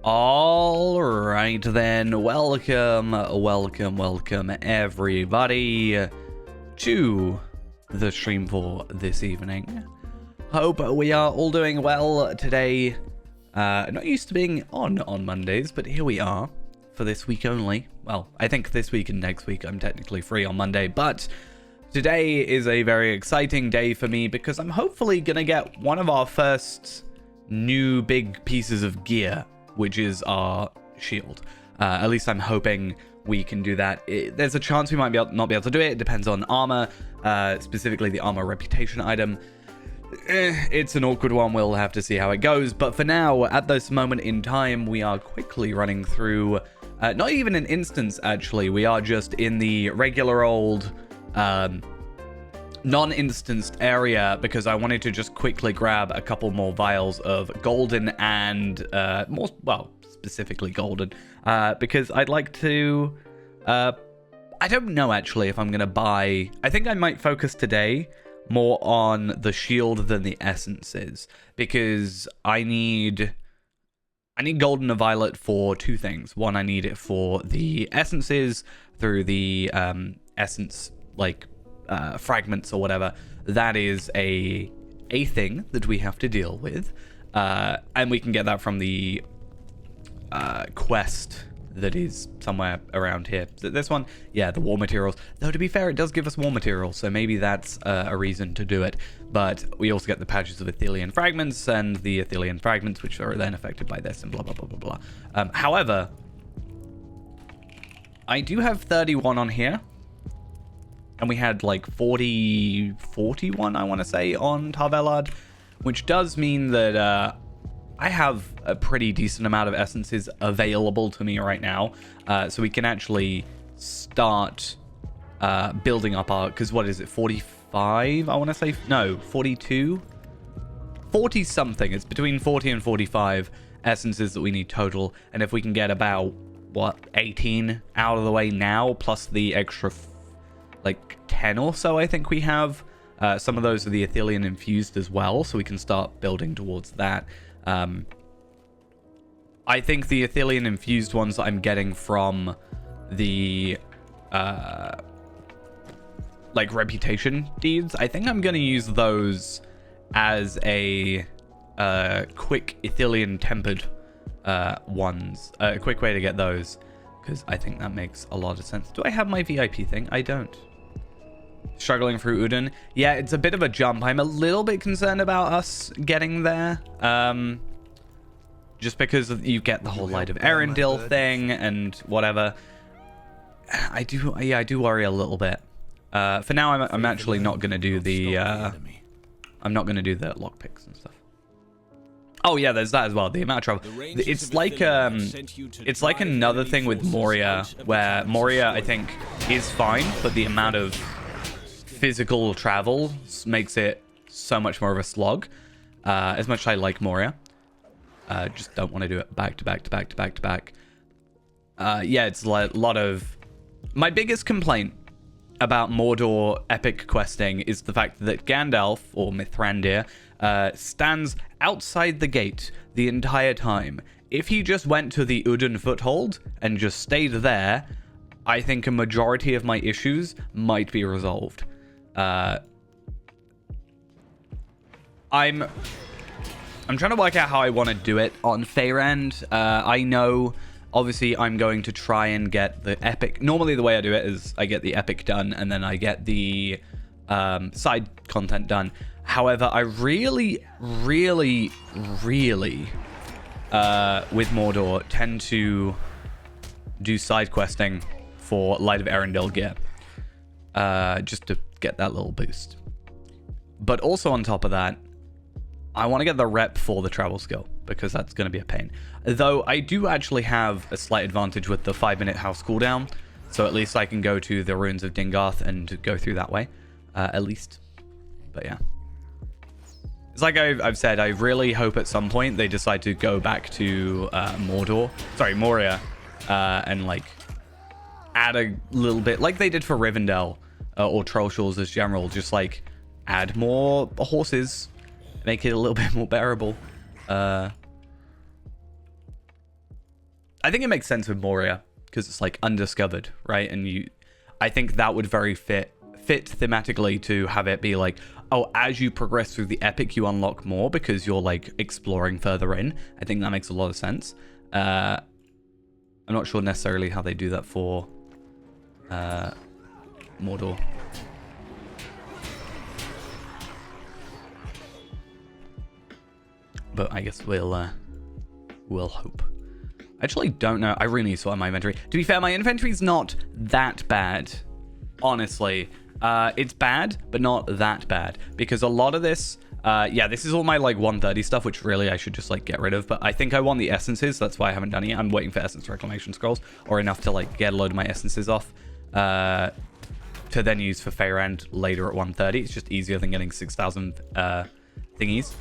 All right then, welcome everybody to the stream for this evening. Hope we are all doing well today. Not used to being on Mondays, but here we are for this week only. Well, I think this week and next week I'm technically free on Monday, but today is a very exciting day for me because I'm hopefully gonna get one of our first new big pieces of gear, which is our shield. At least I'm hoping we can do that. There's a chance we might not be able to do it. It depends on armor, specifically the armor reputation item. It's an awkward one. We'll have to see how it goes. But for now, at this moment in time, we are quickly running through, not even an instance, actually. We are just in the regular old non-instanced area because I wanted to just quickly grab a couple more vials of golden and specifically golden, because I'd like to I don't know actually if I'm gonna buy. I think I might focus today more on the shield than the essences, because I need golden and violet for two things. One, I need it for the essences through the essence fragments or whatever. That is a thing that we have to deal with, and we can get that from the quest that is somewhere around here. Is it this one? Yeah, the war materials. Though to be fair, it does give us war materials, so maybe that's a reason to do it. But we also get the patches of Athelian fragments, and the Athelian fragments, which are then affected by this, and blah blah blah blah blah. However, I do have 31 on here. And we had like 41, I want to say, on Tarvelard, which does mean that I have a pretty decent amount of essences available to me right now. So we can actually start building up our, because what is it, 45, I want to say? No, 42? 40 something. It's between 40 and 45 essences that we need total. And if we can get about, 18 out of the way now, plus the extra 10 or so I think we have. Some of those are the Athelian infused as well, so we can start building towards that. I think the Athelian infused ones that I'm getting from the reputation deeds, I think I'm going to use those as a quick Athelian tempered ones. A quick way to get those, because I think that makes a lot of sense. Do I have my VIP thing? I don't. Struggling through Udon. Yeah, it's a bit of a jump. I'm a little bit concerned about us getting there. Just because you get the whole Light of Erendil thing and whatever. I do worry a little bit. For now, I'm actually not going to do the... I'm not going to do the lockpicks and stuff. Oh yeah, there's that as well. The amount of travel. It's like another thing with Moria, where Moria I think is fine, but the amount of physical travel makes it so much more of a slog. As much as I like Moria, just don't want to do it back to back to back to back to back. Yeah, it's a lot of. My biggest complaint about Mordor epic questing is the fact that Gandalf, or Mithrandir, stands outside the gate the entire time. If he just went to the Udon foothold and just stayed there, I think a majority of my issues might be resolved. I'm trying to work out how I want to do it on Faerend. I know, obviously, I'm going to try and get the epic. Normally, the way I do it is I get the epic done, and then I get the side content done. However, I really, with Mordor, tend to do side questing for Light of Erendil gear, just to get that little boost. But also on top of that, I want to get the rep for the travel skill, because that's going to be a pain. Though I do actually have a slight advantage with the 5-minute house cooldown, so at least I can go to the ruins of Dingarth and go through that way, at least. But yeah. It's like I've said, I really hope at some point they decide to go back to Moria, and add a little bit, like they did for Rivendell, or Trollshaws as general, just add more horses, make it a little bit more bearable. I think it makes sense with Moria because it's like undiscovered, right? And I think that would very fit thematically to have it be like, oh, as you progress through the epic, you unlock more because you're like exploring further in. I think that makes a lot of sense. I'm not sure necessarily how they do that for Mordor. But I guess we'll hope. I actually don't know. I really need to sort my inventory. To be fair, my inventory's not that bad. Honestly. It's bad, but not that bad. Because a lot of this... yeah, this is all my, like, 130 stuff, which really I should just, like, get rid of. But I think I want the essences. That's why I haven't done it yet. I'm waiting for essence reclamation scrolls. Or enough to, like, get a load of my essences off. To then use for Faerand later at 130. It's just easier than getting 6,000 thingies.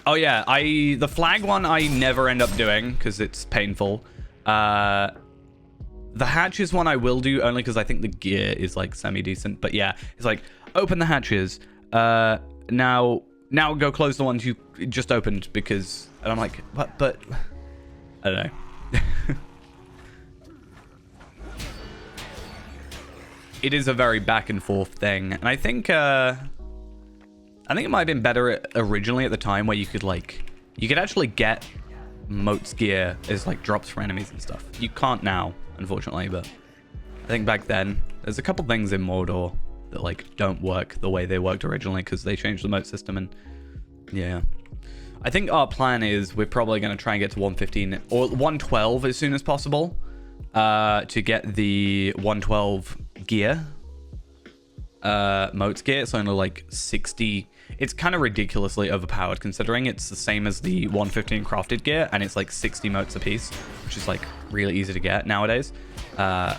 Oh yeah, the flag one I never end up doing because it's painful. The hatches one I will do only because I think the gear is like semi-decent. But yeah, it's like, open the hatches. Now go close the ones you just opened because... And I'm like, what? But... I don't know. It is a very back and forth thing. And I think it might have been better originally at the time where you could actually get Moat's gear as like drops for enemies and stuff. You can't now, unfortunately, but I think back then there's a couple things in Mordor that like don't work the way they worked originally because they changed the Moat system. And yeah, I think our plan is we're probably going to try and get to 115 or 112 as soon as possible to get the 112 gear. Moat's gear. It's only like 60. It's kind of ridiculously overpowered considering it's the same as the 115 crafted gear, and it's like 60 moats a piece, which is like really easy to get nowadays. And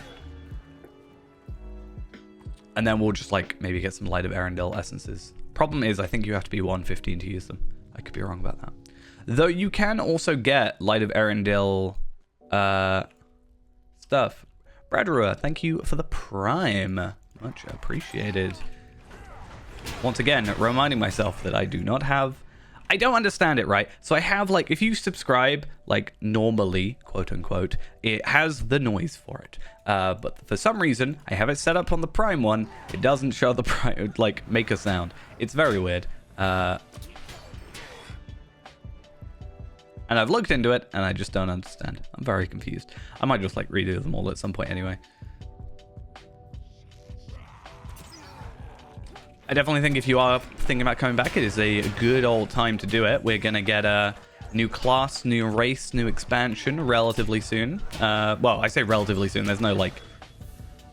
then we'll just like maybe get some Light of Arendelle essences. Problem is, I think you have to be 115 to use them. I could be wrong about that. Though you can also get Light of Arendelle stuff. Bradrua, thank you for the Prime. Much appreciated. Once again, reminding myself that I do not have... I don't understand it, right? So I have, like, if you subscribe, like, normally, quote-unquote, it has the noise for it. But for some reason, I have it set up on the Prime one. It doesn't show the Prime, like, make a sound. It's very weird. And I've looked into it, and I just don't understand. I'm very confused. I might just, like, redo them all at some point anyway. I definitely think if you are thinking about coming back, it is a good old time to do it. We're going to get a new class, new race, new expansion relatively soon. Well, I say relatively soon. There's no, like,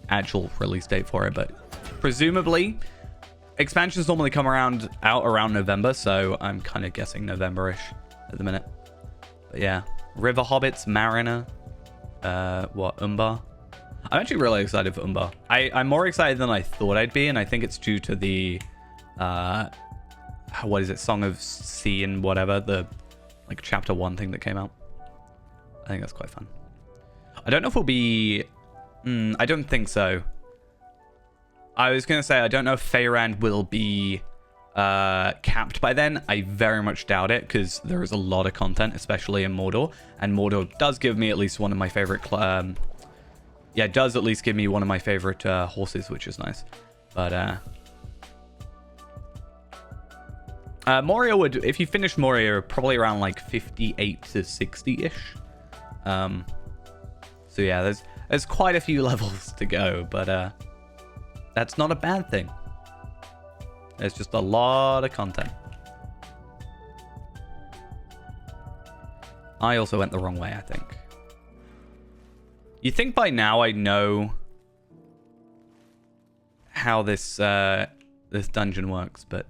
actual release date for it, but presumably expansions normally come out around November, so I'm kind of guessing November-ish at the minute. But yeah, River Hobbits, Mariner, Umbar. I'm actually really excited for Umbar. I'm more excited than I thought I'd be, and I think it's due to the, what is it, Song of Sea and whatever, the, like, Chapter 1 thing that came out. I think that's quite fun. I don't know if we'll be... I don't think so. I was going to say, I don't know if Faerand will be capped by then. I very much doubt it, because there is a lot of content, especially in Mordor, and Mordor does give me at least one of my favorite... yeah, it does at least give me one of my favorite horses, which is nice. But Moria would, if you finish Moria, probably around like 58 to 60-ish. So yeah, there's quite a few levels to go, but that's not a bad thing. There's just a lot of content. I also went the wrong way, I think. You think by now I know how this this dungeon works, but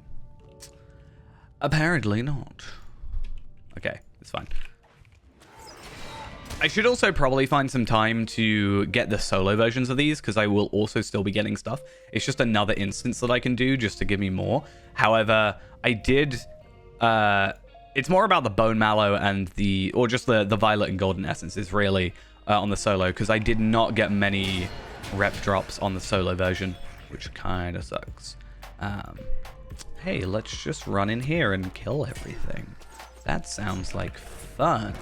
apparently not. Okay, it's fine. I should also probably find some time to get the solo versions of these, because I will also still be getting stuff. It's just another instance that I can do just to give me more. However, I did... it's more about the bone mallow and the... or just the violet and golden essences, really. On the solo, because I did not get many rep drops on the solo version, which kind of sucks. Hey, let's just run in here and kill everything. That sounds like fun.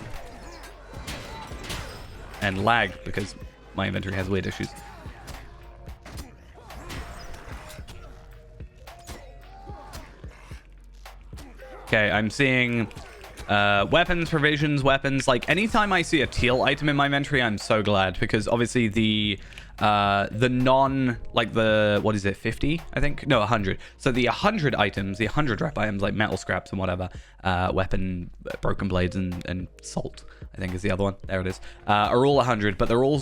and lag because my inventory has weird issues. Okay, I'm seeing weapons, provisions, weapons. Like, anytime I see a teal item in my inventory, I'm so glad, because obviously the non, like the, what is it, 50, I think? No, 100. So the 100 items, the 100 rep items, like metal scraps and whatever, weapon, broken blades and salt, I think is the other one. There it is. Are all 100, but they're all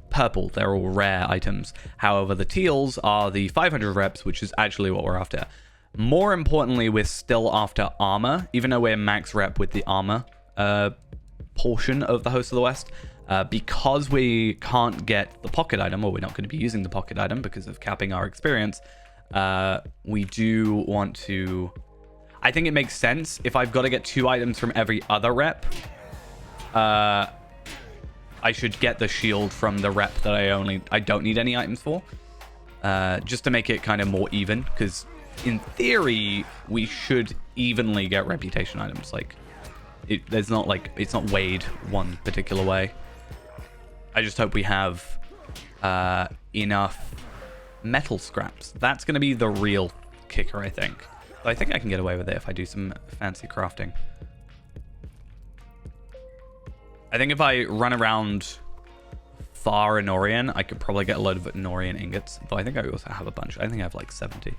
purple. They're all rare items. However, the teals are the 500 reps, which is actually what we're after. More importantly, we're still after armor, even though we're max rep with the armor portion of the Host of the West. Because we can't get the pocket item, or we're not going to be using the pocket item because of capping our experience, we do want to... I think it makes sense if I've got to get 2 items from every other rep. I should get the shield from the rep that I don't need any items for. Just to make it kind of more even, because in theory, we should evenly get reputation items. Like, it's not weighed one particular way. I just hope we have enough metal scraps. That's going to be the real kicker, I think. So I think I can get away with it if I do some fancy crafting. I think if I run around far Enorian, I could probably get a load of Enorian ingots. Though I think I also have a bunch. I think I have like 70.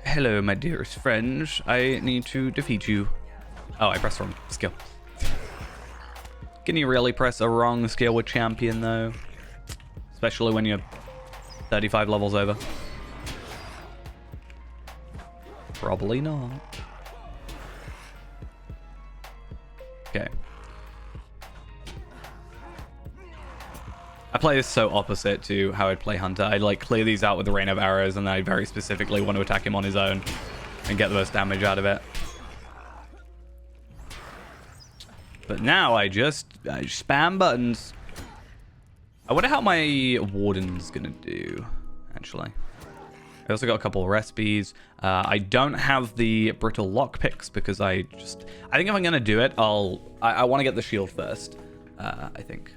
Hello, my dearest friends. I need to defeat you. Oh, I pressed wrong skill. Can you really press a wrong skill with champion, though? Especially when you're 35 levels over. Probably not. Okay. I play this so opposite to how I'd play Hunter. I'd like clear these out with the rain of arrows, and then I very specifically want to attack him on his own and get the most damage out of it. But now I spam buttons. I wonder how my Warden's gonna do, actually. I also got a couple of recipes. I don't have the brittle lockpicks because I think if I'm gonna do it, I want to get the shield first. I think.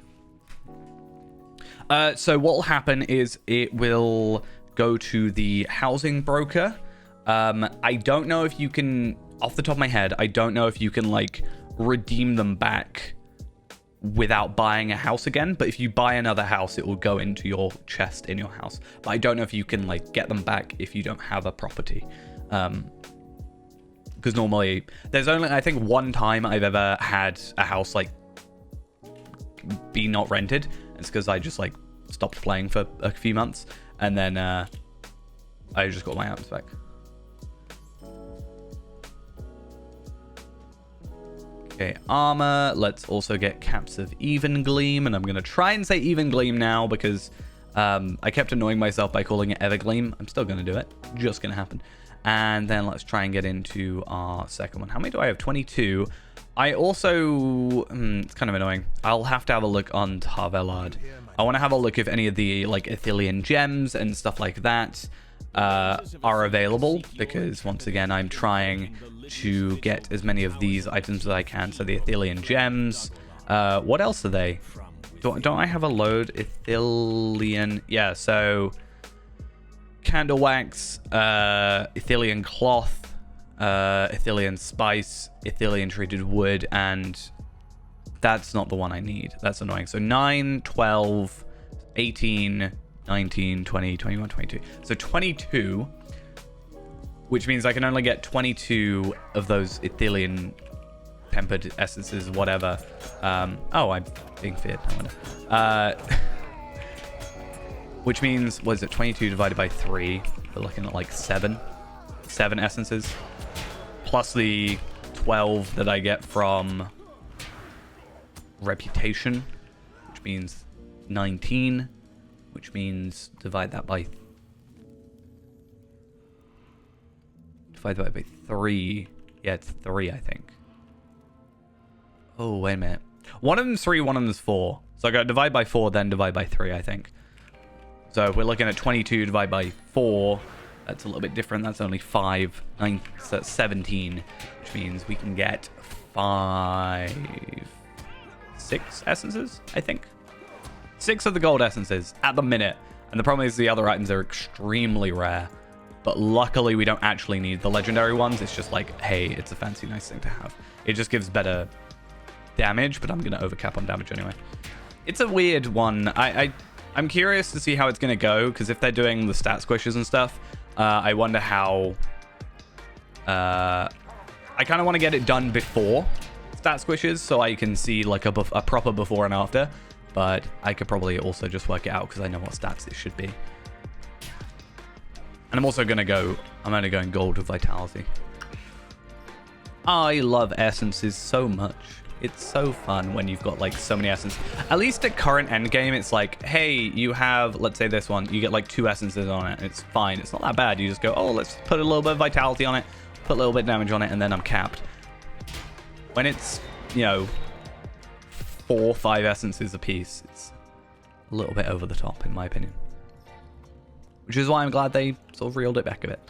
So what will happen is it will go to the housing broker. I don't know if you can, off the top of my head, I don't know if you can like redeem them back without buying a house again. But if you buy another house, it will go into your chest in your house. But I don't know if you can like get them back if you don't have a property. Because normally there's only, I think, one time I've ever had a house like be not rented. It's because I just like stopped playing for a few months, and then I just got my items back. Okay, armor. Let's also get caps of even gleam, and I'm gonna try and say even gleam now because I kept annoying myself by calling it evergleam. I'm still gonna do it. Just gonna happen. And then let's try and get into our second one. How many do I have? 22. I also, it's kind of annoying. I'll have to have a look on Tarvelard. I want to have a look if any of the like Ithilien gems and stuff like that are available, because once again, I'm trying to get as many of these items as I can. So the Ithilien gems, what else are they? Don't I have a load? Ithilien, yeah, so candle wax, Ithilien cloth, Ithilien spice, Ithilien treated wood, and that's not the one I need. That's annoying. So 9, 12, 18, 19, 20, 21, 22. So 22, which means I can only get 22 of those Ithilien tempered essences, whatever. Oh, I'm being feared. I wonder. Which means, what is it? 22 divided by 3. We're looking at like 7 essences. Plus the 12 that I get from reputation, which means 19, which means divide that by 3. Yeah, it's 3, I think. Oh, wait a minute. One of them's 3, one of them's 4. So I got to divide by 4, then divide by 3, I think. So if we're looking at 22 divided by 4, That's a little bit different. That's only 5, 9, so that's 17, which means we can get 6 essences, I think. 6 of the gold essences at the minute. And the problem is the other items are extremely rare. But luckily we don't actually need the legendary ones. It's just like, hey, it's a fancy, nice thing to have. It just gives better damage, but I'm going to overcap on damage anyway. It's a weird one. I'm curious to see how it's going to go, because if they're doing the stat squishes and stuff, I wonder how... I kind of want to get it done before stat squishes, so I can see like a proper before and after. But I could probably also just work it out, because I know what stats it should be. And I'm also going to go... I'm only going gold with vitality. I love essences so much. It's so fun when you've got like so many essences. At least at current endgame, it's like, hey, you have, let's say this one, you get like 2 essences on it. It's fine. It's not that bad. You just go, oh, let's put a little bit of vitality on it, put a little bit of damage on it, and then I'm capped. When it's, you know, 4 or 5 essences a piece, it's a little bit over the top, in my opinion. Which is why I'm glad they sort of reeled it back a bit.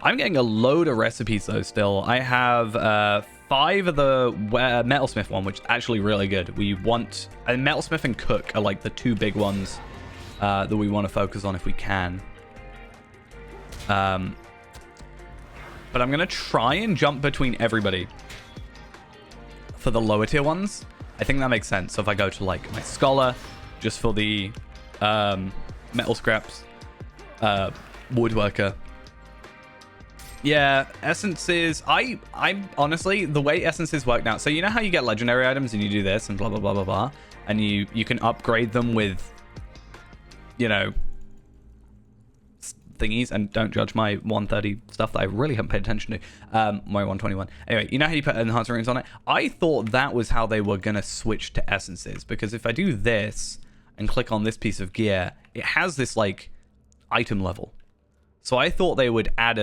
I'm getting a load of recipes, though, still. I have 5 of the Metalsmith one, which is actually really good. We want... Metalsmith and Cook are, like, the 2 big ones that we want to focus on if we can. But I'm going to try and jump between everybody for the lower tier ones. I think that makes sense. So if I go to, like, my Scholar, just for the metal scraps, Woodworker... Yeah, essences. I honestly, the way essences work now. So you know how you get legendary items and you do this and blah blah blah blah blah, and you can upgrade them with, you know, thingies. And don't judge my 130 stuff that I really haven't paid attention to. My 121. Anyway, you know how you put enhancer rings on it? I thought that was how they were gonna switch to essences, because if I do this and click on this piece of gear, it has this like item level. So I thought they would add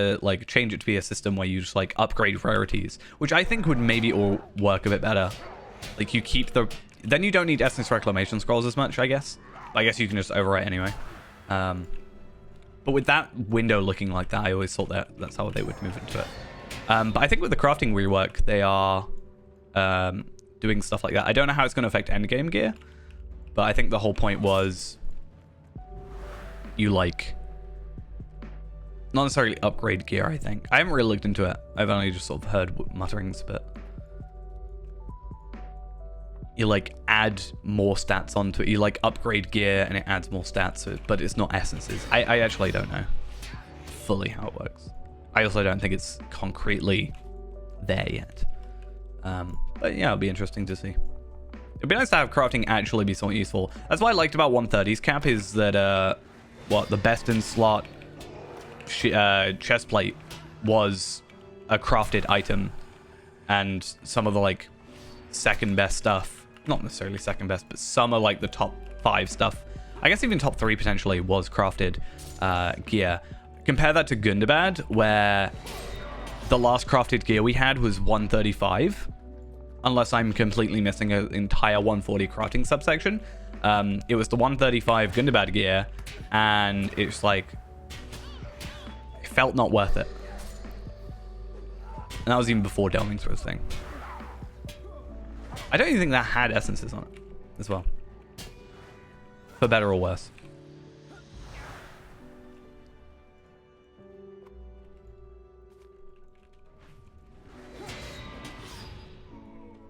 change it to be a system where you just like upgrade rarities, which I think would maybe all work a bit better. Like you keep then you don't need essence reclamation scrolls as much, I guess. But I guess you can just overwrite anyway. But with that window looking like that, I always thought that's how they would move into it. But I think with the crafting rework, they are doing stuff like that. I don't know how it's going to affect endgame gear, but I think the whole point was you like... not necessarily upgrade gear, I think. I haven't really looked into it. I've only just sort of heard mutterings, but... you, like, add more stats onto it. You, like, upgrade gear and it adds more stats to it, but it's not essences. I actually don't know fully how it works. I also don't think it's concretely there yet. But, yeah, it'll be interesting to see. It'd be nice to have crafting actually be something useful. That's what I liked about 130's cap is that, the best in slot chest plate was a crafted item, and some of the like second best stuff, not necessarily second best, but some of like the top 5 stuff, I guess even top 3 potentially, was crafted gear. Compare that to Gundabad, where the last crafted gear we had was 135, unless I'm completely missing an entire 140 crafting subsection. It was the 135 Gundabad gear, and it's like felt not worth it. And that was even before delving through this thing. I don't even think that had essences on it as well. For better or worse.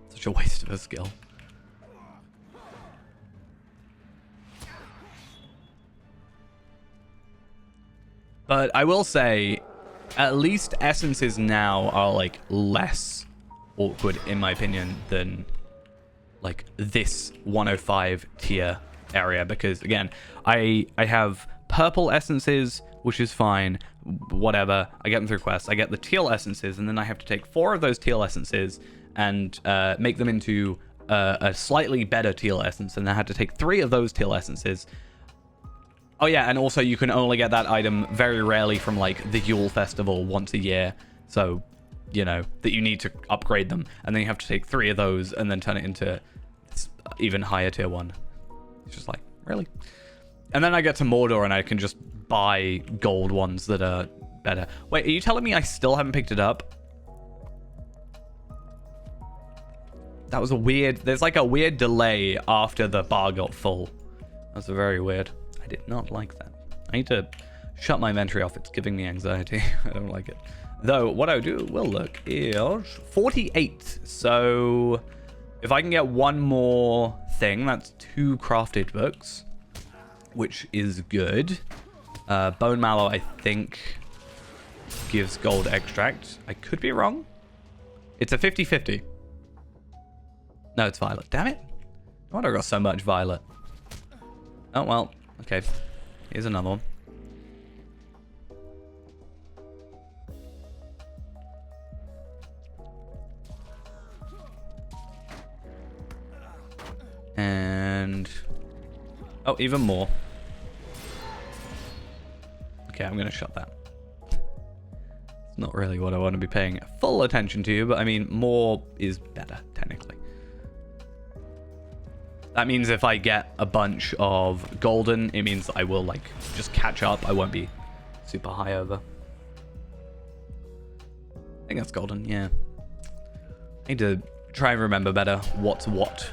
Such a waste of a skill. But I will say, at least essences now are, like, less awkward, in my opinion, than, like, this 105 tier area. Because, again, I have purple essences, which is fine, whatever. I get them through quests. I get the teal essences, and then I have to take 4 of those teal essences and make them into a slightly better teal essence. And I had to take 3 of those teal essences. Oh yeah, and also you can only get that item very rarely from like the Yule Festival once a year. So, you know, that you need to upgrade them. And then you have to take 3 of those and then turn it into even higher tier 1. It's just like, really? And then I get to Mordor and I can just buy gold ones that are better. Wait, are you telling me I still haven't picked it up? That was a weird... There's like a weird delay after the bar got full. That's very weird. I did not like that. I need to shut my inventory off. It's giving me anxiety. I don't like it. Though, what I do will look is 48. So, if I can get one more thing, that's 2 crafted books, which is good. Bone mallow, I think, gives gold extract. I could be wrong. It's a 50-50. No, it's violet. Damn it. No wonder I got so much violet. Oh, well. Okay. Here's another one. And... oh, even more. Okay, I'm going to shut that. It's not really what I want to be paying full attention to, but I mean, more is better, technically. That means if I get a bunch of golden, it means I will, like, just catch up. I won't be super high over. I think that's golden, yeah. I need to try and remember better what's what.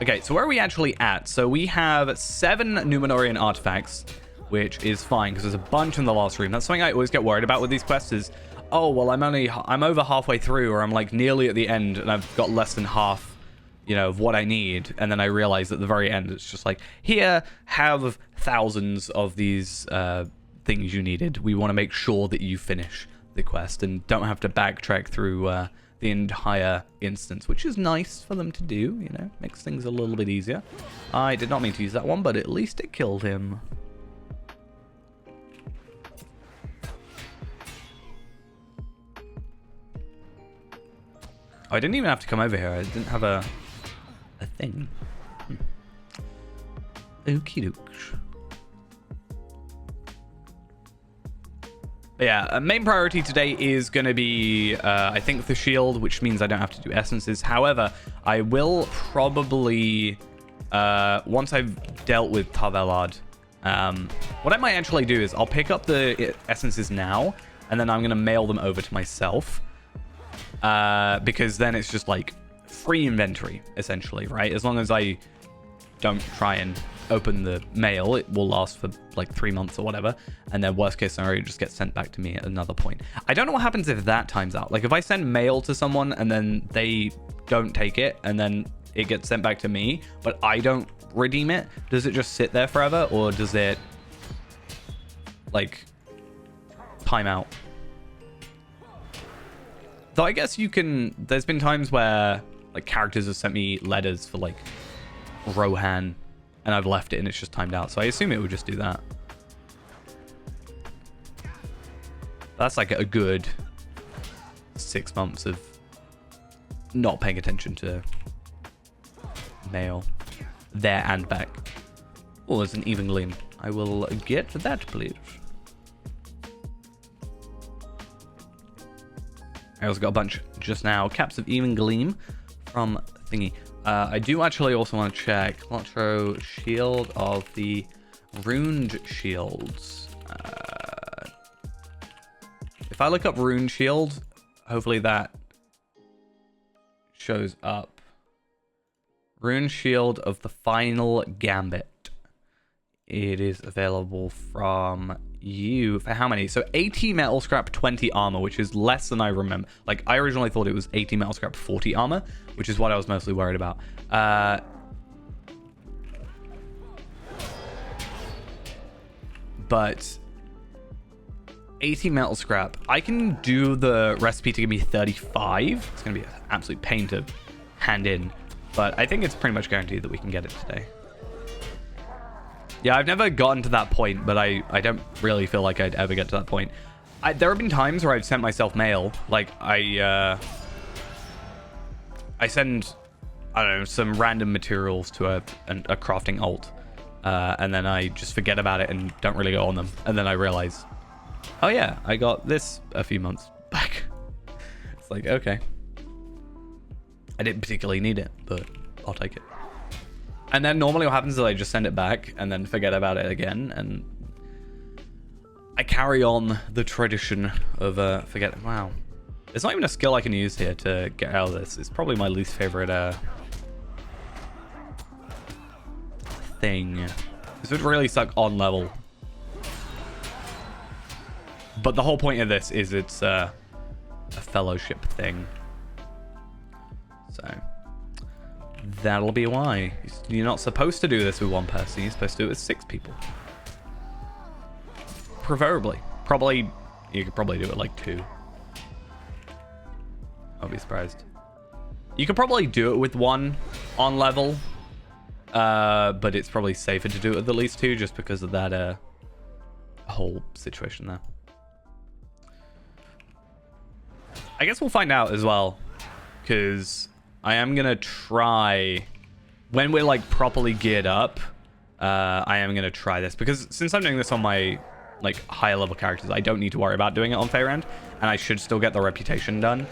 Okay, so where are we actually at? So we have 7 Numenorian artifacts, which is fine, because there's a bunch in the last room. That's something I always get worried about with these quests is, oh, well, I'm over halfway through, or I'm, like, nearly at the end, and I've got less than half, you know, of what I need, and then I realize at the very end it's just like, here, have thousands of these things you needed. We want to make sure that you finish the quest and don't have to backtrack through the entire instance, which is nice for them to do, you know, makes things a little bit easier. I did not mean to use that one, but at least it killed him. Oh, I didn't even have to come over here. I didn't have a thing. Okie dokes. Yeah, main priority today is going to be, I think, the shield, which means I don't have to do essences. However, I will probably, once I've dealt with Tavelard, what I might actually do is I'll pick up the essences now, and then I'm going to mail them over to myself. Because then it's just like free inventory, essentially, right? As long as I don't try and open the mail, it will last for like 3 months or whatever, and then worst case scenario, it just gets sent back to me at another point. I don't know what happens if that times out. Like if I send mail to someone and then they don't take it and then it gets sent back to me, but I don't redeem it, does it just sit there forever, or does it like time out? Though I guess you can, there's been times where like characters have sent me letters for like Rohan and I've left it and it's just timed out. So I assume it would just do that. That's like a good 6 months of not paying attention to mail there and back. Oh, there's an even gleam. I will get that, please. I also got a bunch just now. Caps of even gleam from thingy. I do actually also want to check Lotro shield of the runed shields. If I look up rune shield, hopefully that shows up. Rune shield of the final gambit. It is available from you for how many? So 80 metal scrap, 20 armor, which is less than I remember. Like I originally thought it was 80 metal scrap, 40 armor, which is what I was mostly worried about. But 80 metal scrap. I can do the recipe to give me 35. It's going to be an absolute pain to hand in, but I think it's pretty much guaranteed that we can get it today. Yeah, I've never gotten to that point, but I don't really feel like I'd ever get to that point. There have been times where I've sent myself mail. Like, I send, I don't know, some random materials to a crafting alt, and then I just forget about it and don't really go on them. And then I realize, oh yeah, I got this a few months back. It's like, okay. I didn't particularly need it, but I'll take it. And then normally what happens is I just send it back and then forget about it again. And I carry on the tradition of forget. Wow, there's not even a skill I can use here to get out of this. It's probably my least favorite thing. This would really suck on level. But the whole point of this is it's a fellowship thing. So that'll be why. You're not supposed to do this with one person. You're supposed to do it with 6 people. Preferably. Probably, you could probably do it like 2. I'll be surprised. You could probably do it with 1 on level. But it's probably safer to do it with at least 2 just because of that whole situation there. I guess we'll find out as well, because I am gonna try when we're like properly geared up. I am gonna try this because since I'm doing this on my like higher level characters, I don't need to worry about doing it on Faerand, and I should still get the reputation done,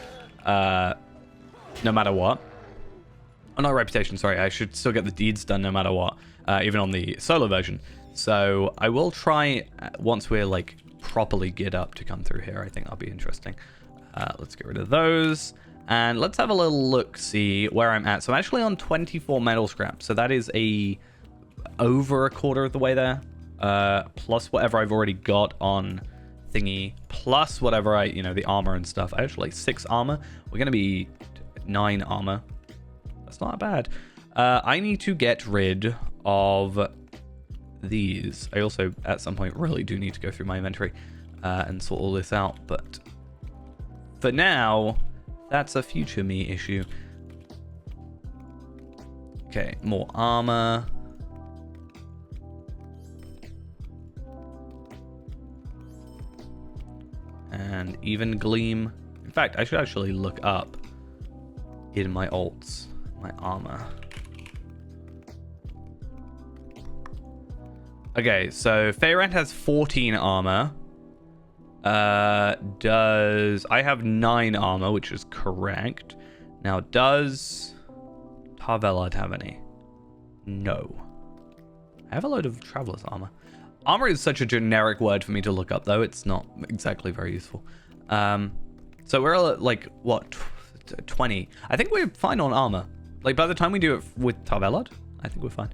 no matter what. Oh, not reputation, sorry. I should still get the deeds done no matter what, even on the solo version. So I will try once we're like properly geared up to come through here. I think that'll be interesting. Let's get rid of those. And let's have a little look, see where I'm at. So I'm actually on 24 metal scrap. So that is over a quarter of the way there. Plus whatever I've already got on thingy. Plus whatever the armor and stuff. I actually 6 armor. We're going to be 9 armor. That's not bad. I need to get rid of these. I also, at some point, really do need to go through my inventory and sort all this out. But for now, that's a future me issue. Okay, more armor. And even gleam. In fact, I should actually look up in my alts, my armor. Okay, so Faerand has 14 armor. I have 9 armor, which is correct. Now, does Tarvelad have any? No. I have a load of Traveler's armor. Armor is such a generic word for me to look up, though. It's not exactly very useful. So we're at, like, what, 20? I think we're fine on armor. Like, by the time we do it with Tarvelad, I think we're fine.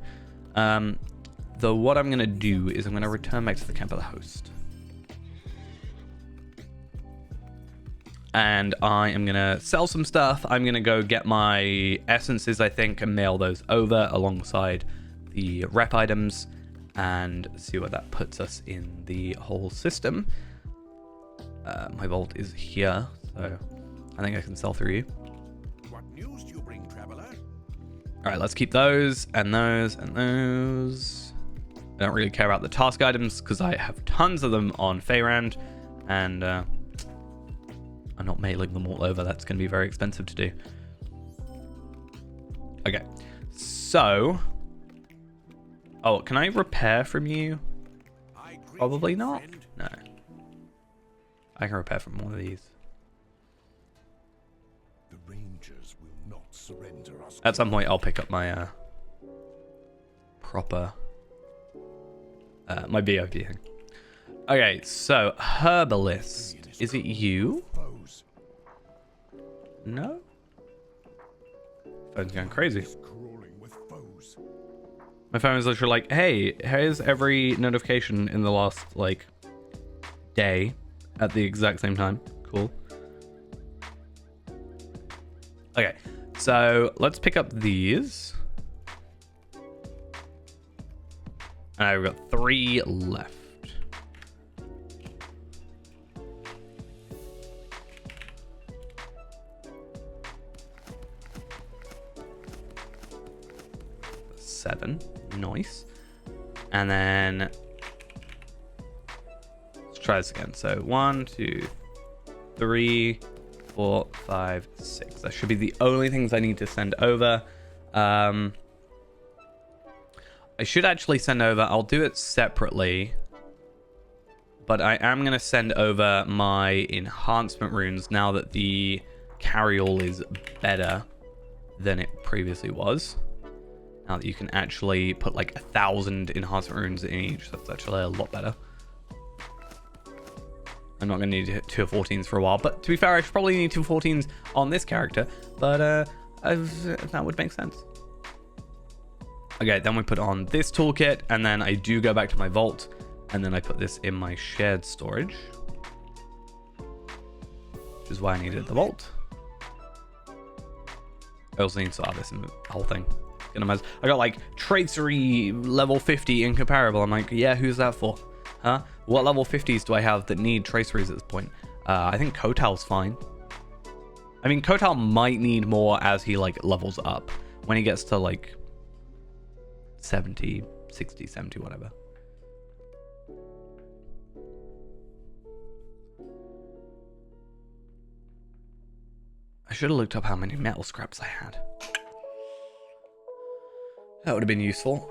Though what I'm going to do is I'm going to return back to the camp of the host. And I am going to sell some stuff. I'm going to go get my essences, I think, and mail those over alongside the rep items and see where that puts us in the whole system. My vault is here, so I think I can sell through you. What news do you bring, traveler? All right, let's keep those and those and those. I don't really care about the task items because I have tons of them on Faerand, and I'm not mailing them all over. That's going to be very expensive to do. Okay, so... Oh, can I repair from you? Probably not. No. I can repair from one of these. The Rangers will not surrender us. At some point, I'll pick up my proper... my BOP thing. Okay, so Herbalist. Is it you? No? Phone's going crazy. My phone is literally like, hey, here's every notification in the last, like, day at the exact same time. Cool. Okay, so let's pick up these. And I've got 3 left. Seven. Nice. And then let's try this again. So 1, 2, 3, 4, 5, 6. That should be the only things I need to send over. I should actually send over, I'll do it separately, but I am going to send over my enhancement runes now that the carryall is better than it previously was. Now that you can actually put like 1,000 enhancement runes in each, that's actually a lot better. I'm not going to need 2 14s for a while. But to be fair, I should probably need 2 14s on this character. But that would make sense. Okay, then we put on this toolkit. And then I do go back to my vault. And then I put this in my shared storage. Which is why I needed the vault. I also need to add this in the whole thing. I got like tracery level 50 incomparable. I'm like, yeah, who's that for? Huh? What level 50s do I have that need traceries at this point? I think Kotal's fine. I mean, Kotal might need more as he like levels up. When he gets to like 70, 60, 70, whatever. I should have looked up how many metal scraps I had. That would have been useful.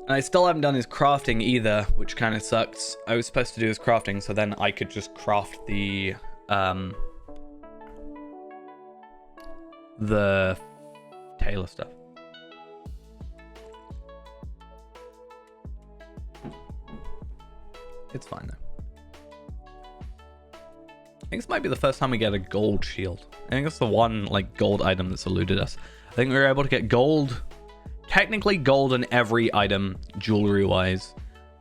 And I still haven't done his crafting either, which kind of sucks. I was supposed to do his crafting so then I could just craft the Taylor stuff. It's fine though. I think this might be the first time we get a gold shield. I think it's the one like gold item that's eluded us. I think we were able to get gold, technically gold in every item jewelry wise.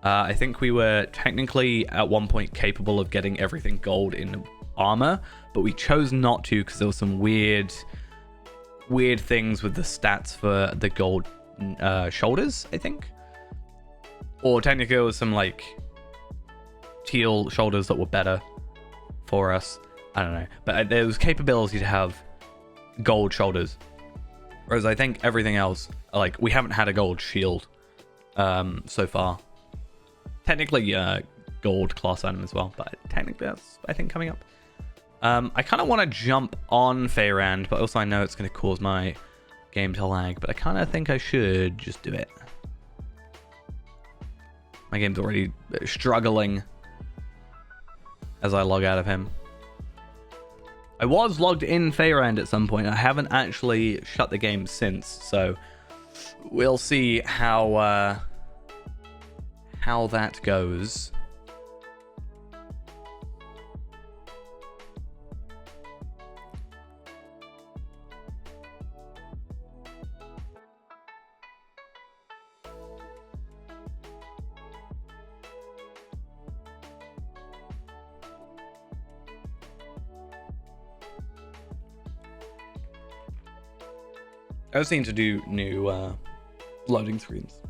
I think we were technically at one point capable of getting everything gold in armor, but we chose not to because there was some weird things with the stats for the gold shoulders, I think. Or technically there was some like teal shoulders that were better for us. I don't know, but there was capability to have gold shoulders, whereas I think everything else, like we haven't had a gold shield so far. Technically gold class item as well, but technically that's I think coming up. I kind of want to jump on Feyrand, but also I know it's going to cause my game to lag, but I kind of think I should just do it. My game's already struggling as I log out of him. I was logged in Feyrand at some point. I haven't actually shut the game since, so we'll see how that goes. I was need to do new loading screens.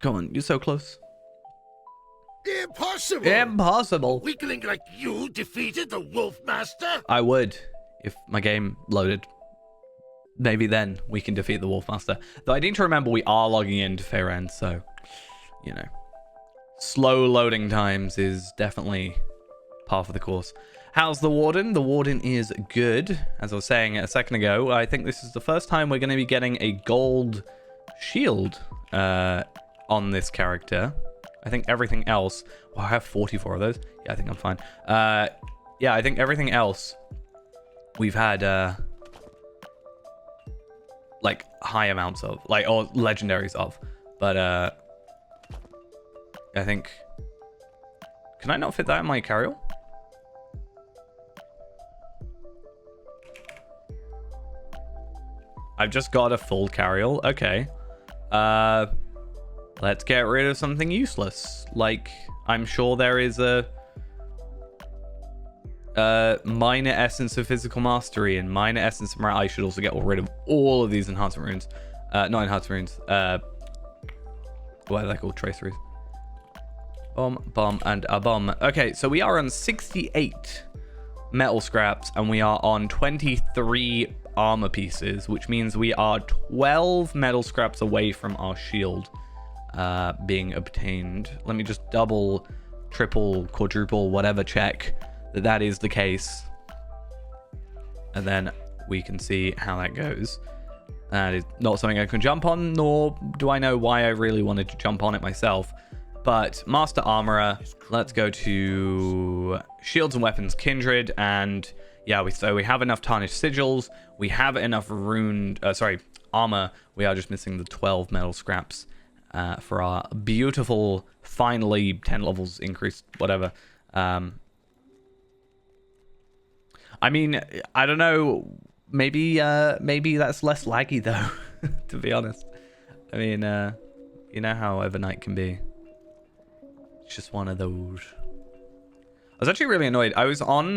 Come on, you're so close. Impossible! Impossible! Weakling like you defeated the Wolf Master? I would, if my game loaded. Maybe then we can defeat the Wolf Master. Though I need to remember we are logging into Feyrand, so, you know. Slow loading times is definitely par for the course. How's the Warden? The Warden is good. As I was saying a second ago, I think this is the first time we're going to be getting a gold shield on this character. I think everything else... Well, I have 44 of those. Yeah, I think I'm fine. Yeah, I think everything else we've had, like, high amounts of. Like, or legendaries of. But, I think... Can I not fit that in my carryall? I've just got a full carryall. Okay. Let's get rid of something useless. Like, I'm sure there is a minor essence of physical mastery and minor essence of morale. I should also get rid of all of these enhancement runes. Not enhancement runes. What are they called? Traceries. Bomb, bomb, and a bomb. Okay, so we are on 68 metal scraps and we are on 23 armor pieces, which means we are 12 metal scraps away from our shield being obtained. Let me just double, triple, quadruple, whatever check that is the case. And then we can see how that goes. That is not something I can jump on, nor do I know why I really wanted to jump on it myself. But Master Armorer, let's go to Shields and Weapons Kindred, and yeah, we have enough Tarnished Sigils, we have enough armor. We are just missing the 12 metal scraps for our beautiful, finally 10 levels increased, whatever. I mean, I don't know. Maybe that's less laggy though, to be honest. I mean, you know how Evernight can be. It's just one of those. I was actually really annoyed. I was on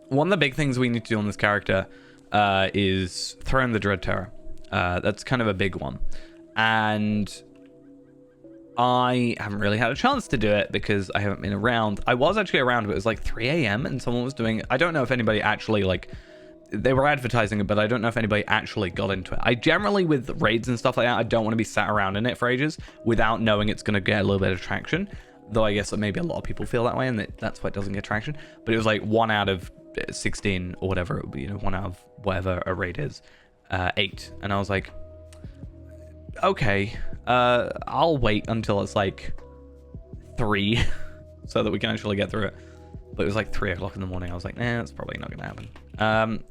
one of the big things we need to do on this character is throw in the Dread Terror. That's kind of a big one, and I haven't really had a chance to do it because I haven't been around. I was actually around, but it was like 3 a.m. and someone was doing it. I don't know if anybody actually, like, they were advertising it, but I don't know if anybody actually got into it. I generally, with raids and stuff like that, I don't want to be sat around in it for ages without knowing it's going to get a little bit of traction. Though I guess that maybe a lot of people feel that way, and that's why it doesn't get traction. But it was like 1 out of 16 or whatever it would be, you know, 1 out of whatever a raid is, 8. And I was like, okay, I'll wait until it's like 3 so that we can actually get through it. But it was like 3 o'clock in the morning. I was like, nah, that's probably not gonna happen.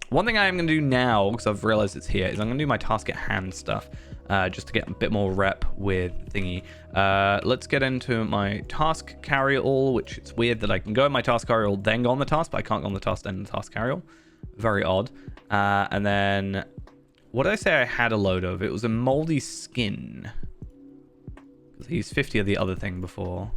One thing I am gonna do now, because I've realized it's here, is I'm gonna do my task at hand stuff, just to get a bit more rep with thingy. Let's get into my task carry-all, which it's weird that I can go in my task carry-all, then go on the task, but I can't go on the task, then the task carry-all. Very odd. And then, what did I say I had a load of? It was a moldy skin. Because I used 50 of the other thing before.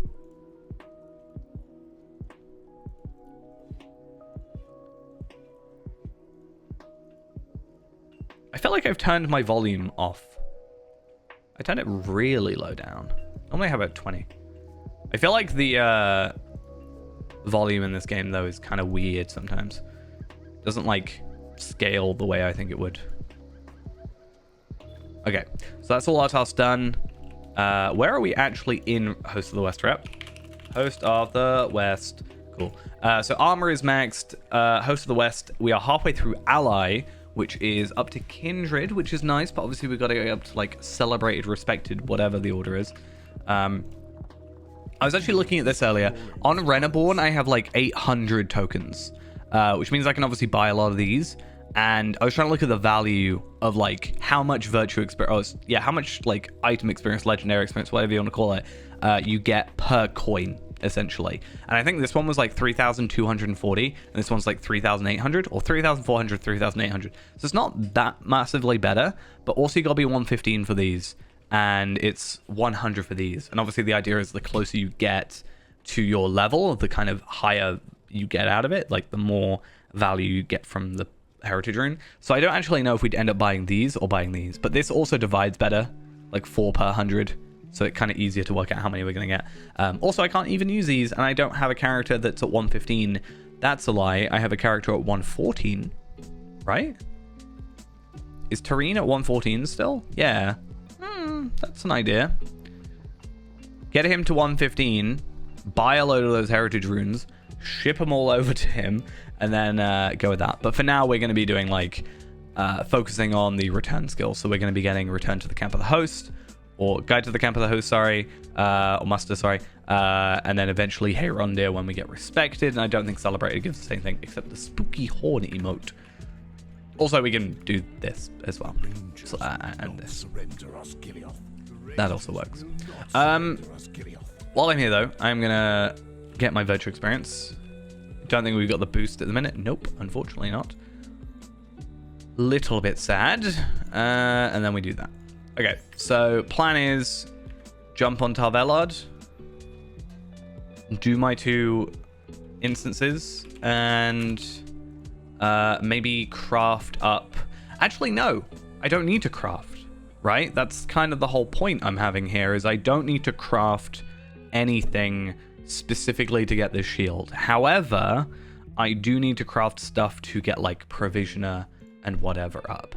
I feel like I've turned my volume off. I turned it really low down. Normally I have about 20. I feel like the volume in this game, though, is kind of weird sometimes. It doesn't, like, scale the way I think it would. Okay, so that's all our tasks done. Where are we actually in Host of the West rep? Host of the West. Cool. So armor is maxed. Host of the West, we are halfway through Ally, which is up to Kindred, which is nice, but obviously we've got to go up to, like, Celebrated, Respected, whatever the order is. I was actually looking at this earlier. On Renaborn, I have, like, 800 tokens, which means I can obviously buy a lot of these. And I was trying to look at the value of, like, how much virtue experience, how much, like, item experience, legendary experience, whatever you want to call it, you get per coin, essentially. And I think this one was like 3,240, and this one's like 3,800, or 3,400, 3,800. So it's not that massively better, but also you gotta be 115 for these, and it's 100 for these. And obviously the idea is the closer you get to your level, the kind of higher you get out of it, like the more value you get from the heritage rune. So I don't actually know if we'd end up buying these or buying these, but this also divides better, like 4 per 100. So it's kind of easier to work out how many we're going to get. Also, I can't even use these, and I don't have a character that's at 115. That's a lie. I have a character at 114, right? Is Tareen at 114 still? Yeah. That's an idea. Get him to 115, buy a load of those heritage runes, ship them all over to him, and then go with that. But for now, we're going to be doing, like, focusing on the return skill. So we're going to be getting Return to the Camp of the Host, or Guide to the Camp of the Host, sorry, or Muster, sorry, and then eventually Hey Rondir when we get Respected, and I don't think Celebrated gives the same thing, except the Spooky Horn emote. Also, we can do this as well, so, and this. That also works. While I'm here, though, I'm gonna get my virtue experience. Don't think we've got the boost at the minute. Nope, unfortunately not. Little bit sad, and then we do that. Okay, so plan is jump on Tarvelard, do my 2 instances, and maybe craft up. Actually, no, I don't need to craft, right? That's kind of the whole point I'm having here, is I don't need to craft anything specifically to get this shield. However, I do need to craft stuff to get, like, Provisioner and whatever up.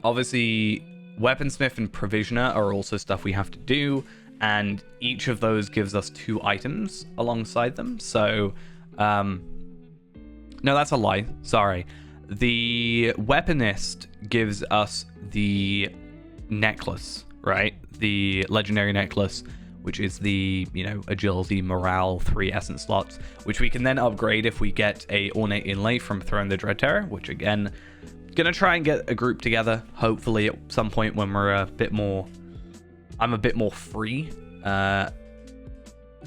Obviously, Weaponsmith and Provisioner are also stuff we have to do, and each of those gives us 2 items alongside them. So No, that's a lie. Sorry. The weaponist gives us the necklace, right? The legendary necklace, which is the, you know, agility, morale, 3 essence slots, which we can then upgrade if we get a ornate inlay from Throne the Dread Terror, which again, gonna try and get a group together, hopefully at some point when we're a bit more, I'm a bit more free, and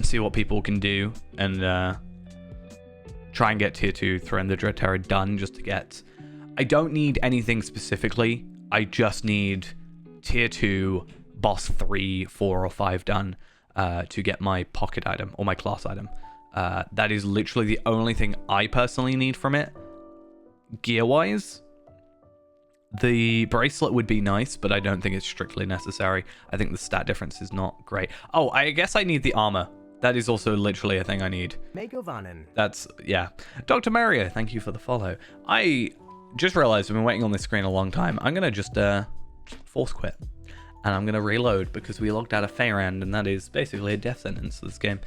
see what people can do, and try and get tier 2 Throne the Dread Terror done just to get, I don't need anything specifically, I just need tier 2 boss 3, 4, or 5 done to get my pocket item or my class item. That is literally the only thing I personally need from it. Gear-wise, the bracelet would be nice, but I don't think it's strictly necessary. I think the stat difference is not great. Oh, I guess I need the armor. That is also literally a thing I need. That's, yeah. Dr. Mario, thank you for the follow. I just realized I've been waiting on this screen a long time. I'm going to just force quit. And I'm going to reload because we logged out of Feyrand, and that is basically a death sentence to this game.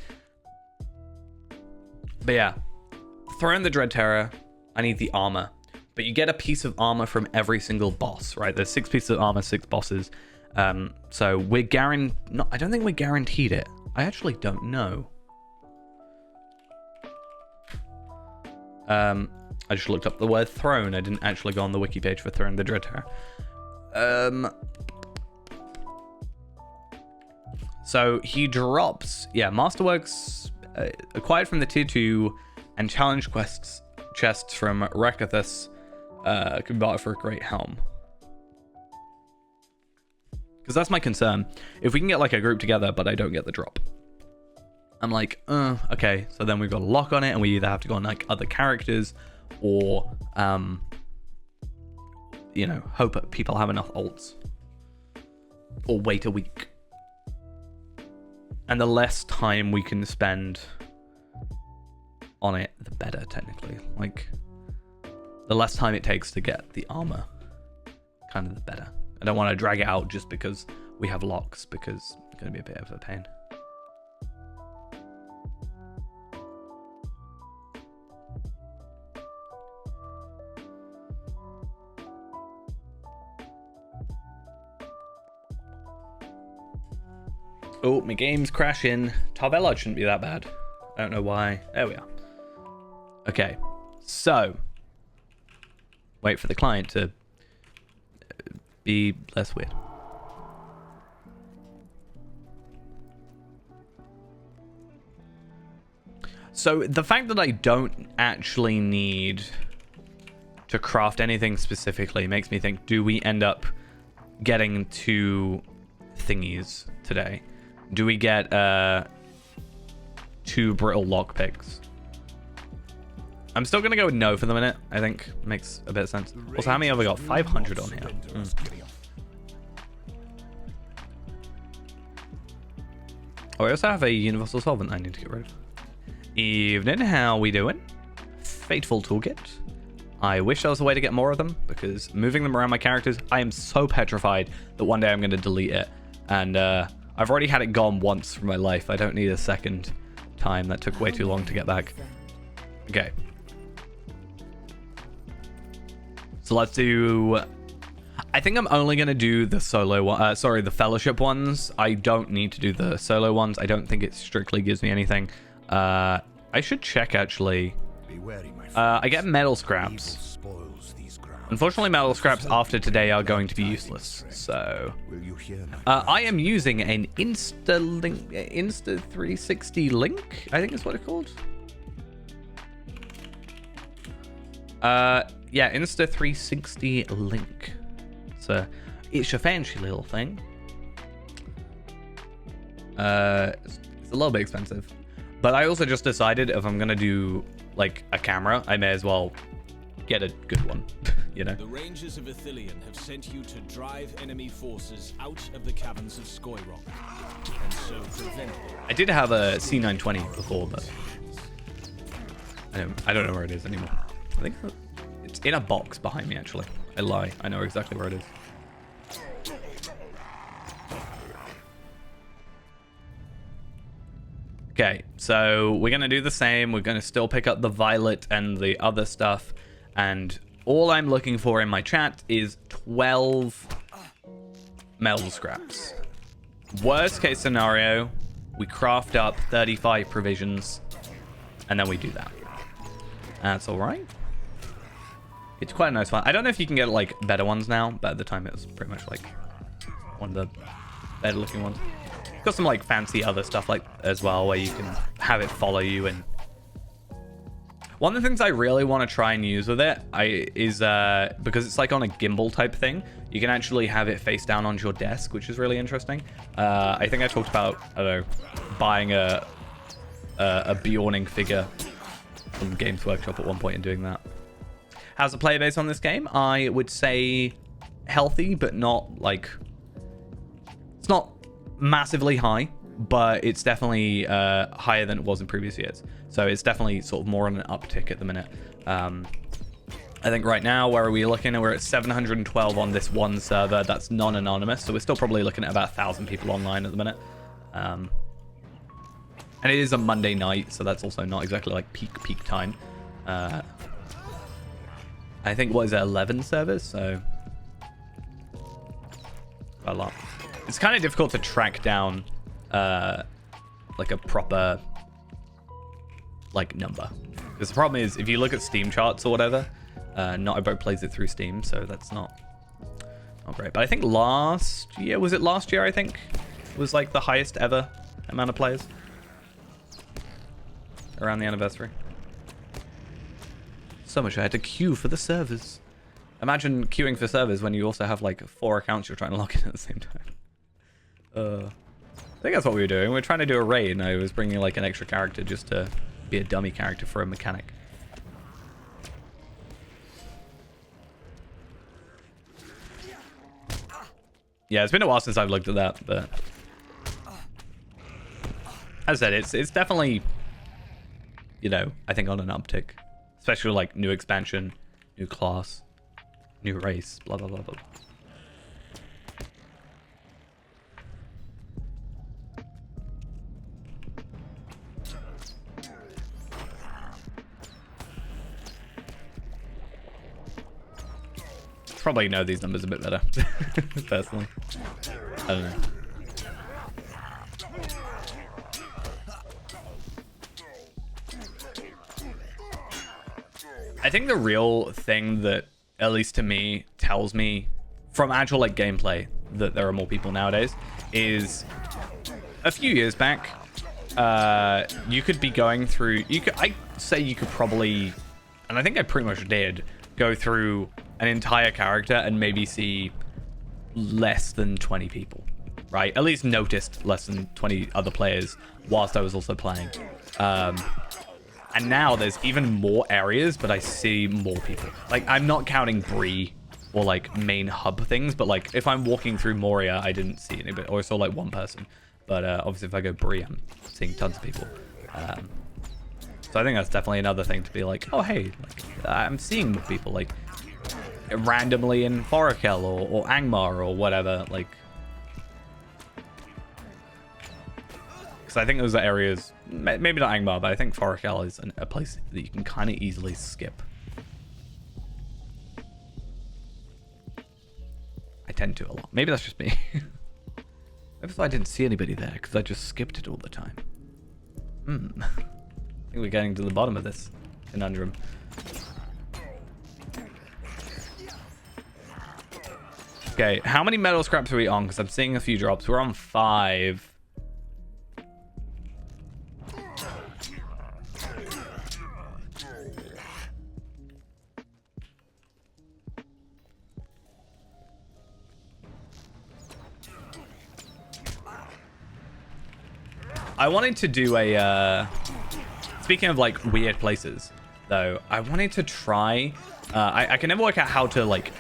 But yeah, Throne the Dread Terror, I need the armor. But you get a piece of armor from every single boss, right? There's 6 pieces of armor, 6 bosses. So we're I don't think we're guaranteed it. I actually don't know. I just looked up the word throne. I didn't actually go on the wiki page for Throne the Dread Terror. So he drops, yeah, Masterworks acquired from the tier 2 and challenge quests chests from Rekathus can be bought for a great helm. Because that's my concern. If we can get like a group together, but I don't get the drop, I'm like, okay. So then we've got a lock on it, and we either have to go on like other characters, or you know, hope people have enough ults, or wait a week. And the less time we can spend on it, the better, technically. Like, the less time it takes to get the armor, kind of the better. I don't want to drag it out just because we have locks, because it's going to be a bit of a pain. Oh, my game's crashing. Tarvella shouldn't be that bad. I don't know why. There we are. Okay, so wait for the client to be less weird. So the fact that I don't actually need to craft anything specifically makes me think, do we end up getting 2 thingies today? Do we get 2 brittle lockpicks? I'm still gonna go with no for the minute. I think makes a bit of sense. Also, how many have we got? 500 on here. Oh, I also have a universal solvent I need to get rid of. Evening, how we doing? Fateful toolkit. I wish there was a way to get more of them, because moving them around my characters, I am so petrified that one day I'm going to delete it. And I've already had it gone once from my life. I don't need a second time. That took way too long to get back. Okay. So let's do... I think I'm only going to do the solo one. Sorry, the fellowship ones. I don't need to do the solo ones. I don't think it strictly gives me anything. I should check, actually. I get metal scraps. Unfortunately, metal scraps after today are going to be useless. So I am using an Insta 360 link, I think is what it's called. Yeah, Insta 360 link. So it's a fancy little thing. It's a little bit expensive, but I also just decided if I'm gonna do like a camera, I may as well get a good one. You know. The Rangers of Ithilien have sent you to drive enemy forces out of the caverns of Skoyrock, and so prevent them. I did have a C920 before, but I don't know where it is anymore. I think it's in a box behind me, actually. I lie. I know exactly where it is. Okay, so we're going to do the same. We're going to still pick up the violet and the other stuff. And all I'm looking for in my chat is 12 metal scraps. Worst case scenario, we craft up 35 provisions. And then we do that. That's all right. It's quite a nice one. I don't know if you can get like better ones now, but at the time it was pretty much like one of the better looking ones. Got some like fancy other stuff like as well where you can have it follow you. And one of the things I really want to try and use with it is because it's like on a gimbal type thing, you can actually have it face down onto your desk, which is really interesting. I think I talked about, I don't know, buying a Bjorning figure from Games Workshop at one point and doing that. How's the player base on this game? I would say healthy, but not like, it's not massively high, but it's definitely higher than it was in previous years. So it's definitely sort of more on an uptick at the minute. I think right now, where are we looking? We're at 712 on this one server that's non-anonymous. So we're still probably looking at about 1,000 people online at the minute. And it is a Monday night, so that's also not exactly like peak time. I think, what is it, 11 servers? So quite a lot. It's kind of difficult to track down like a proper like number, because the problem is if you look at Steam charts or whatever, not everybody plays it through Steam, so that's not great. But I think last year, was it last year, I think was like the highest ever amount of players around the anniversary. So much I had to queue for the servers. Imagine queuing for servers when you also have like 4 accounts you're trying to log in at the same time. I think that's what we were doing. We were trying to do a raid, and I was bringing like an extra character just to be a dummy character for a mechanic. Yeah, it's been a while since I've looked at that, but as I said, it's definitely, you know, I think on an uptick, especially like new expansion, new class, new race, blah blah blah blah. Probably know these numbers a bit better, personally. I don't know. I think the real thing that, at least to me, tells me from actual like gameplay that there are more people nowadays is a few years back, you could be going through, I'd say you could probably, and I think I pretty much did, go through an entire character and maybe see less than 20 people, right? At least noticed less than 20 other players whilst I was also playing. And now there's even more areas, but I see more people. Like, I'm not counting Bree or like main hub things, but like if I'm walking through Moria, I didn't see anybody, or I saw like one person. But obviously if I go Bree, I'm seeing tons of people. So I think that's definitely another thing to be like, oh hey, like, I'm seeing more people like randomly in Forakel or Angmar or whatever, like, because I think those are areas, maybe not Angmar, but I think Forakel is a place that you can kind of easily skip. I tend to a lot. Maybe that's just me. Maybe I didn't see anybody there because I just skipped it all the time. I think we're getting to the bottom of this conundrum. Okay, how many metal scraps are we on? Because I'm seeing a few drops. We're on 5. I wanted to do a, speaking of like weird places, though, I wanted to try, I can never work out how to like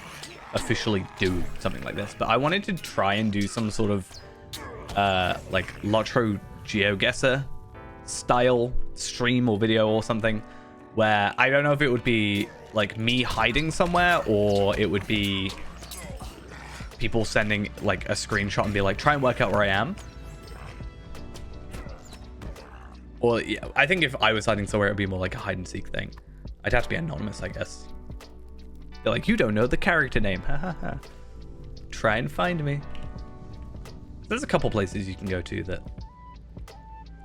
officially do something like this, but I wanted to try and do some sort of like Lotro GeoGuessr style stream or video or something, where I don't know if it would be like me hiding somewhere or it would be people sending like a screenshot and be like, try and work out where I am. Or yeah, I think if I was hiding somewhere, it would be more like a hide and seek thing. I'd have to be anonymous, I guess. They're like, you don't know the character name. Ha ha ha. Try and find me. There's a couple places you can go to that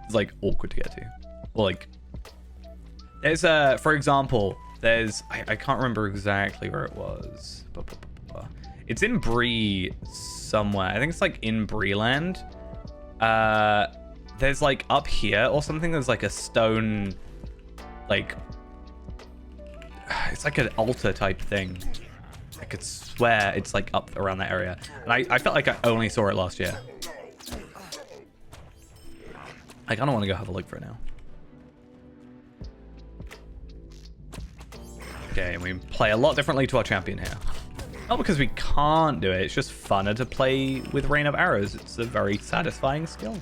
is like awkward to get to. Or like, there's for example, there's I can't remember exactly where it was. It's in Bree somewhere. I think it's like in Breeland. There's like up here or something. There's like a stone, like it's like an altar type thing. I could swear it's like up around that area. And I felt like I only saw it last year. I kind of want to go have a look for it now. Okay, and we play a lot differently to our champion here. Not because we can't do it, it's just funner to play with Rain of Arrows. It's a very satisfying skill.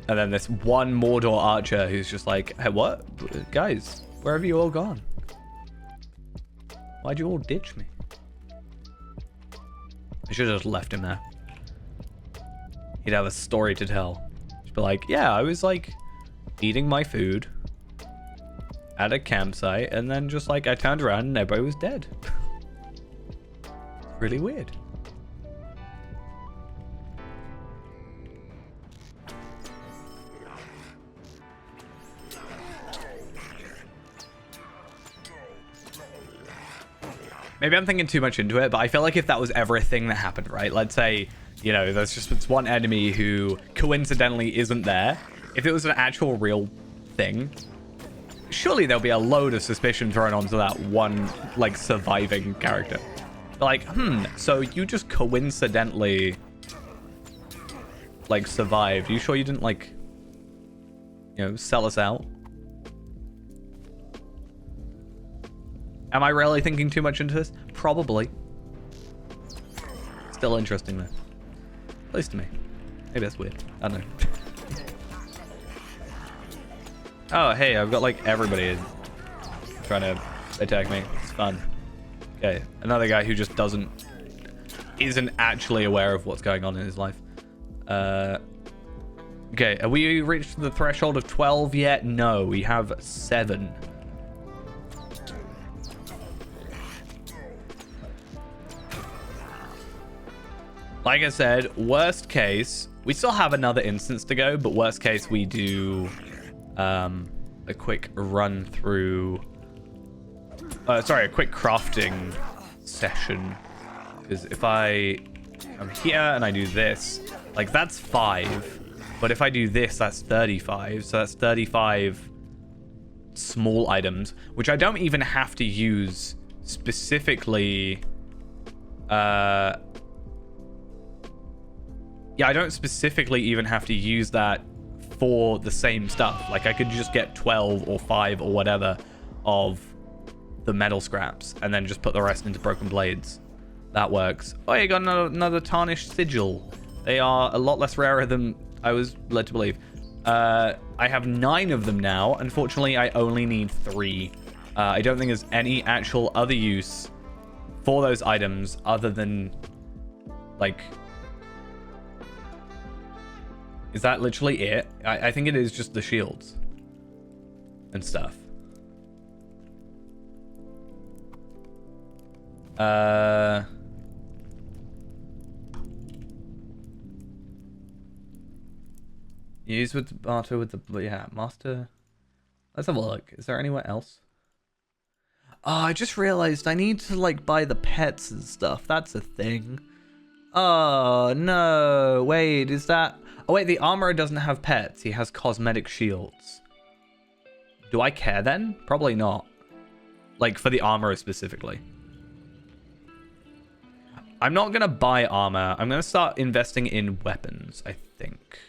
And then this one Mordor archer who's just like, hey, what? Guys, where have you all gone? Why'd you all ditch me? I should have just left him there. He'd have a story to tell. Just be like, yeah, I was like eating my food at a campsite, and then just like I turned around and everybody was dead. Really weird. Maybe I'm thinking too much into it, but I feel like if that was ever a thing that happened, right? Let's say, you know, there's just this one enemy who coincidentally isn't there. If it was an actual real thing, surely there'll be a load of suspicion thrown onto that one, like, surviving character. Like, so you just coincidentally, like, survived. You sure you didn't, like, you know, sell us out? Am I really thinking too much into this? Probably. Still interesting though. At least to me. Maybe that's weird. I don't know. Oh, hey, I've got like everybody trying to attack me. It's fun. Okay, another guy who just isn't actually aware of what's going on in his life. Okay, have we reached the threshold of 12 yet? No, we have 7. Like I said, worst case, we still have another instance to go, but worst case, we do a quick run through... sorry, a quick crafting session. Because if I'm here and I do this, like that's 5. But if I do this, that's 35. So that's 35 small items, which I don't even have to use specifically... Yeah, I don't specifically even have to use that for the same stuff. Like, I could just get 12 or 5 or whatever of the metal scraps and then just put the rest into broken blades. That works. Oh, you got another tarnished sigil. They are a lot less rarer than I was led to believe. I have 9 of them now. Unfortunately, I only need 3. I don't think there's any actual other use for those items other than, like... Is that literally it? I think it is just the shields and stuff. Use with the barter with the... Yeah, master. Let's have a look. Is there anywhere else? Oh, I just realized I need to, like, buy the pets and stuff. That's a thing. Oh, no. Wait, is that... Oh, wait, the armorer doesn't have pets. He has cosmetic shields. Do I care then? Probably not. Like, for the armorer specifically. I'm not going to buy armor. I'm going to start investing in weapons, I think.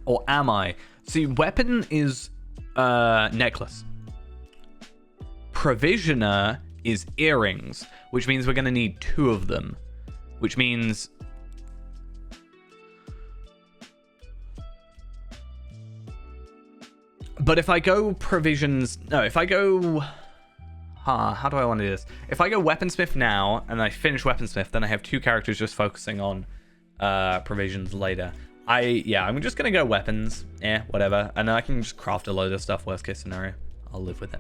Or am I? See, weapon is necklace. Provisioner is earrings, which means we're going to need 2 of them. Which means... But if I go provisions... No, if I go How do I want to do this? If I go weaponsmith now and I finish weaponsmith, then I have 2 characters just focusing on provisions later. I'm just gonna go weapons. Whatever. And then I can just craft a load of stuff. Worst case scenario, I'll live with it.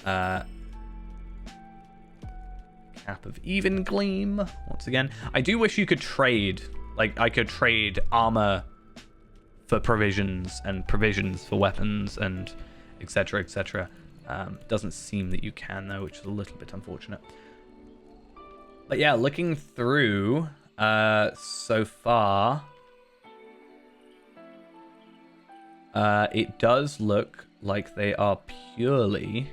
Cap of even gleam. Once again, I do wish you could trade. Like I could trade armor for provisions and provisions for weapons and etc. etc. Doesn't seem that you can though, which is a little bit unfortunate. But yeah, looking through so far, it does look like they are purely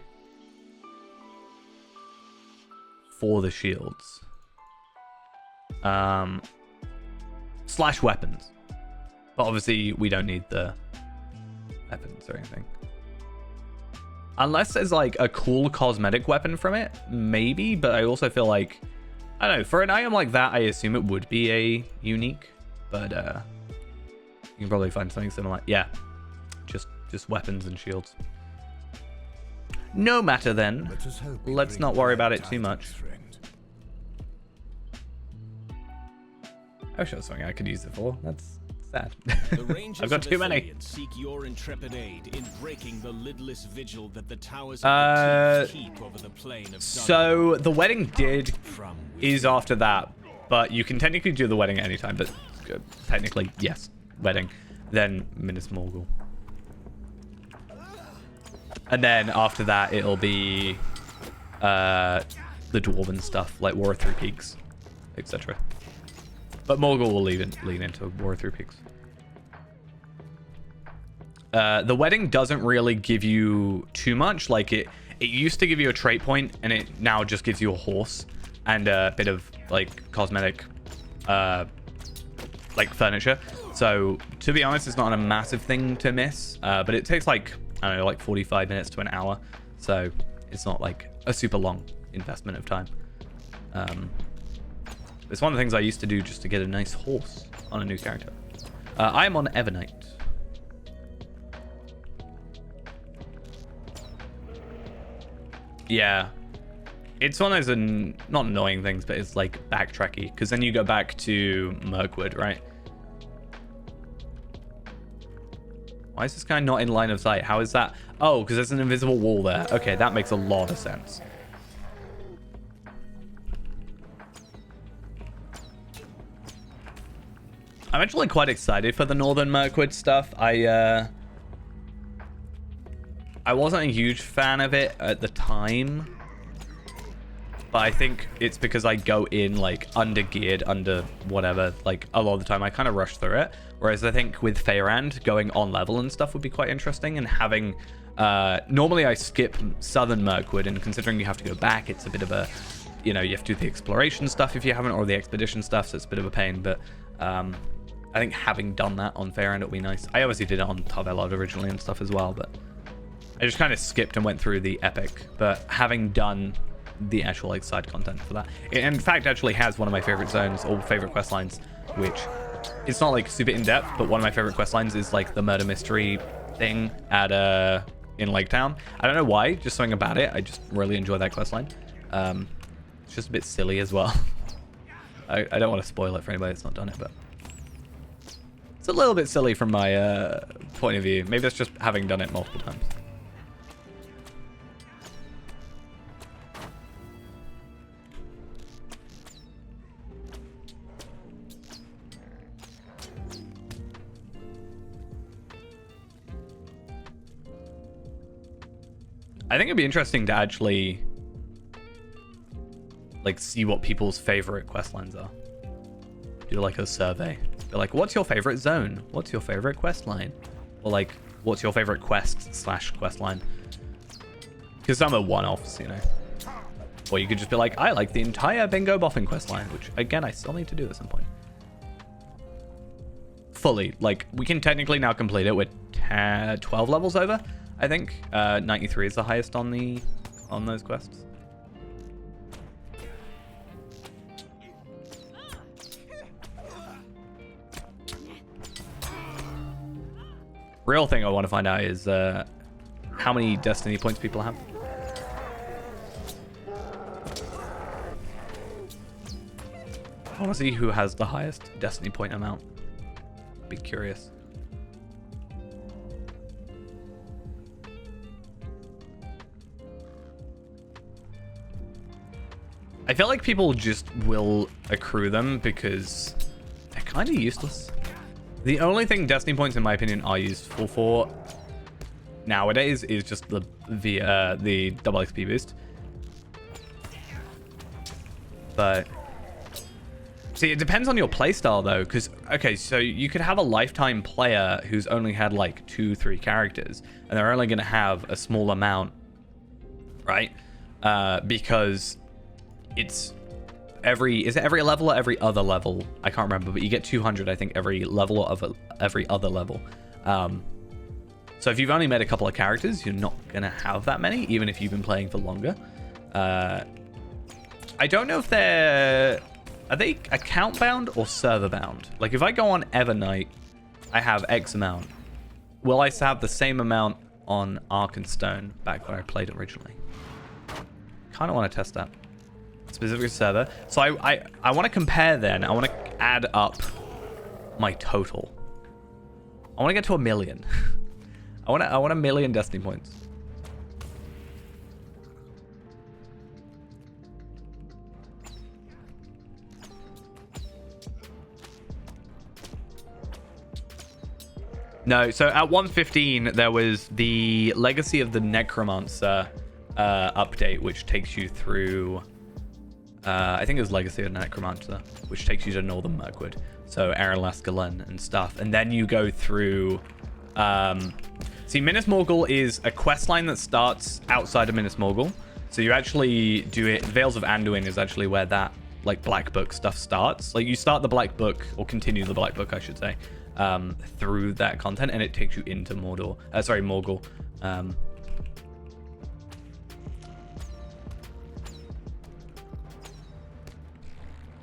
for the shields. Slash weapons. But obviously we don't need the weapons or anything. Unless there's like a cool cosmetic weapon from it, maybe. But I also feel like, I don't know, for an item like that, I assume it would be a unique. But you can probably find something similar. Yeah, just weapons and shields. No matter then. Let's not worry about it too much. I wish there was something I could use it for. That's sad. I've got too many. Seek your intrepid aid in breaking the lidless vigil that the towers keep over the plain of so the wedding is after that, but you can technically do the wedding at any time. But technically, yes, wedding, then Minas Morgul, and then after that it'll be the dwarven stuff like War of Three Peaks, etc. But Morgul will lean into War of Three Peaks. The wedding doesn't really give you too much. Like it used to give you a trait point, and it now just gives you a horse and a bit of like cosmetic, like furniture. So to be honest, it's not a massive thing to miss. But it takes like, I don't know, like 45 minutes to an hour. So it's not like a super long investment of time. It's one of the things I used to do just to get a nice horse on a new character. I am on Evernight. Yeah. It's one of those, not annoying things, but it's like backtracky. Because then you go back to Mirkwood, right? Why is this guy not in line of sight? How is that? Oh, because there's an invisible wall there. Okay, that makes a lot of sense. I'm actually quite excited for the Northern Mirkwood stuff. I wasn't a huge fan of it at the time, but I think it's because I go in like under geared, under whatever, like a lot of the time I kind of rush through it. Whereas I think with Feyrand going on level and stuff would be quite interesting, and having normally I skip Southern Mirkwood, and considering you have to go back, it's a bit of a, you know, you have to do the exploration stuff if you haven't, or the expedition stuff, so it's a bit of a pain. But I think having done that on Feyrand would be nice. I obviously did it on Tarvelod originally and stuff as well, but I just kind of skipped and went through the epic. But having done the actual like side content for that, it in fact actually has one of my favorite zones or favorite quest lines, which it's not like super in-depth, but one of my favorite quest lines is like the murder mystery thing at in Lake Town. I don't know why, just something about it. I just really enjoy that quest line. It's just a bit silly as well. I don't want to spoil it for anybody that's not done it, but it's a little bit silly from my point of view. Maybe that's just having done it multiple times. I think it'd be interesting to actually like see what people's favorite quest lines are. Do like a survey. They're like, what's your favorite zone? What's your favorite quest line? Or like, what's your favorite quest/quest line? Because some are one-offs, you know. Or you could just be like, I like the entire Bingo Boffin quest line, which again, I still need to do at some point. Fully, like we can technically now complete it with 12 levels over. I think 93 is the highest on those quests. Real thing I want to find out is how many Destiny points people have. I want to see who has the highest Destiny point amount. Be curious. I feel like people just will accrue them because they're kind of useless. The only thing Destiny points, in my opinion, are useful for nowadays is just the double XP boost. But see, it depends on your playstyle though, because okay, so you could have a lifetime player who's only had like 2-3 characters, and they're only going to have a small amount, right? Because it's is it every level or every other level? I can't remember, but you get 200, I think, every level of every other level. So if you've only made a couple of characters, you're not gonna have that many, even if you've been playing for longer. I don't know if are they account bound or server bound? Like if I go on Evernight, I have X amount. Will I have the same amount on Ark and Stone back where I played originally? Kind of want to test that. Specific server. So I want to compare then. I want to add up my total. I want to get to 1 million. I want 1 million Destiny points. No, so at 115 there was the Legacy of the Necromancer update, which takes you through I think it was Legacy of the Necromancer, which takes you to Northern Mirkwood, so Aaron Lascalen and stuff. And then you go through see, Minas Morgul is a quest line that starts outside of Minas Morgul, so you actually do it. Vales of Anduin is actually where that like Black Book stuff starts. Like you start the Black Book, or continue the Black Book I should say, through that content, and it takes you into Morgul.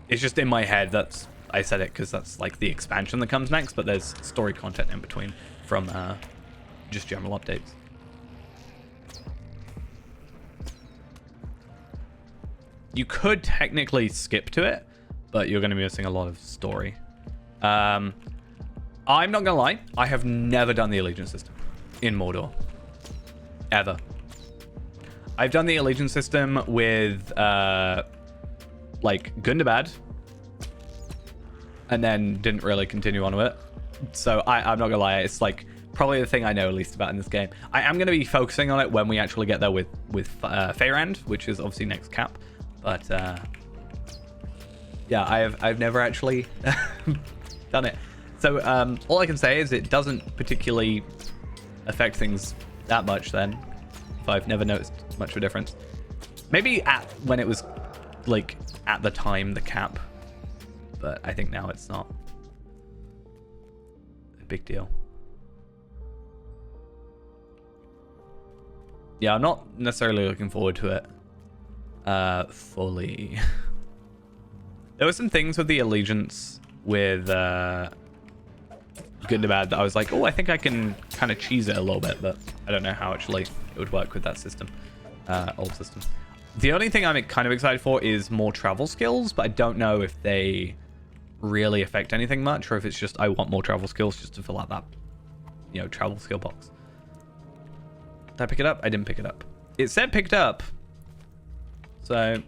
It's just in my head, I said it because that's like the expansion that comes next, but there's story content in between from just general updates. You could technically skip to it, but you're going to be missing a lot of story. I'm not going to lie, I have never done the Allegiance system in Mordor. Ever. I've done the Allegiance system with like Gundabad, and then didn't really continue on with it. So I'm not gonna lie, it's like probably the thing I know least about in this game. I am gonna be focusing on it when we actually get there with Feyrand, which is obviously next cap. But yeah, I've never actually done it. So all I can say is it doesn't particularly affect things that much then, if I've never noticed much of a difference. Maybe when it was like at the time the cap, but I think now it's not a big deal. Yeah, I'm not necessarily looking forward to it fully. There were some things with the Allegiance with Gundabad that I was like, oh, I think I can kind of cheese it a little bit, but I don't know how actually it would work with that system, old system. The only thing I'm kind of excited for is more travel skills, but I don't know if they really affect anything much, or if it's just I want more travel skills just to fill out that, travel skill box. Did I pick it up? I didn't pick it up. It said picked up. So.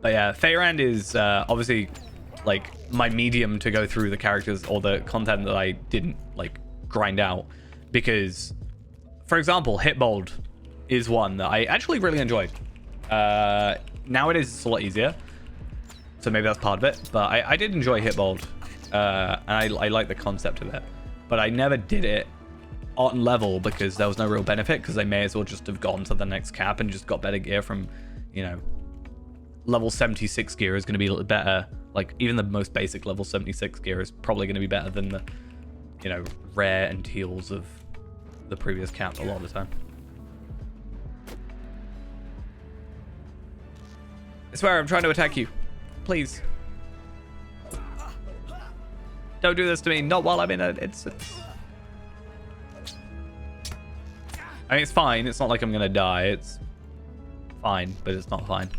But yeah, Feyrand is obviously like my medium to go through the characters or the content that I didn't like grind out, because for example, Hitbold is one that I actually really enjoyed. Nowadays it's a lot easier, so maybe that's part of it, but I did enjoy Hitbold, and I like the concept of it, but I never did it on level because there was no real benefit, because I may as well just have gone to the next cap and just got better gear from, level 76 gear is going to be a little better. Like even the most basic level 76 gear is probably going to be better than the, rare and teals of the previous cap a lot of the time. I swear I'm trying to attack you. Please. Don't do this to me. Not while I'm in it. It's... I mean, it's fine. It's not like I'm going to die. It's fine, but it's not fine.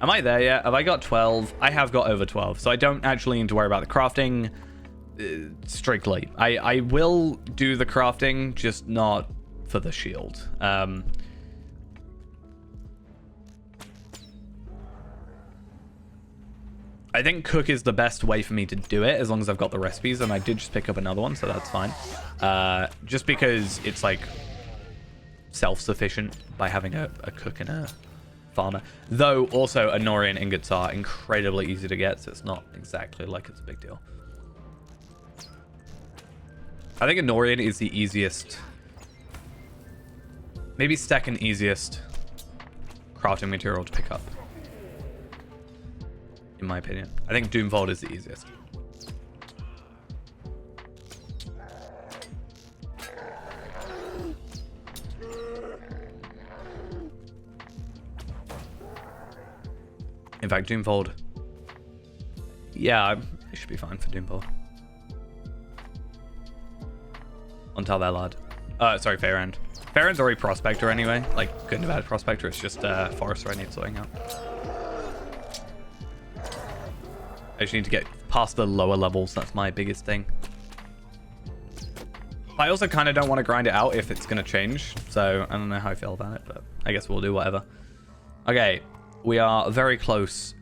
Am I there yet? Have I got 12? I have got over 12, so I don't actually need to worry about the crafting strictly. I will do the crafting, just not for the shield. I think cook is the best way for me to do it, as long as I've got the recipes, and I did just pick up another one, so that's fine. Just because it's like self-sufficient by having a cook and a farmer. Though also Anorian ingots are incredibly easy to get, so it's not exactly like it's a big deal. I think Anorian is the easiest, maybe second easiest crafting material to pick up, in my opinion. I think Doomfold is the easiest. In fact, Doomfold, yeah, it should be fine for Doomfold. Until they're lad. Sorry, Fairend. Fairend's already Prospector anyway. Like, good and bad Prospector. It's just Forester I need sorting out. I just need to get past the lower levels. That's my biggest thing. I also kind of don't want to grind it out if it's going to change. So, I don't know how I feel about it, but I guess we'll do whatever. Okay. We are very close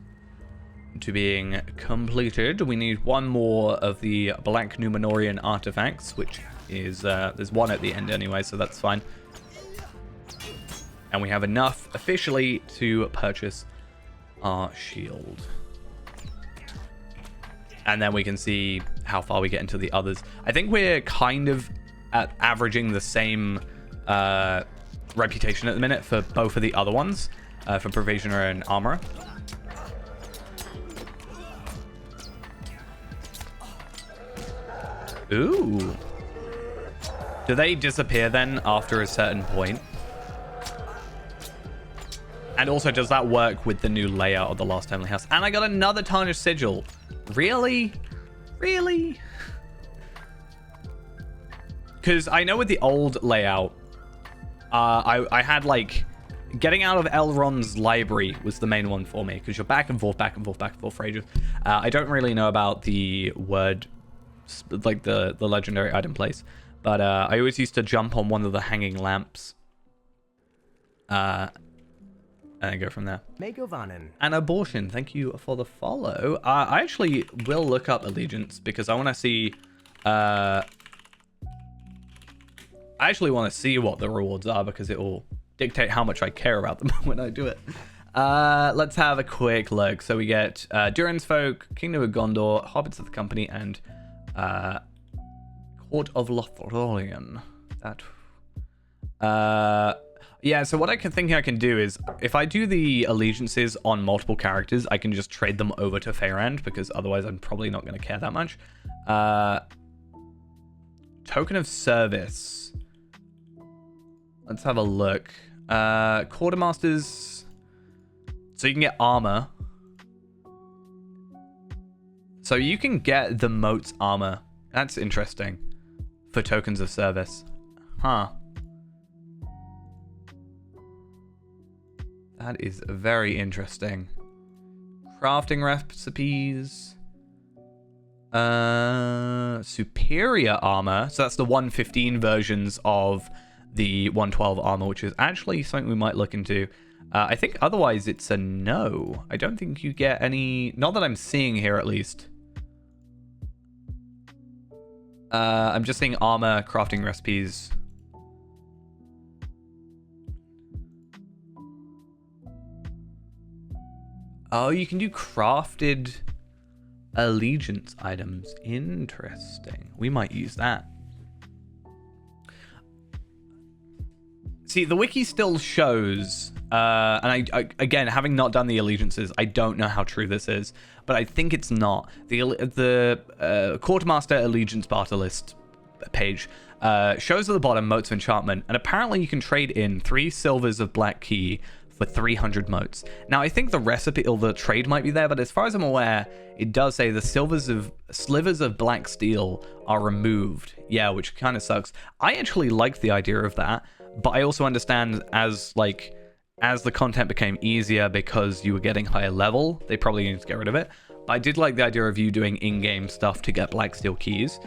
to being completed. We need one more of the Black Numenorian artifacts, which is, there's one at the end anyway, so that's fine. And we have enough officially to purchase our shield. And then we can see how far we get into the others. I think we're kind of at averaging the same reputation at the minute for both of the other ones. For Provisioner and Armorer. Ooh. Do they disappear then after a certain point? And also, does that work with the new layout of the Last Family House? And I got another Tarnished Sigil. Really? Really? Because I know with the old layout, I had like... Getting out of Elrond's library was the main one for me, because you're back and forth, back and forth, back and forth for ages. I don't really know about the word, like the legendary item place, but I always used to jump on one of the hanging lamps and then go from there. An abortion, thank you for the follow. I actually will look up allegiance because I want to see... I actually want to see what the rewards are, because it will dictate how much I care about them when I do it. Let's have a quick look. So we get Durin's Folk, Kingdom of Gondor, Hobbits of the Company, and Court of Lothlorien. Yeah, so what I can think I can do is, if I do the allegiances on multiple characters, I can just trade them over to Fairend, because otherwise I'm probably not going to care that much. Token of Service. Let's have a look. Quartermasters. So you can get armor. So you can get the moat's armor. That's interesting. For tokens of service. Huh. That is very interesting. Crafting recipes. Superior armor. So that's the 115 versions of the 112 armor, which is actually something we might look into. I think otherwise it's a no. I don't think you get any, not that I'm seeing here at least. I'm just seeing armor crafting recipes. Oh, you can do crafted allegiance items. Interesting. We might use that. See, the wiki still shows, and I again, having not done the allegiances, I don't know how true this is, but I think it's not. The Quartermaster Allegiance Barter List page shows at the bottom motes of enchantment, and apparently you can trade in 3 silvers of black key for 300 motes. Now, I think the recipe or the trade might be there, but as far as I'm aware, it does say the slivers of black steel are removed. Yeah, which kind of sucks. I actually like the idea of that. But I also understand as, like, as the content became easier because you were getting higher level, they probably needed to get rid of it. But I did like the idea of you doing in-game stuff to get black steel keys,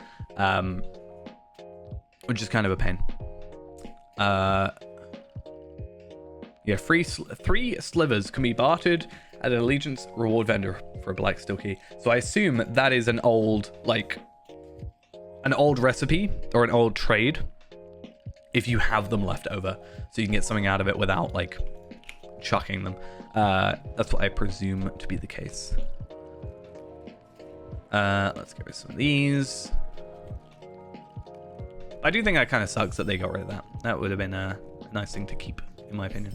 which is kind of a pain. Yeah, three slivers can be bartered at an allegiance reward vendor for a black steel key. So I assume that is an old, like, an old recipe or an old trade if you have them left over, so you can get something out of it without, like, chucking them. That's what I presume to be the case. Let's get rid of some of these. I do think that kind of sucks that they got rid of that. That would have been a nice thing to keep, in my opinion.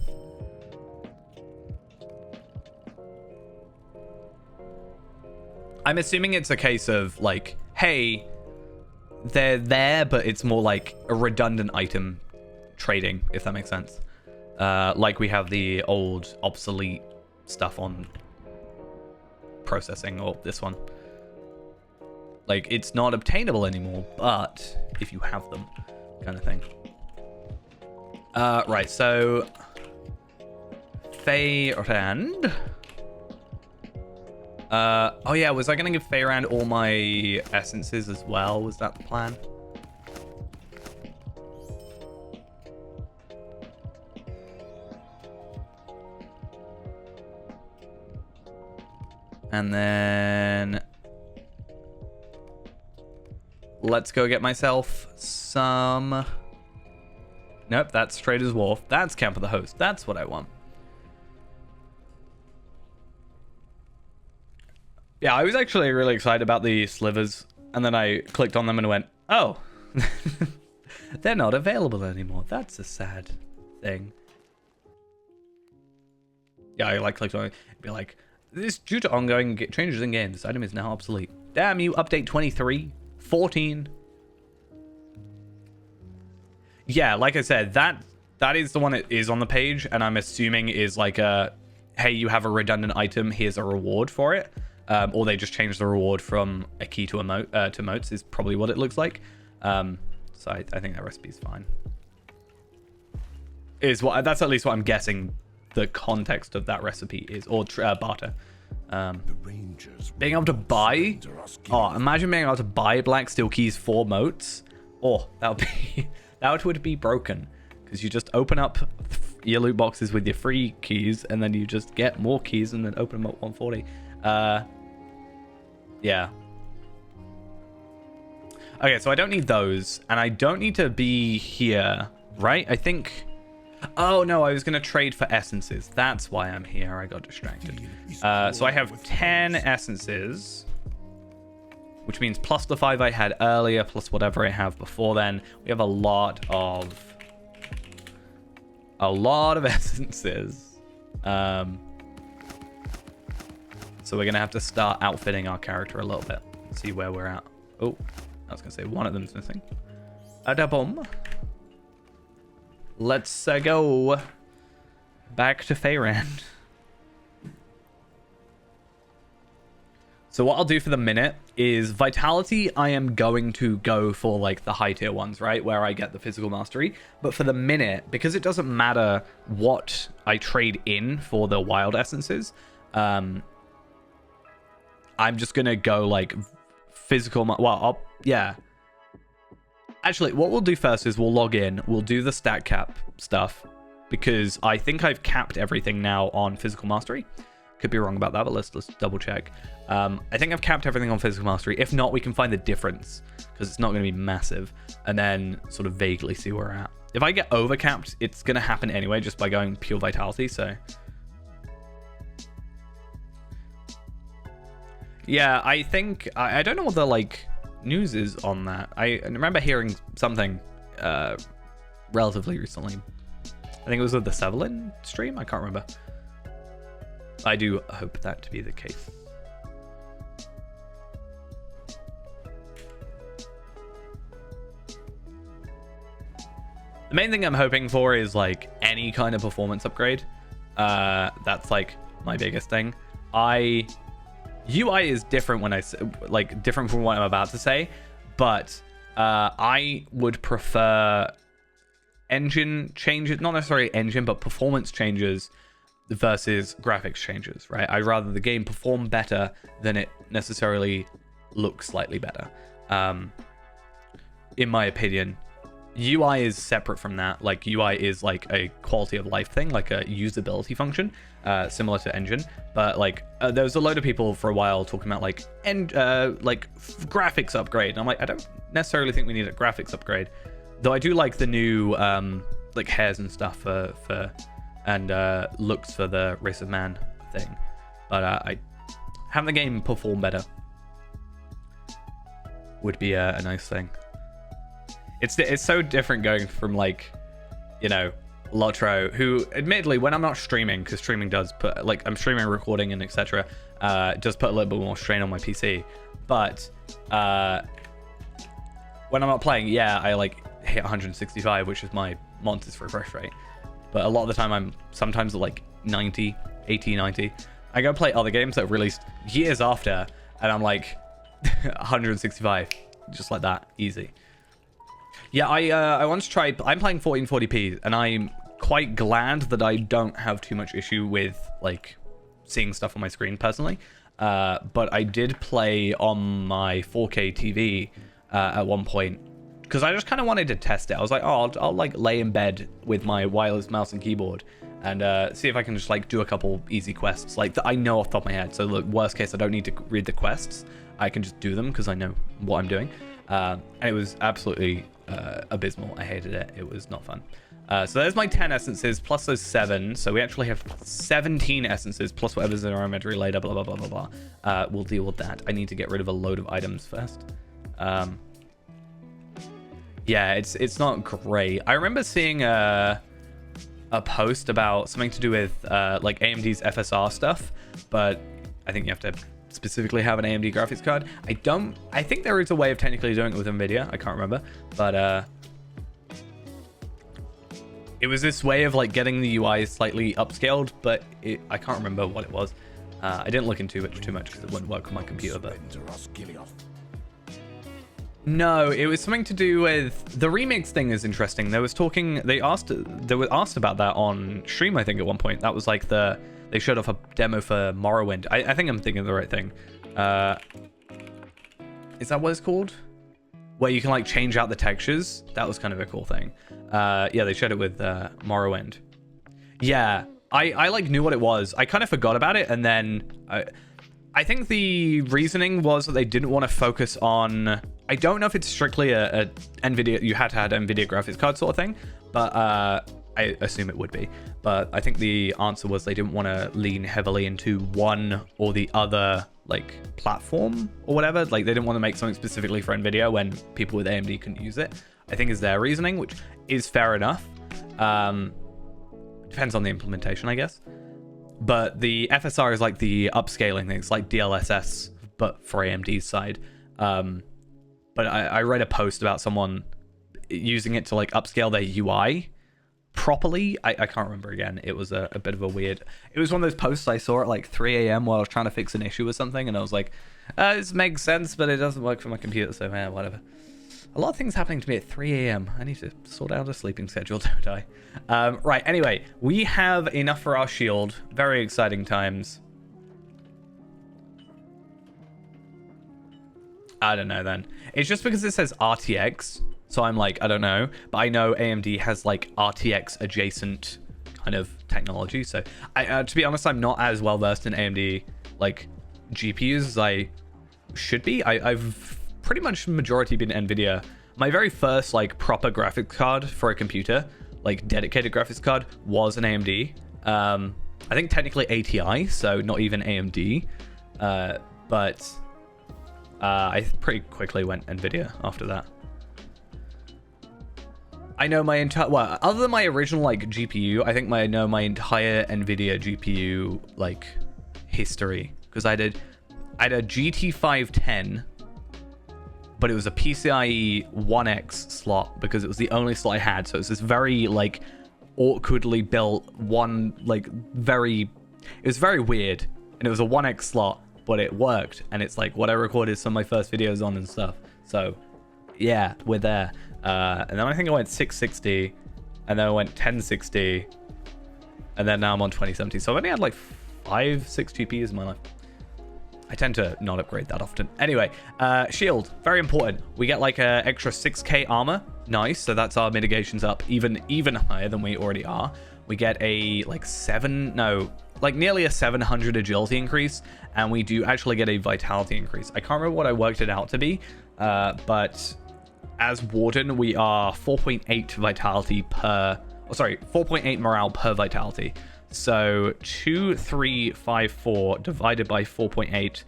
I'm assuming it's a case of, like, hey, they're there, but it's more like a redundant item trading, if that makes sense. Like we have the old obsolete stuff on processing, or this one. Like, it's not obtainable anymore, but if you have them, kind of thing. Right, so Feyrand. Oh yeah, was I gonna give Feyrand all my essences as well? Was that the plan? And then let's go get myself some. Nope, that's Trader's Wharf. That's Camp of the Host. That's what I want. Yeah, I was actually really excited about the slivers, and then I clicked on them and went, oh, they're not available anymore. That's a sad thing. Yeah, I like clicked on it. It'd be like, this due to ongoing changes in game, this item is now obsolete. Damn you, update 23, 14. Yeah, like I said, that is the one that is on the page, and I'm assuming is like a, hey, you have a redundant item, here's a reward for it. Or they just changed the reward from a key to to motes is probably what it looks like. So I think that recipe is fine. That's at least what I'm guessing the context of that recipe is, or barter. Being able to buy, imagine being able to buy black steel keys for motes. Oh, that would be broken, because you just open up your loot boxes with your free keys, and then you just get more keys and then open them up 140. Yeah. Okay, so I don't need those, and I don't need to be here, right? I think... Oh, no, I was going to trade for essences. That's why I'm here. I got distracted. So I have 10 essences, which means plus the 5 I had earlier, plus whatever I have before then. We have a lot of essences. So we're going to have to start outfitting our character a little bit. See where we're at. Oh, I was going to say one of them's missing. Adabom. Let's go back to Feyrand. So what I'll do for the minute is Vitality. I am going to go for like the high tier ones, right? Where I get the physical mastery. But for the minute, because it doesn't matter what I trade in for the wild essences, I'm just going to go like physical. Well, yeah. Actually, what we'll do first is we'll log in. We'll do the stat cap stuff, because I think I've capped everything now on physical mastery. Could be wrong about that, but let's double check. I think I've capped everything on physical mastery. If not, we can find the difference, because it's not going to be massive, and then sort of vaguely see where we're at. If I get overcapped, it's going to happen anyway, just by going pure vitality, so... Yeah, I think... I don't know what the, like, news is on that. I remember hearing something relatively recently. I think it was with the Sevelin stream? I can't remember. I do hope that to be the case. The main thing I'm hoping for is, like, any kind of performance upgrade. That's, like, my biggest thing. UI is different when I say, like, different from what I'm about to say, but I would prefer engine changes, not necessarily engine, but performance changes versus graphics changes, right? I'd rather the game perform better than it necessarily look slightly better. In my opinion, UI is separate from that. Like UI is like a quality of life thing, like a usability function, similar to engine. But like there was a load of people for a while talking about like graphics upgrade, and I'm like, I don't necessarily think we need a graphics upgrade, though I do like the new like hairs and stuff for and looks for the Race of Man thing. But I having the game perform better would be a nice thing. It's so different going from like, you know, Lotro, who admittedly when I'm not streaming, because streaming does put like I'm streaming, recording, and etc. Does put a little bit more strain on my PC. But when I'm not playing, yeah, I like hit 165, which is my monster's refresh rate. But a lot of the time I'm sometimes at like 90, 80, 90. I go play other games that are released years after, and I'm like 165, just like that, easy. Yeah, I once tried. I'm playing 1440p, and I'm quite glad that I don't have too much issue with like seeing stuff on my screen personally. But I did play on my 4K TV at one point because I just kind of wanted to test it. I was like, oh, I'll like lay in bed with my wireless mouse and keyboard and see if I can just like do a couple easy quests like that I know off the top of my head. So the worst case, I don't need to read the quests. I can just do them because I know what I'm doing. And it was absolutely abysmal. I hated it. It was not fun. So there's my 10 essences plus those 7. So we actually have 17 essences plus whatever's in our inventory later, blah, blah, blah, blah, blah. We'll deal with that. I need to get rid of a load of items first. Yeah, it's not great. I remember seeing a post about something to do with like AMD's FSR stuff, but I think you have to specifically have an AMD graphics card. I think there is a way of technically doing it with NVIDIA. I can't remember, but it was this way of like getting the UI slightly upscaled, but I can't remember what it was. I didn't look into it too much because it wouldn't work on my computer, but no, it was something to do with the remix thing. Is interesting. They were asked about that on stream, I think, at one point. That was like they showed off a demo for Morrowind. I think I'm thinking of the right thing. Is that what it's called? Where you can like change out the textures. That was kind of a cool thing. Yeah, they showed it with Morrowind. Yeah, I like knew what it was. I kind of forgot about it, and then I think the reasoning was that they didn't want to focus on. I don't know if it's strictly a NVIDIA. You had to have NVIDIA graphics card sort of thing, but I assume it would be. But I think the answer was they didn't want to lean heavily into one or the other like platform or whatever. Like they didn't want to make something specifically for NVIDIA when people with AMD couldn't use it. I think is their reasoning, which is fair enough. Depends on the implementation, I guess. But the FSR is like the upscaling thing. It's like DLSS, but for AMD's side. But I read a post about someone using it to like upscale their UI properly. I can't remember again. It was a bit of a weird. It was one of those posts I saw at like 3 a.m. while I was trying to fix an issue or something, and I was like, this makes sense, but it doesn't work for my computer, so yeah, whatever. A lot of things happening to me at 3 a.m. I need to sort out a sleeping schedule, don't I? Right, anyway, we have enough for our shield. Very exciting times. I don't know then. It's just because it says RTX, so I'm like, I don't know. But I know AMD has like RTX adjacent kind of technology. So to be honest, I'm not as well versed in AMD like GPUs as I should be. I've pretty much majority been NVIDIA. My very first like proper graphics card for a computer, like dedicated graphics card, was an AMD. I think technically ATI, so not even AMD. But I pretty quickly went NVIDIA after that. I know my entire, well, other than my original like GPU, I think I know my entire NVIDIA GPU like history, because I had a GT 510, but it was a PCIe 1X slot because it was the only slot I had. So it's this very like awkwardly built one, like it was very weird, and it was a 1X slot, but it worked, and it's like what I recorded some of my first videos on and stuff. So yeah, we're there. And then I think I went 660, and then I went 1060, and then now I'm on 2070. So I've only had like 5-6 GPUs in my life. I tend to not upgrade that often. Anyway, shield, very important. We get like a extra 6k armor. Nice. So that's our mitigations up even higher than we already are. We get a like nearly a 700 agility increase, and we do actually get a vitality increase. I can't remember what I worked it out to be, but as Warden, we are 4.8 vitality per, 4.8 morale per vitality. So 2354 divided by 4.8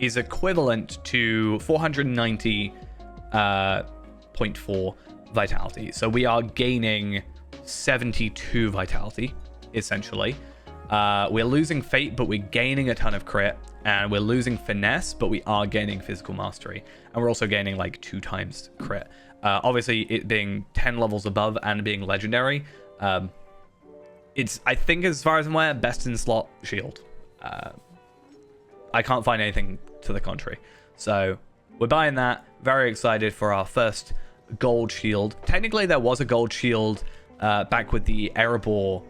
is equivalent to 490.4 vitality. So we are gaining 72 vitality, essentially. We're losing fate, but we're gaining a ton of crit, and we're losing finesse, but we are gaining physical mastery, and we're also gaining like 2 times crit. Obviously, it being 10 levels above and being legendary, it's, I think, as far as I'm aware, best in slot shield. I can't find anything to the contrary. So we're buying that. Very excited for our first gold shield. Technically, there was a gold shield back with the Erebor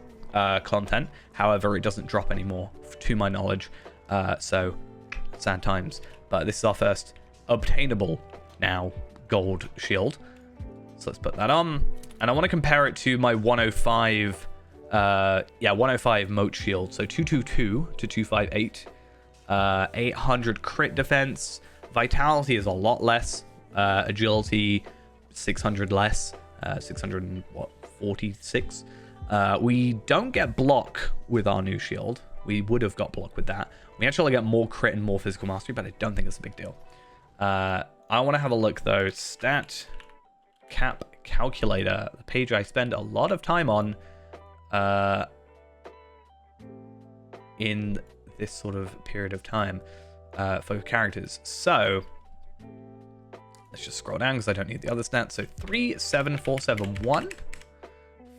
content. However, it doesn't drop anymore, to my knowledge. So sad times. But this is our first obtainable now gold shield. So let's put that on. And I want to compare it to my 105... 105 moat shield. So 222 to 258. 800 crit defense. Vitality is a lot less. Agility 600 less. 646. We don't get block with our new shield. We would have got block with that. We actually get more crit and more physical mastery, but I don't think it's a big deal. I want to have a look though. Stat cap calculator, the page I spend a lot of time on in this sort of period of time for characters. So let's just scroll down because I don't need the other stats. So 37471.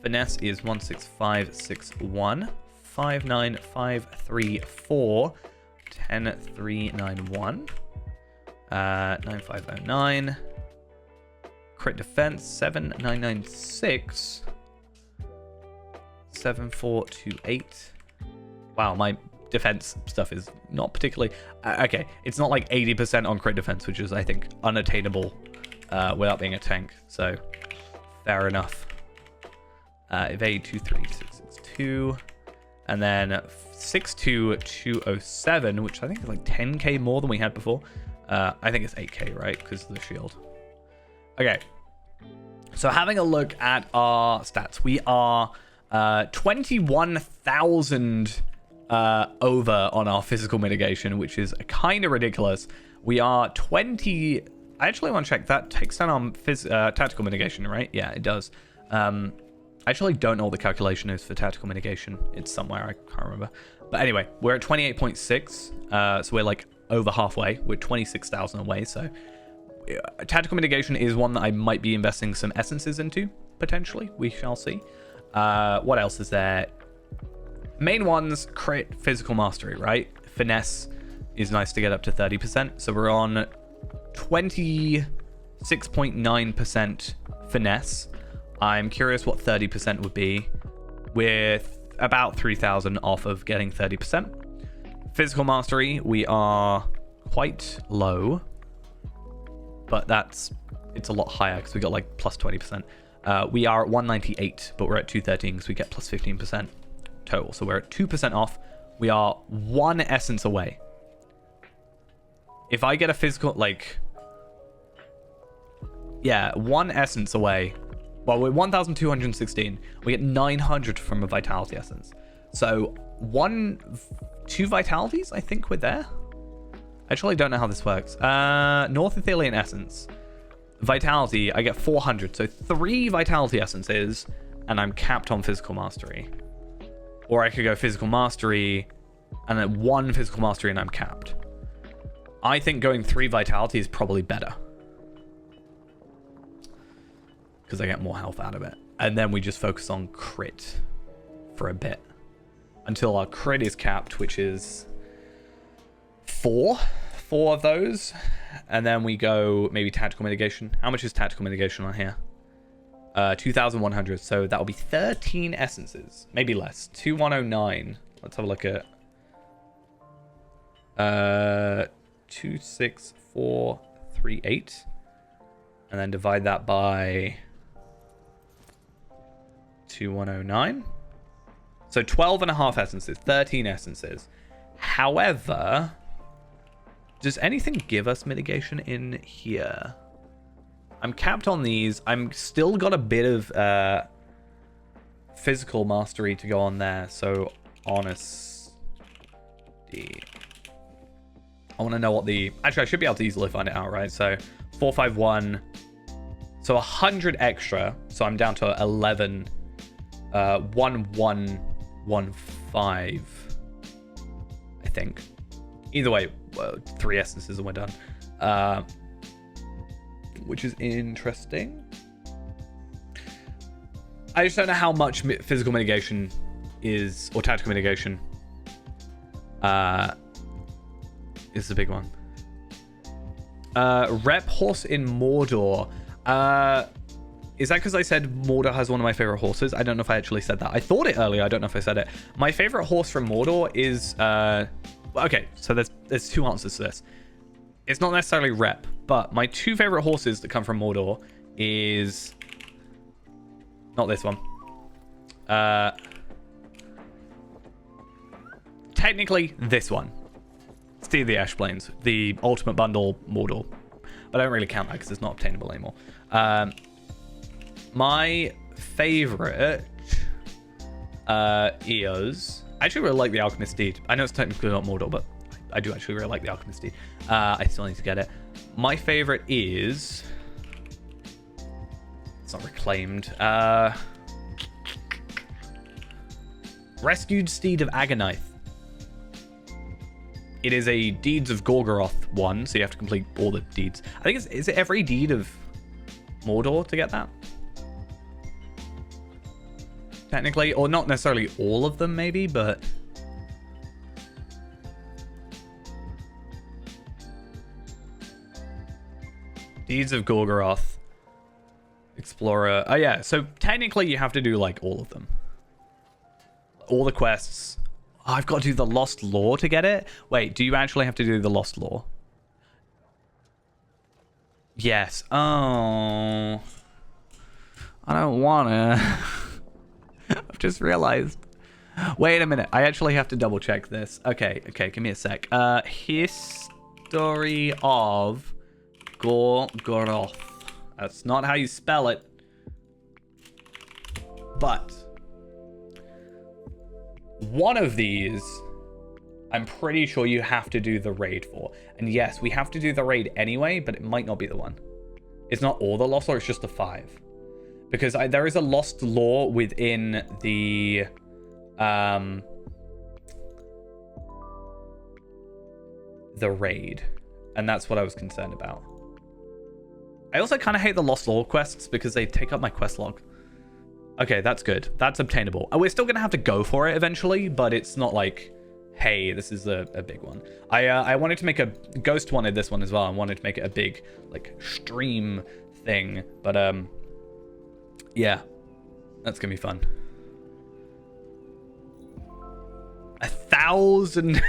Finesse is 16561. 59534. 10391. 9509. Crit defense 7996. 7428. Wow, my defense stuff is not particularly okay. It's not like 80% on crit defense, which is, I think, unattainable without being a tank. So fair enough. Evade 23662, and then 62207, which I think is like 10k more than we had before. I think it's 8k, right? Because of the shield. Okay. So having a look at our stats, we are 21,000 over on our physical mitigation, which is kind of ridiculous. We are 20. I actually want to check that takes down our tactical mitigation, right? Yeah, it does. I actually don't know what the calculation is for tactical mitigation. It's somewhere, I can't remember. But anyway, we're at 28.6. So we're like over halfway. We're 26,000 away. So tactical mitigation is one that I might be investing some essences into, potentially. We shall see. What else is there? Main ones, crit, physical mastery, right? Finesse is nice to get up to 30%. So we're on 26.9% finesse. I'm curious what 30% would be. We're about 3,000 off of getting 30%. Physical mastery, we are quite low, but it's a lot higher because we got like plus 20%. We are at 198, but we're at 213 because we get plus 15% total. So we're at 2% off. We are 1 essence away. If I get a physical, 1 essence away. Well, we're 1,216. We get 900 from a vitality essence. So 2 vitalities, I think we're there. I actually don't know how this works. North Athelian essence. Vitality, I get 400. So 3 vitality essences, and I'm capped on physical mastery. Or I could go physical mastery, and then 1 physical mastery, and I'm capped. I think going 3 vitality is probably better, because I get more health out of it. And then we just focus on crit for a bit until our crit is capped, which is 4 of those. And then we go maybe tactical mitigation. How much is tactical mitigation on here? 2,100. So that will be 13 essences. Maybe less. 2,109. Let's have a look at... 26438. And then divide that by 2,109. So 12 and a half essences. 13 essences. However... Does anything give us mitigation in here? I'm capped on these. I'm still got a bit of physical mastery to go on there. So, honesty. I want to know what the... Actually, I should be able to easily find it out, right? So, 451. So, 100 extra. So, I'm down to 11. 1115. I think. Either way, 3 essences and we're done. Which is interesting. I just don't know how much physical mitigation is, or tactical mitigation is the big one. Rep horse in Mordor. Is that because I said Mordor has one of my favorite horses? I don't know if I actually said that. I thought it earlier. I don't know if I said it. My favorite horse from Mordor is... okay, so there's 2 answers to this. It's not necessarily rep, but my 2 favorite horses that come from Mordor is... Not this one. Technically, this one. Steed of the Ash Plains, the Ultimate Bundle Mordor. But I don't really count that because it's not obtainable anymore. My favorite is... I actually really like the Alchemist Steed. I know it's technically not Mordor, but I do actually really like the Alchemist Steed. I still need to get it. My favorite is... It's not reclaimed. Rescued Steed of Agonith. It is a Deeds of Gorgoroth one, so you have to complete all the deeds. I think is it every deed of Mordor to get that? Technically, or not necessarily all of them, maybe, but... Deeds of Gorgoroth. Explorer. Oh, yeah. So, technically, you have to do, like, all of them. All the quests. Oh, I've got to do the Lost Lore to get it? Wait, do you actually have to do the Lost Lore? Yes. Oh. I don't want to. I've just realized. Wait a minute. I actually have to double check this. Okay, give me a sec. History of Gorgoroth. That's not how you spell it. But one of these, I'm pretty sure you have to do the raid for. And yes, we have to do the raid anyway, but it might not be the one. It's not all the Lost Lore, it's just the 5. Because there is a Lost Lore within the... the raid. And that's what I was concerned about. I also kind of hate the Lost Lore quests because they take up my quest log. Okay, that's good. That's obtainable. We're still going to have to go for it eventually, but it's not like, hey, this is a big one. I wanted to make a... Ghost wanted this one as well. I wanted to make it a big, like, stream thing. But, yeah. That's going to be fun. 1,000...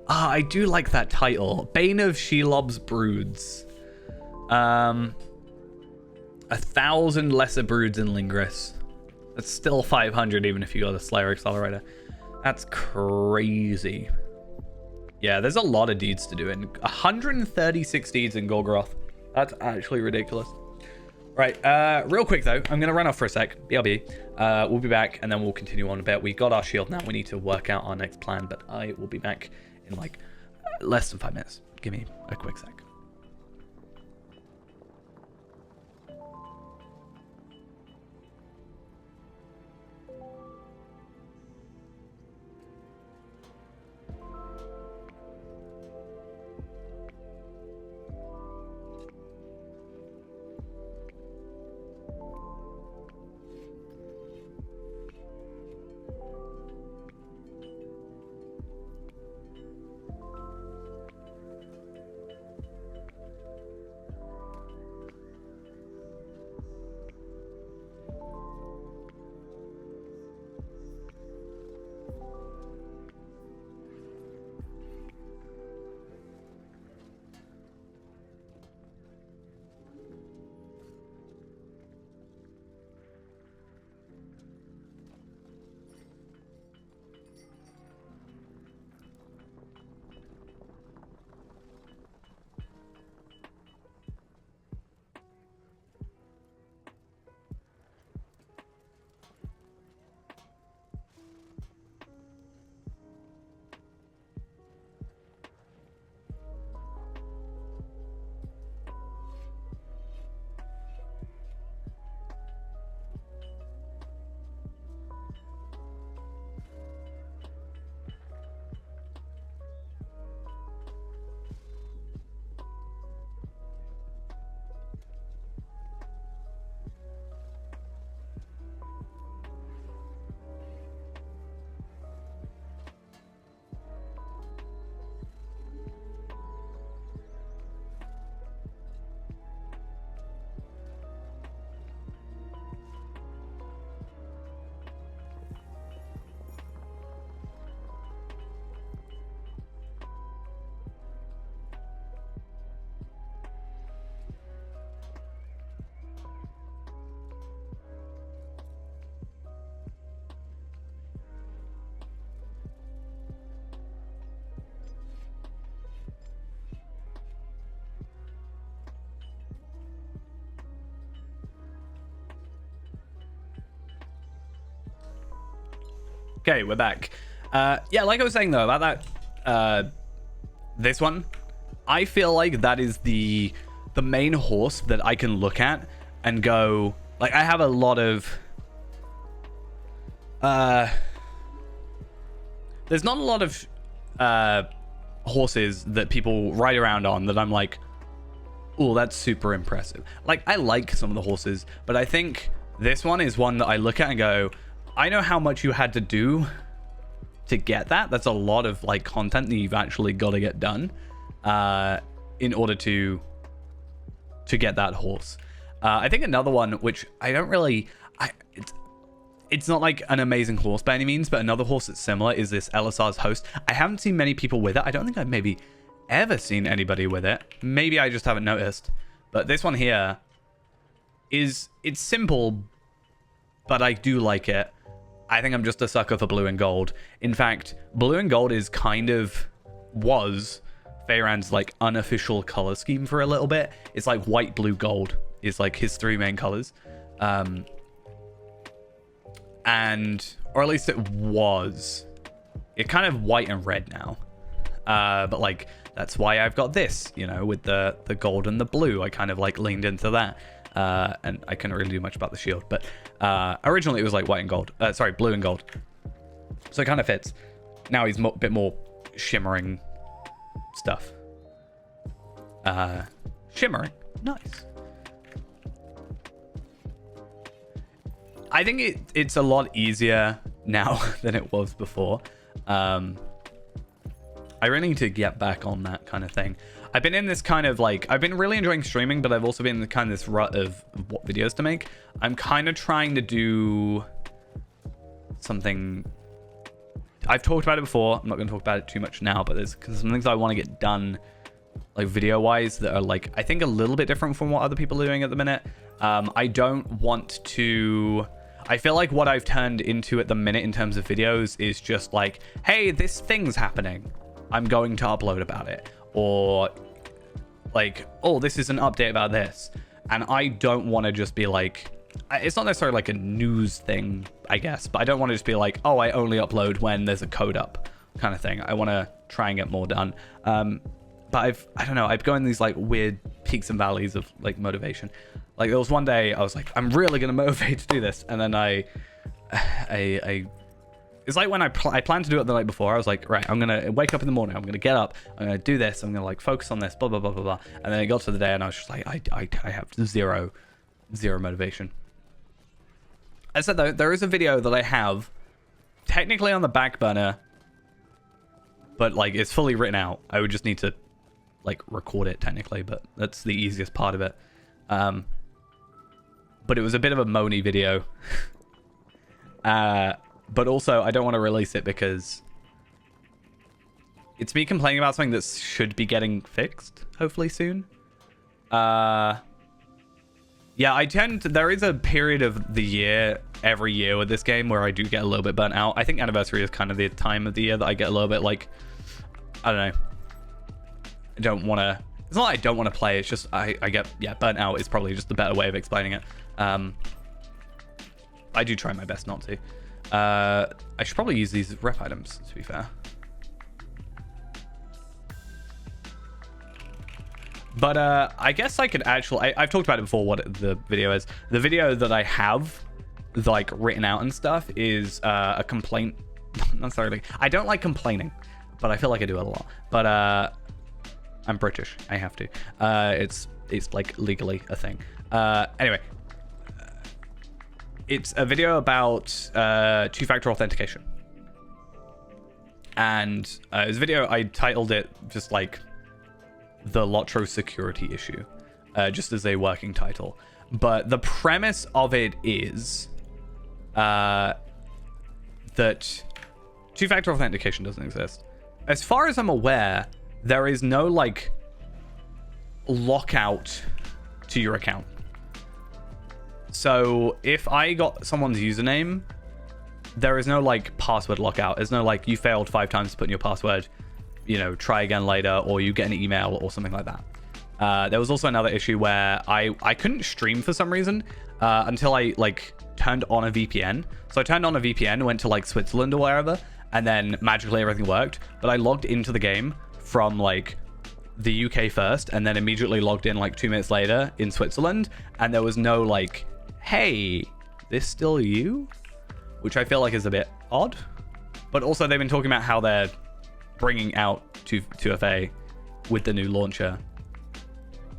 I do like that title. Bane of Shelob's Broods. 1,000 lesser broods in Lingris. That's still 500 even if you got a Slayer Accelerator. That's crazy. Yeah, there's a lot of deeds to do. And 136 deeds in Gorgoroth. That's actually ridiculous. Right, real quick though, I'm going to run off for a sec. BRB. We'll be back and then we'll continue on a bit. We got our shield now. We need to work out our next plan, but I will be back in like less than 5 minutes. Give me a quick sec. Okay, we're back. Yeah, like I was saying though about that, this one, I feel like that is the main horse that I can look at and go, like, I have a lot of, there's not a lot of horses that people ride around on that I'm like, oh, that's super impressive. Like, I like some of the horses, but I think this one is one that I look at and go, I know how much you had to do to get that. That's a lot of like content that you've actually got to get done in order to get that horse. I think another one, which I don't really, it's not like an amazing horse by any means, but another horse that's similar is this LSR's Host. I haven't seen many people with it. I don't think I've maybe ever seen anybody with it. Maybe I just haven't noticed. But this one here it's simple, but I do like it. I think I'm just a sucker for blue and gold. In fact, blue and gold is was Feyran's like unofficial color scheme for a little bit. It's like white, blue, gold is like his three main colors. Or at least it was. It's kind of white and red now. But like, that's why I've got this, you know, with the gold and the blue. I kind of like leaned into that. And I couldn't really do much about the shield, but originally it was like white and gold. Sorry, blue and gold. So it kind of fits. Now he's a bit more shimmering stuff. Shimmering. Nice. I think it's a lot easier now than it was before. I really need to get back on that kind of thing. I've been in this kind of like, I've been really enjoying streaming, but I've also been in kind of this rut of what videos to make. I'm kind of trying to do something. I've talked about it before. I'm not going to talk about it too much now, but there's some things I want to get done, like video wise, that are like, I think a little bit different from what other people are doing at the minute. I don't want to, I feel like what I've turned into at the minute in terms of videos is just like, hey, this thing's happening, I'm going to upload about it. Or like, oh, this is an update about this. And I don't want to just be like, it's not necessarily like a news thing, I guess, but I don't want to just be like, oh, I only upload when there's a code up kind of thing. I want to try and get more done. But I don't know, I've gone these like weird peaks and valleys of like motivation. Like there was one day I was like, I'm really going to motivate to do this. And then it's like when I planned to do it the night before. I was like, right, I'm going to wake up in the morning. I'm going to get up. I'm going to do this. I'm going to like focus on this, blah, blah, blah, blah, blah. And then it got to the day and I was just like, I have zero motivation. I said though, there is a video that I have technically on the back burner, but like it's fully written out. I would just need to like record it technically, but that's the easiest part of it. But it was a bit of a moany video. But also, I don't want to release it because it's me complaining about something that should be getting fixed, hopefully soon. Yeah, there is a period of the year, every year with this game where I do get a little bit burnt out. I think Anniversary is kind of the time of the year that I get a little bit like, I don't know. I don't want to, it's not like I don't want to play, it's just I get, yeah, burnt out is probably just the better way of explaining it. I do try my best not to. I should probably use these rep items, to be fair. But I guess I could actually... I've talked about it before, what the video is. The video that I have, like, written out and stuff is a complaint. Not necessarily. I don't like complaining, but I feel like I do it a lot. But I'm British. I have to. It's like, legally a thing. Anyway. It's a video about two-factor authentication. And it was a video, I titled it just like... the Lotro security issue, just as a working title. But the premise of it is that two-factor authentication doesn't exist. As far as I'm aware, there is no like lockout to your account. So if I got someone's username, there is no like password lockout. There's no like you failed 5 times to put in your password, you know, try again later, or you get an email or something like that. There was also another issue where I couldn't stream for some reason until I like turned on a VPN. So I turned on a VPN, went to like Switzerland or wherever, and then magically everything worked. But I logged into the game from like the UK first, and then immediately logged in like 2 minutes later in Switzerland, and there was no like, hey, this still you? Which I feel like is a bit odd. But also they've been talking about how they're bringing out 2FA with the new launcher.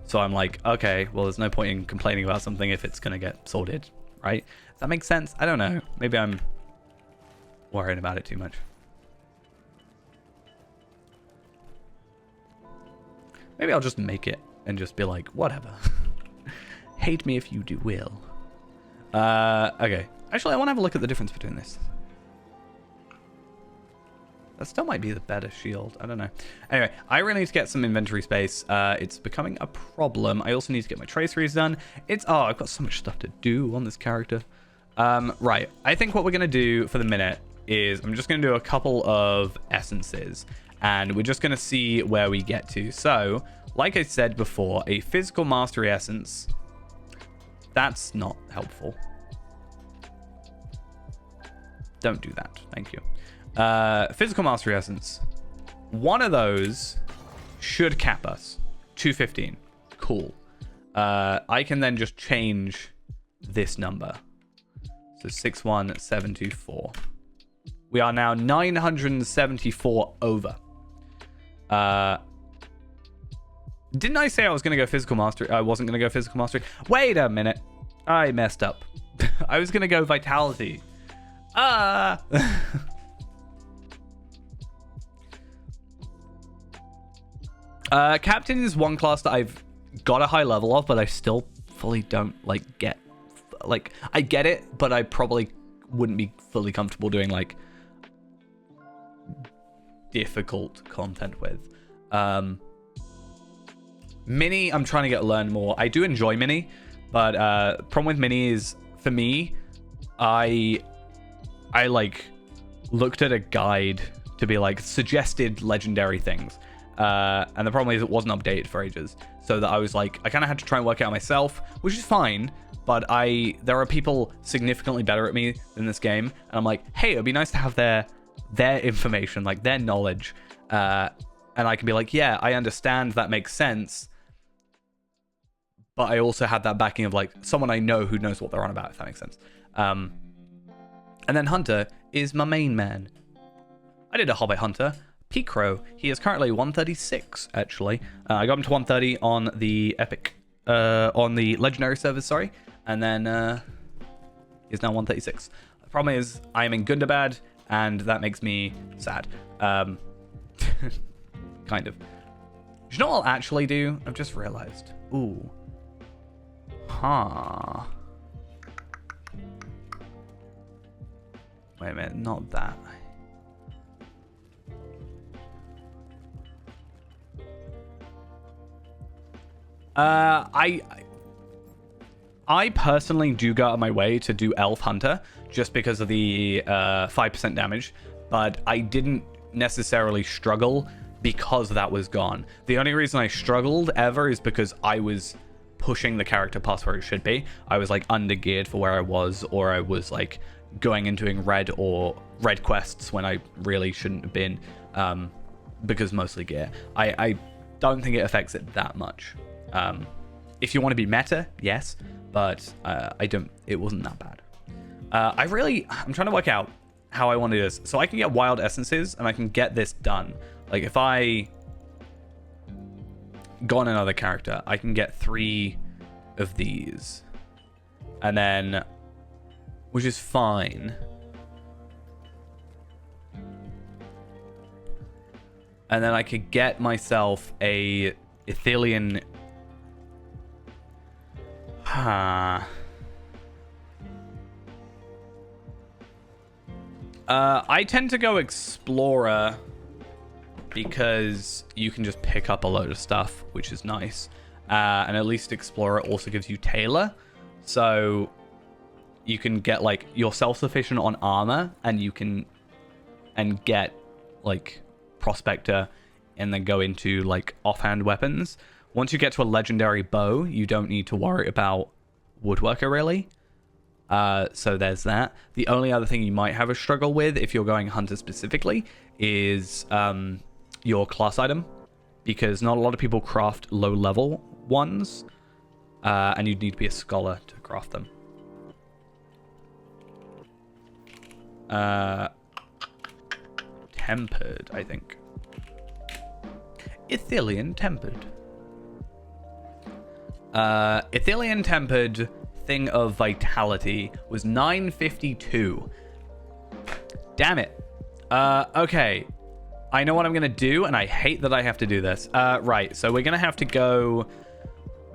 So I'm like, okay, well, there's no point in complaining about something if it's going to get sorted, right? Does that make sense? I don't know. Maybe I'm worrying about it too much. Maybe I'll just make it and just be like, whatever. Hate me if you do will. Okay. Actually, I want to have a look at the difference between this. That still might be the better shield. I don't know. Anyway, I really need to get some inventory space. It's becoming a problem. I also need to get my traceries done. Oh, I've got so much stuff to do on this character. Right. I think what we're going to do for the minute is I'm just going to do a couple of essences. And we're just going to see where we get to. So, like I said before, a physical mastery essence. That's not helpful. Don't do that. Thank you. Physical mastery essence. One of those should cap us. 215. Cool. I can then just change this number. So 61724. We are now 974 over. Didn't I say I was going to go physical mastery? I wasn't going to go physical mastery. Wait a minute. I messed up. I was going to go vitality. Captain is one class that I've got a high level of, but I still fully don't like get. Like, I get it, but I probably wouldn't be fully comfortable doing like difficult content with. Mini, I'm trying to learn more. I do enjoy Mini, but problem with Mini is, for me, I like looked at a guide to be like suggested legendary things. And the problem is it wasn't updated for ages. So that I was like, I kind of had to try and work it out myself, which is fine. But there are people significantly better at me in this game. And I'm like, hey, it'd be nice to have their information, like their knowledge. And I can be like, yeah, I understand, that makes sense. But I also had that backing of like someone I know who knows what they're on about, if that makes sense. And then Hunter is my main man. I did a Hobbit Hunter. Picro, he is currently 136, actually. I got him to 130 on the Epic, on the Legendary servers, sorry. And then he's now 136. The problem is I am in Gundabad, and that makes me sad. Kind of. You know what I'll actually do? I've just realized. Ooh. Huh. Wait a minute, not that. I personally do go out of my way to do Elf Hunter just because of the 5% damage, but I didn't necessarily struggle because that was gone. The only reason I struggled ever is because I was pushing the character past where it should be. I was like undergeared for where I was, or I was like going and doing red quests when I really shouldn't have been, because mostly gear. I don't think it affects it that much. If you want to be meta, yes, but it wasn't that bad. I'm trying to work out how I want to do this. So I can get wild essences and I can get this done. Like if I go on another character, I can get 3 of these. And then, which is fine. And then I could get myself a Ithilien. I tend to go Explorer because you can just pick up a load of stuff, which is nice. And at least Explorer also gives you Tailor. So you can get like, you're self-sufficient on armor, and you can get like Prospector and then go into like offhand weapons. Once you get to a legendary bow, you don't need to worry about Woodworker really. So there's that. The only other thing you might have a struggle with if you're going Hunter specifically is your class item, because not a lot of people craft low level ones, and you'd need to be a scholar to craft them. Tempered, I think. Ithilien Tempered. Ithilien Tempered Thing of Vitality was 952. Damn it. Okay. I know what I'm going to do, and I hate that I have to do this. Right, so we're going to have to go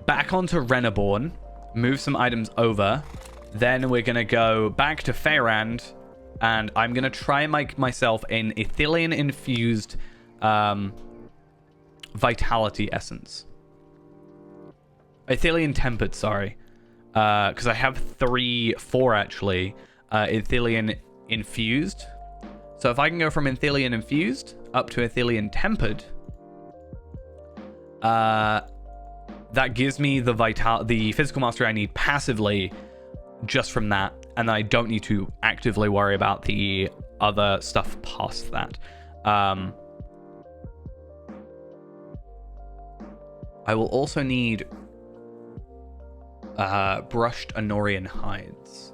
back onto Reneborn, move some items over, then we're going to go back to Faerand, and I'm going to try and make myself an Ithilien-infused Vitality Essence. Ithilien Tempered, sorry. Because I have 4 actually, Ithilien Infused. So if I can go from Ithilien Infused up to Ithilien Tempered, that gives me the physical mastery I need passively just from that, and I don't need to actively worry about the other stuff past that. I will also need brushed Anorian hides.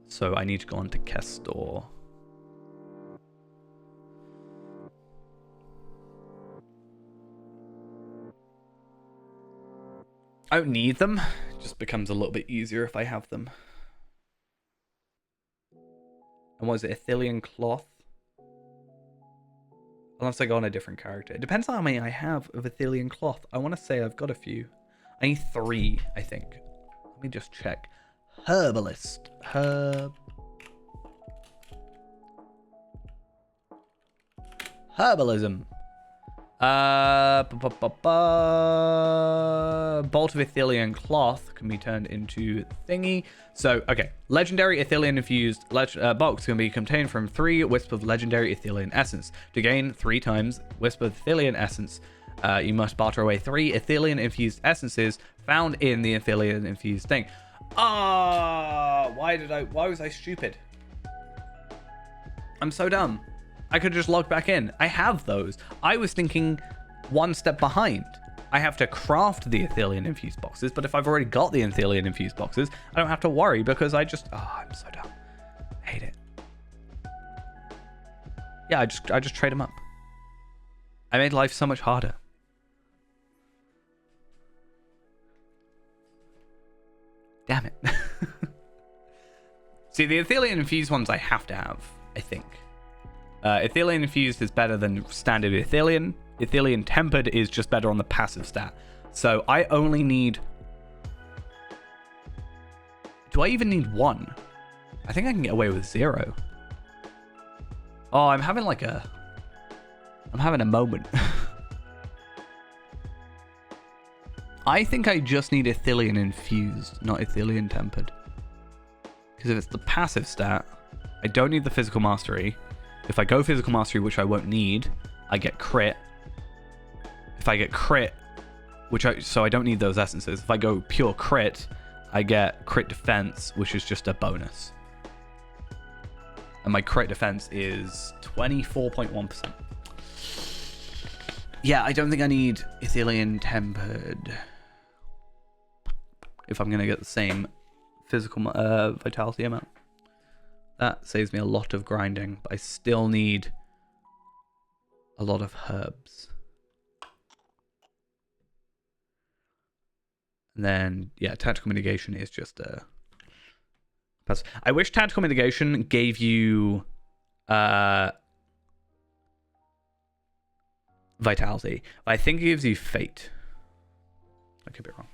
So I need to go on to Kestor. I don't need them. It just becomes a little bit easier if I have them. And what is it? Ithilien Cloth? Unless I go on a different character. It depends on how many I have of Ithilien Cloth. I want to say I've got a few. I need 3, I think. Let me just check. Herbalist. Herbalism. Bolt of Ithilien Cloth can be turned into thingy. So, okay. Legendary Ithilien infused box can be contained from 3 Wisp of Legendary Ithilien Essence. To gain 3 times Wisp of Ithilien Essence, you must barter away 3 Ithilien infused essences found in the Ithilien infused thing. Why was I stupid? I'm so dumb. I could just log back in. I have those. I was thinking one step behind. I have to craft the Ithilien infused boxes, but if I've already got the Ithilien infused boxes, I don't have to worry because I'm so dumb. Hate it. Yeah, I just trade them up. I made life so much harder. Damn it. See, the Ithilien infused ones I have to have, I think. Ithilien infused is better than standard Ithilien. Ithilien tempered is just better on the passive stat. So I only need... Do I even need 1? I think I can get away with 0. Oh, I'm having a moment. I think I just need Ithilien infused, not Ithilien tempered. Because if it's the passive stat, I don't need the physical mastery. If I go physical mastery, which I won't need, I get crit. If I get crit, so I don't need those essences. If I go pure crit, I get crit defense, which is just a bonus. And my crit defense is 24.1%. Yeah, I don't think I need Ithilien tempered. If I'm going to get the same physical vitality amount. That saves me a lot of grinding, but I still need a lot of herbs. And then, yeah, tactical mitigation is just a... I wish tactical mitigation gave you vitality. But I think it gives you fate. I could be wrong.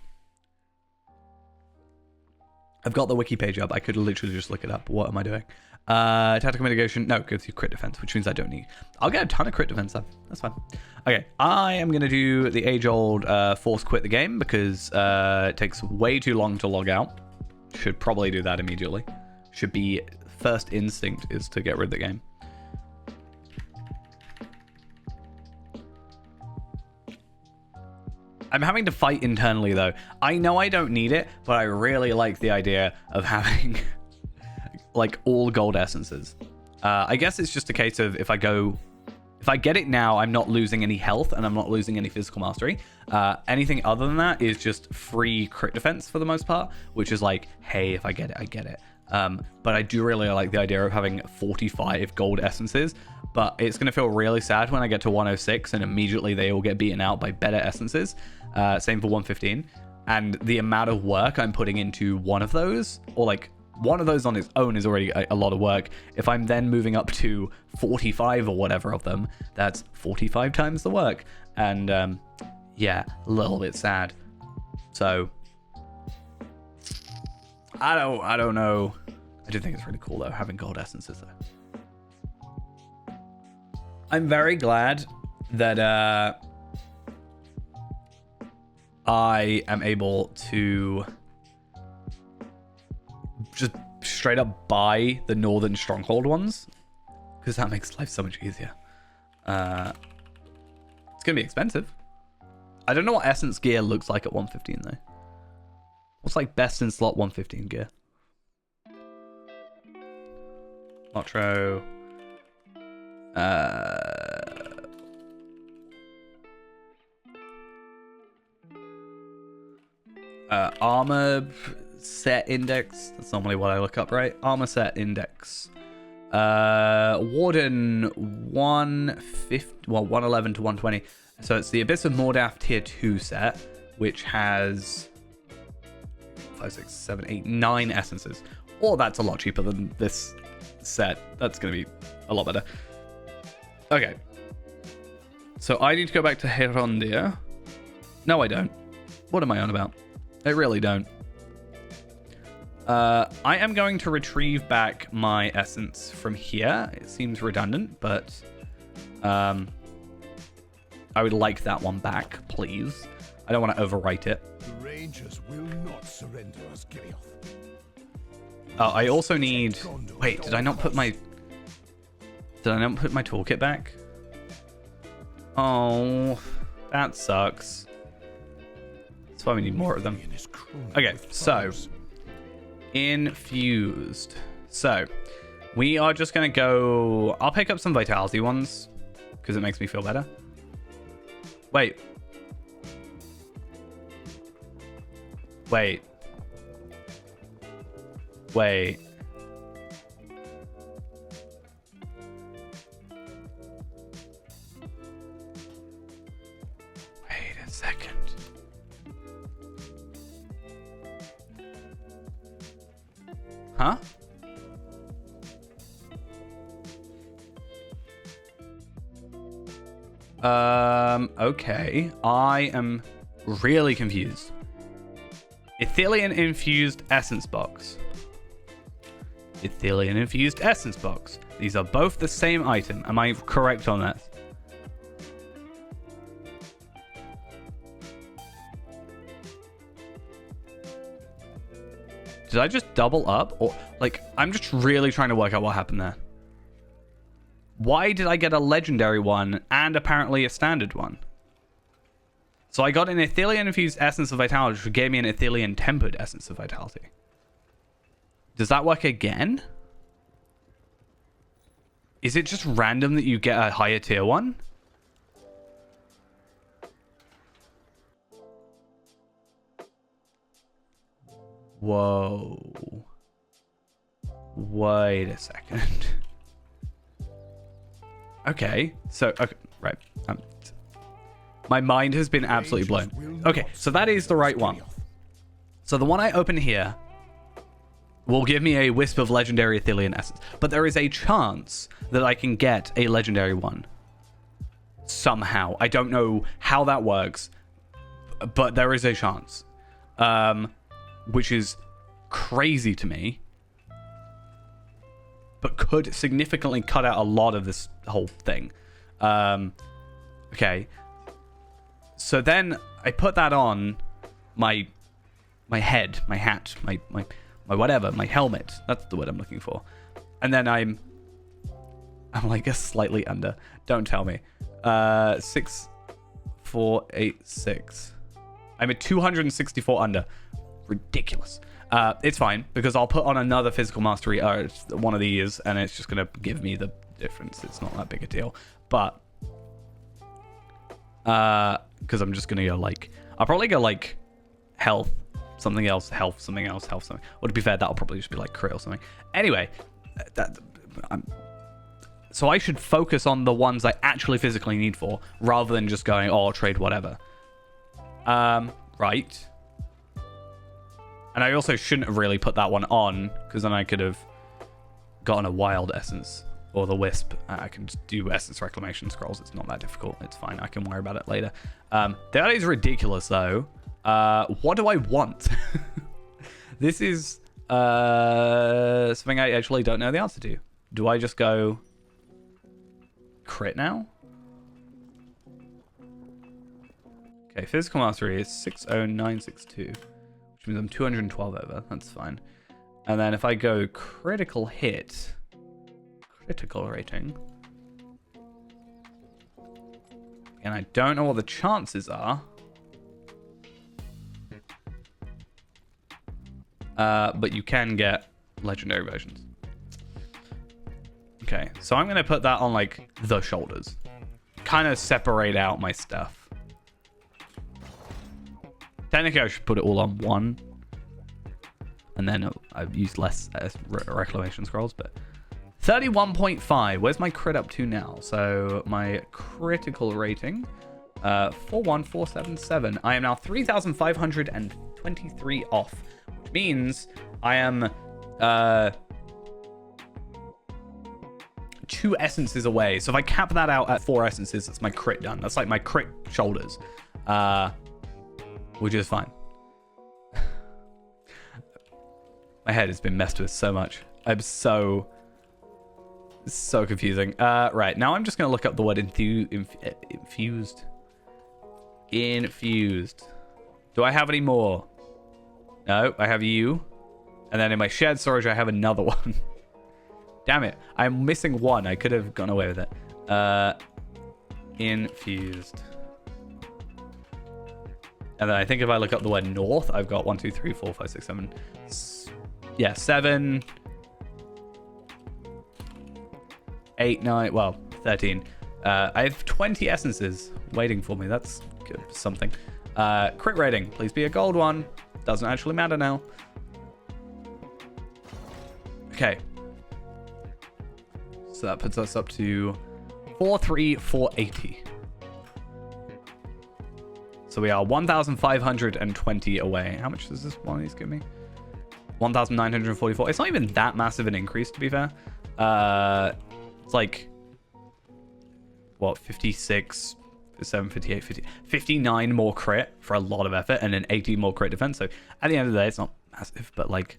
I've got the wiki page up. I could literally just look it up. What am I doing? Tactical mitigation. No, it gives you crit defense, which means I don't need. I'll get a ton of crit defense then. That's fine. Okay, I am going to do the age-old force quit the game because it takes way too long to log out. Should probably do that immediately. Should be first instinct is to get rid of the game. I'm having to fight internally, though. I know I don't need it, but I really like the idea of having, like, all gold essences. I guess it's just a case of if I get it now, I'm not losing any health, and I'm not losing any physical mastery. Anything other than that is just free crit defense for the most part, which is like, hey, if I get it, I get it. But I do really like the idea of having 45 gold essences, but it's going to feel really sad when I get to 106 and immediately they all get beaten out by better essences. Same for 115. And the amount of work I'm putting into one of those, or like one of those on its own is already a lot of work. If I'm then moving up to 45 or whatever of them, that's 45 times the work. And yeah, a little bit sad. So I don't know. I do think it's really cool though, having gold essences though. I'm very glad that I am able to just straight up buy the Northern Stronghold ones, because that makes life so much easier. It's gonna be expensive. I don't know what essence gear looks like at 115 though. What's like best in slot 115 gear? Metro. Armor set index. That's normally what I look up, right? Armor set index. Warden 150, well, 111 to 120. So it's the Abyss of Mordath tier 2 set, which has 5, 6, 7, 8, 9 essences. Or that's a lot cheaper than this set. That's going to be a lot better. Okay. So I need to go back to Herondir. No, I don't. What am I on about? I really don't. I am going to retrieve back my essence from here. It seems redundant, but I would like that one back, please. I don't want to overwrite it. The Rangers will not surrender us, Gilioth. I also need... Wait, did I not put my toolkit back? Oh, that sucks. That's why we need more of them. Okay, so... Infused. So, we are just going to go... I'll pick up some vitality ones, because it makes me feel better. Wait. Wait. Wait. Wait a second. Huh? Okay. I am really confused. Ithilien infused essence box. Ethelian infused essence box. These are both the same item. Am I correct on that? Did I just double up? Or, like, I'm just really trying to work out what happened there. Why did I get a legendary one and apparently a standard one? So I got an Ethelian infused essence of vitality, which gave me an Ethelian tempered essence of vitality. Does that work again? Is it just random that you get a higher tier one? Whoa. Wait a second. Okay, so, okay, right. My mind has been absolutely blown. Okay, so that is the right one. So the one I open here will give me a wisp of legendary Ethelian essence. But there is a chance that I can get a legendary one. Somehow. I don't know how that works. But there is a chance. Which is crazy to me. But could significantly cut out a lot of this whole thing. Okay. So then I put that on my head, my hat, my whatever, my helmet. That's the word I'm looking for. And then I'm like slightly under. Don't tell me. 6486. I'm at 264 under. Ridiculous. It's fine because I'll put on another physical mastery, one of these, and it's just gonna give me the difference. It's not that big a deal. But because I'm just gonna go like, I'll probably go like health, something else, health, something else, health, something. Or to be fair, that'll probably just be like crit or something. Anyway, so I should focus on the ones I actually physically need for, rather than just going, oh, I'll trade whatever. Right. And I also shouldn't have really put that one on, because then I could have gotten a wild essence. Or the wisp. I can just do essence reclamation scrolls. It's not that difficult. It's fine. I can worry about it later. That is ridiculous, though. What do I want? This is something I actually don't know the answer to. Do I just go crit now? Okay, physical mastery is 60962, which means I'm 212 over. That's fine. And then if I go critical hit, critical rating, and I don't know what the chances are, but you can get legendary versions. Okay, so I'm going to put that on like the shoulders, kind of separate out my stuff. Technically I should put it all on one, and then I've used less reclamation scrolls, but 31.5. Where's my crit up to now? So my critical rating, 41477. I am now 3,523 off, which means I am 2 essences away. So if I cap that out at 4 essences, that's my crit done. That's like my crit shoulders, which is fine. My head has been messed with so much. I'm so confusing. Right, now I'm just going to look up the word infused. Infused. Do I have any more? No, I have you. And then in my shared storage, I have another one. Damn it. I'm missing one. I could have gone away with it. Infused. And then I think if I look up the word north, I've got 1, 2, 3, 4, 5, 6, 7. Yeah, 7. 8, 9, well, 13. I have 20 essences waiting for me. That's good, something. Crit rating, please be a gold one. Doesn't actually matter now. Okay. So that puts us up to 43480. So we are 1,520 away. How much does this one of these give me? 1,944. It's not even that massive an increase, to be fair. It's like, what, 56, 57, 58, 50, 59 more crit for a lot of effort and an 80 more crit defense. So at the end of the day, it's not massive, but like,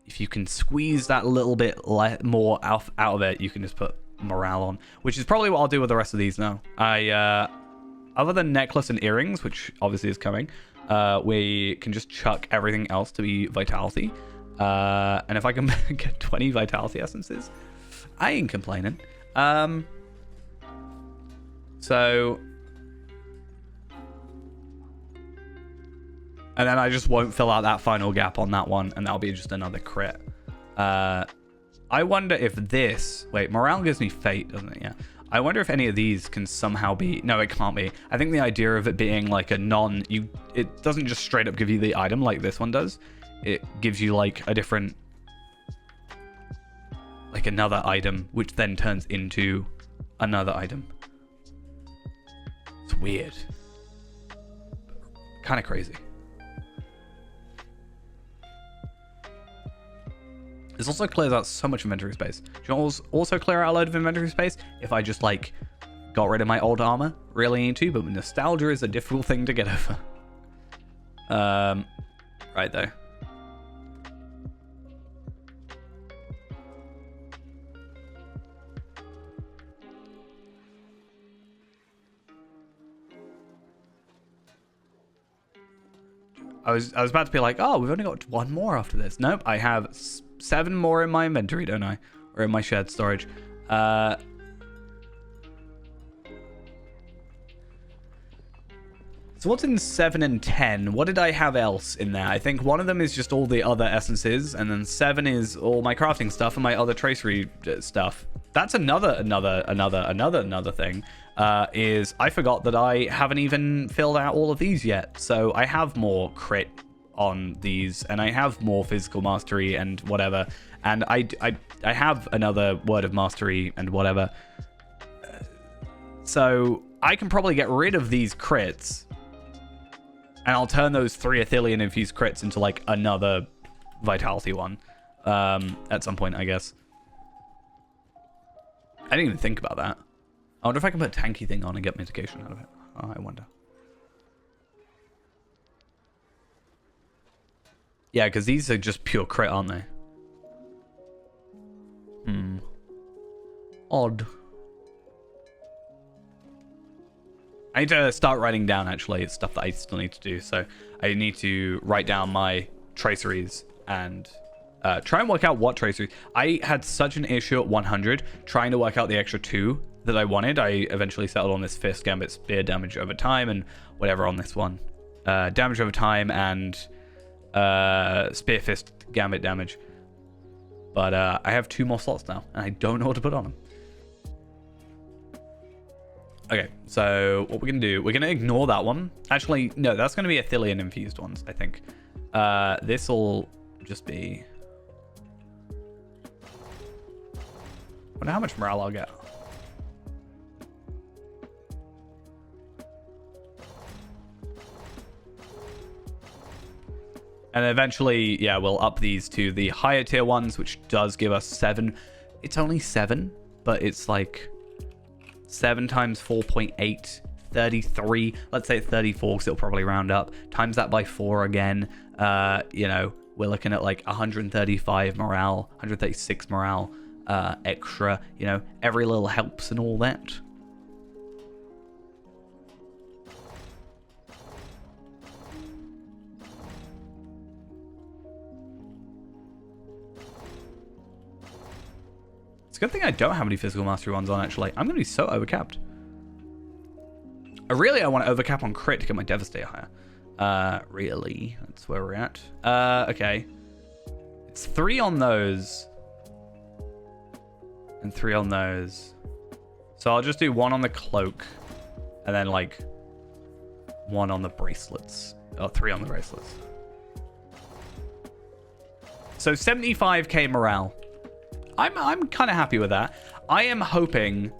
if you can squeeze that little bit more out of it, you can just put morale on, which is probably what I'll do with the rest of these now. Other than necklace and earrings, which obviously is coming, we can just chuck everything else to be vitality. And if I can get 20 vitality essences, I ain't complaining. So, and then I just won't fill out that final gap on that one, and that'll be just another crit. I wonder if this... Wait, morale gives me fate, doesn't it? Yeah. I wonder if any of these can somehow be... No, it can't be. I think the idea of it being like a non... It doesn't just straight up give you the item like this one does. It gives you like a different... Like another item, which then turns into another item. It's weird. Kind of crazy. This also clears out so much inventory space. Do you know also clear out a load of inventory space? If I just like got rid of my old armor, really need to, but nostalgia is a difficult thing to get over. Right though. I was about to be like, oh, we've only got one more after this. Nope, I have 7 more in my inventory, don't I? Or in my shared storage. So what's in 7 and 10? What did I have else in there? I think one of them is just all the other essences, and then 7 is all my crafting stuff and my other tracery stuff. That's another thing. Is I forgot that I haven't even filled out all of these yet. So I have more crit on these, and I have more physical mastery and whatever, and I have another word of mastery and whatever. So I can probably get rid of these crits, and I'll turn those 3 Athelian infused crits into like another vitality one at some point, I guess. I didn't even think about that. I wonder if I can put a tanky thing on and get mitigation out of it. Oh, I wonder. Yeah, because these are just pure crit, aren't they? Odd. I need to start writing down, actually. It's stuff that I still need to do. So I need to write down my traceries and try and work out what traceries. I had such an issue at 100 trying to work out the extra 2 that I wanted. I eventually settled on this Fist Gambit Spear damage over time and whatever on this one. Damage over time and Spear Fist Gambit damage. But I have 2 more slots now, and I don't know what to put on them. Okay, so what we're going to do, we're going to ignore that one. Actually, no, that's going to be Athelian infused ones, I think. This will just be... I wonder how much morale I'll get. And eventually, yeah, we'll up these to the higher tier ones, which does give us 7. It's only 7, but it's like 7 times 4.8, 33. Let's say 34, because it'll probably round up. Times that by 4 again. You know, we're looking at like 135 morale, 136 morale extra. You know, every little helps and all that. It's a good thing I don't have any physical mastery ones on, actually. I'm going to be so overcapped. I want to overcap on crit to get my Devastator higher. Really? That's where we're at. Okay. It's 3 on those. And 3 on those. So I'll just do 1 on the cloak. And then, like, 1 on the bracelets. Oh, 3 on the bracelets. So 75k morale. I'm kind of happy with that. I am hoping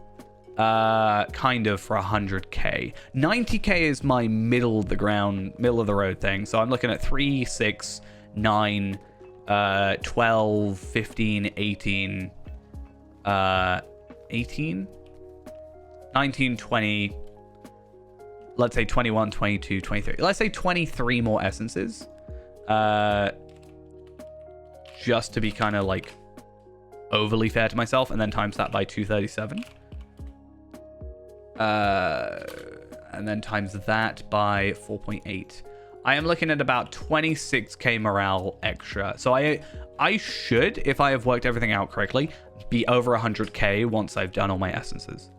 kind of for 100k. 90k is my middle of the road thing. So I'm looking at 3, 6, 9, 12, 15, 18, 18, 19, 20, let's say 21, 22, 23. Let's say 23 more essences. just to be kind of like overly fair to myself, and then times that by 237. And then times that by 4.8. I am looking at about 26k morale extra. So I should, if I have worked everything out correctly, be over 100k once I've done all my essences.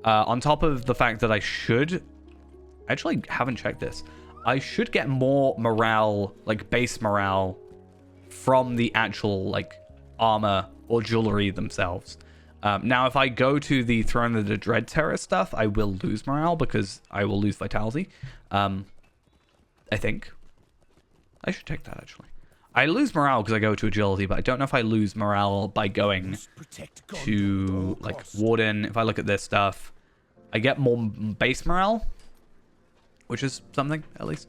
On top of the fact that I should... Actually, haven't checked this. I should get more morale, like base morale, from the actual like armor or jewelry themselves. Now, if I go to the Throne of the Dread Terror stuff, I will lose morale because I will lose vitality. I think. I should check that, actually. I lose morale because I go to agility, but I don't know if I lose morale by going to, like, Warden. If I look at this stuff, I get more base morale, which is something, at least.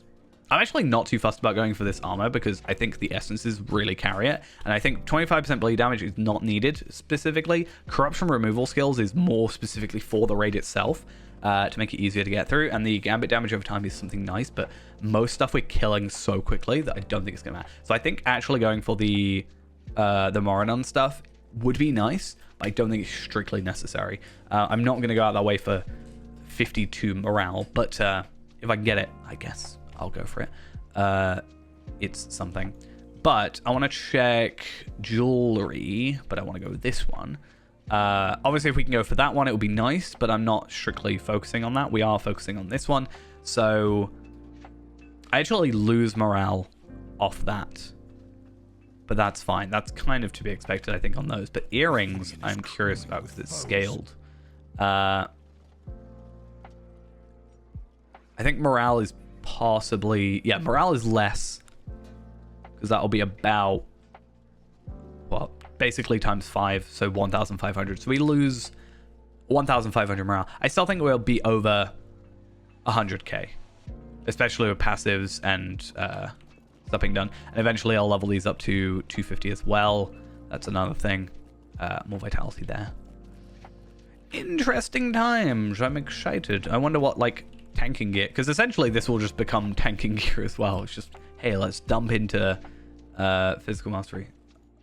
I'm actually not too fussed about going for this armor because I think the essences really carry it. And I think 25% bleed damage is not needed specifically. Corruption removal skills is more specifically for the raid itself to make it easier to get through. And the gambit damage over time is something nice, but most stuff we're killing so quickly that I don't think it's going to matter. So I think actually going for the Moradon stuff would be nice, but I don't think it's strictly necessary. I'm not going to go out that way for 52 morale, but if I can get it, I guess I'll go for it. It's something. But I want to check jewelry, but I want to go with this one. Obviously, if we can go for that one, it would be nice, but I'm not strictly focusing on that. We are focusing on this one. So I actually lose morale off that. But that's fine. That's kind of to be expected, I think, on those. But earrings, I'm curious about because it's scaled. I think morale is possibly... Yeah, morale is less. Because that'll be about... Well, basically times 5. So 1,500. So we lose 1,500 morale. I still think we'll be over 100k. Especially with passives and stuff being done. And eventually I'll level these up to 250 as well. That's another thing. More vitality there. Interesting times. I'm excited. I wonder what, like... tanking gear, because essentially this will just become tanking gear as well. It's just, hey, let's dump into physical mastery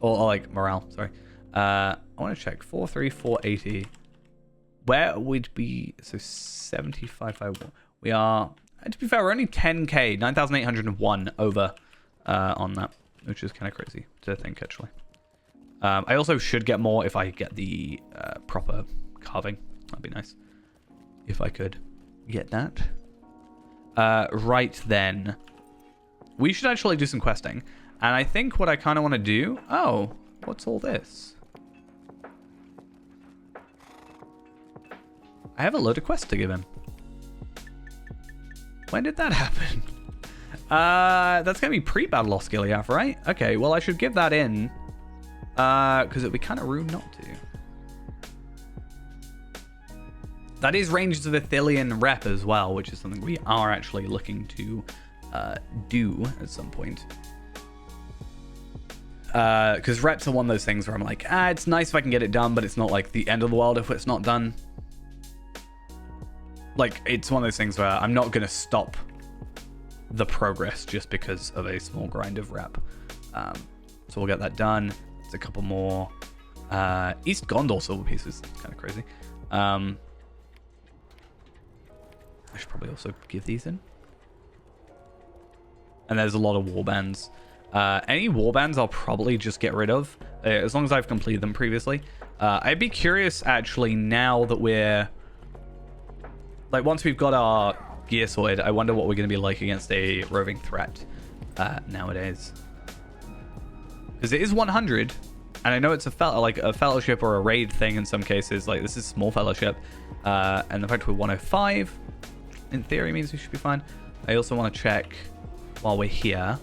or like morale. Sorry. I want to check 480. Where would be so 75? We are, to be fair, we're only 10k, 9,801 over on that, which is kind of crazy to think actually. I also should get more if I get the proper carving. That'd be nice if I could get that. Right then, we should actually do some questing, and I think what I kind of want to do... Oh, what's all this? I have a load of quests to give him. When did that happen? That's gonna be pre-battle Osgiliath, right? Okay, well I should give that in because it'd be kind of rude not to. That is Rangers of Ithilien rep as well, which is something we are actually looking to do at some point. Because reps are one of those things where I'm like, it's nice if I can get it done, but it's not like the end of the world if it's not done. Like, it's one of those things where I'm not going to stop the progress just because of a small grind of rep. So we'll get that done. It's a couple more. East Gondor silver pieces. Kind of crazy. I should probably also give these in. And there's a lot of warbands. Any warbands I'll probably just get rid of, as long as I've completed them previously. I'd be curious, actually, now that we're... Like, once we've got our gear sorted, I wonder what we're going to be like against a roving threat nowadays. Because it is 100, and I know it's a fellowship or a raid thing in some cases. Like, this is small fellowship. And the fact we're 105... in theory means we should be fine. I also want to check while we're here.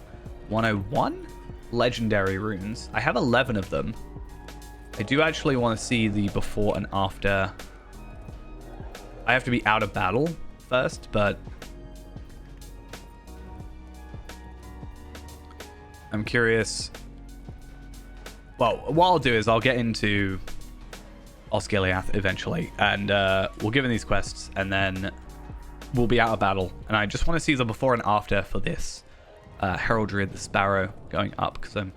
101 legendary runes. I have 11 of them. I do actually want to see the before and after. I have to be out of battle first, but I'm curious. Well, what I'll do is I'll get into Osgiliath eventually, and we'll give him these quests, and then we'll be out of battle. And I just want to see the before and after for this heraldry of the Sparrow going up, because I'm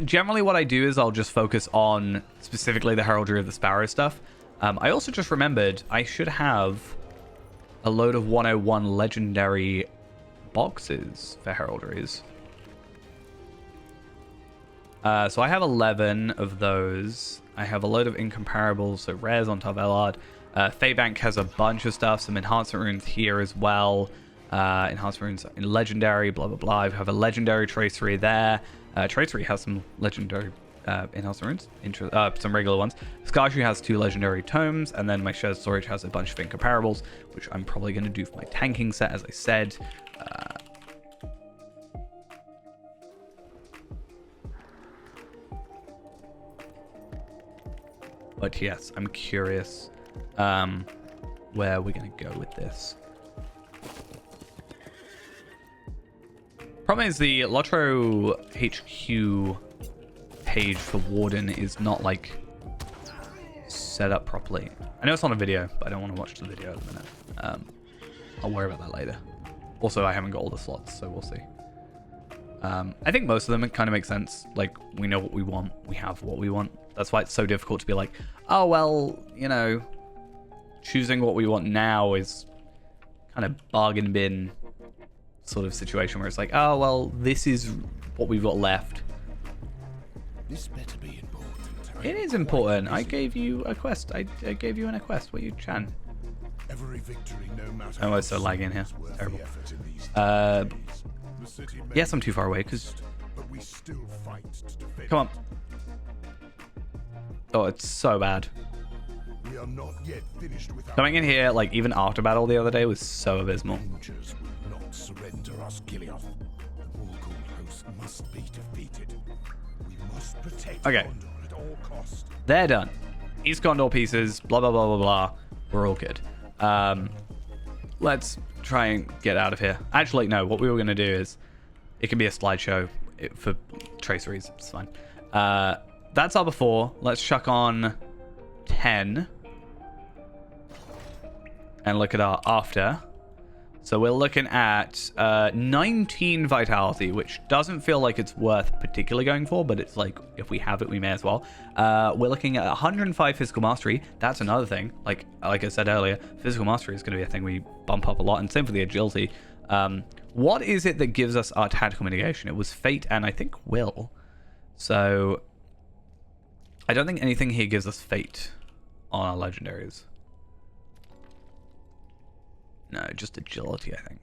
generally what I do is I'll just focus on specifically the Heraldry of the Sparrow stuff. I also just remembered I should have a load of 101 legendary boxes for heraldries. So I have 11 of those. I have a load of incomparables, so rares on Tarvelard. Feybank has a bunch of stuff, some enhancement runes here as well. Enhancement runes in legendary, blah blah blah. I have a legendary tracery there. Tracery has some legendary enhancement runes, some regular ones. Scarshoe has 2 legendary tomes, and then my shared storage has a bunch of incomparables, which I'm probably going to do for my tanking set, as I said. But yes, I'm curious where we're going to go with this. Problem is the Lotro HQ page for Warden is not like set up properly. I know it's on a video, but I don't want to watch the video at the minute. I'll worry about that later. Also, I haven't got all the slots, so we'll see. I think most of them kind of make sense. Like, we know what we want. We have what we want. That's why it's so difficult to be like, oh, well, you know, choosing what we want now is kind of bargain bin sort of situation where it's like, oh, well, this is what we've got left. This better be important. It is important. I gave you a quest. I gave you a quest. What you, Chan? Every victory, no matter Oh, it's so laggy in here. Terrible. Yes, I'm too far away because. But we still fight to defend. Come on. Oh, it's so bad. We are not yet finished with our Coming in here, like even after battle the other day, was so abysmal. Rangers will not surrender us, Gilioth. The Morgul host must be defeated. We must protect Okay. Gondor at all costs. They're done. East Gondor pieces. Blah blah blah blah blah. We're all good. Let's try and get out of here. Actually, no. What we were gonna do is, it can be a slideshow for traceries. It's fine. That's our before. Let's chuck on 10 and look at our after. So we're looking at 19 vitality, which doesn't feel like it's worth particularly going for, but it's like, if we have it, we may as well. We're looking at 105 physical mastery. That's another thing. Like I said earlier, physical mastery is going to be a thing we bump up a lot, and same for the agility. What is it that gives us our tactical mitigation? It was fate and I think will. So I don't think anything here gives us fate on our legendaries. No, just agility, I think.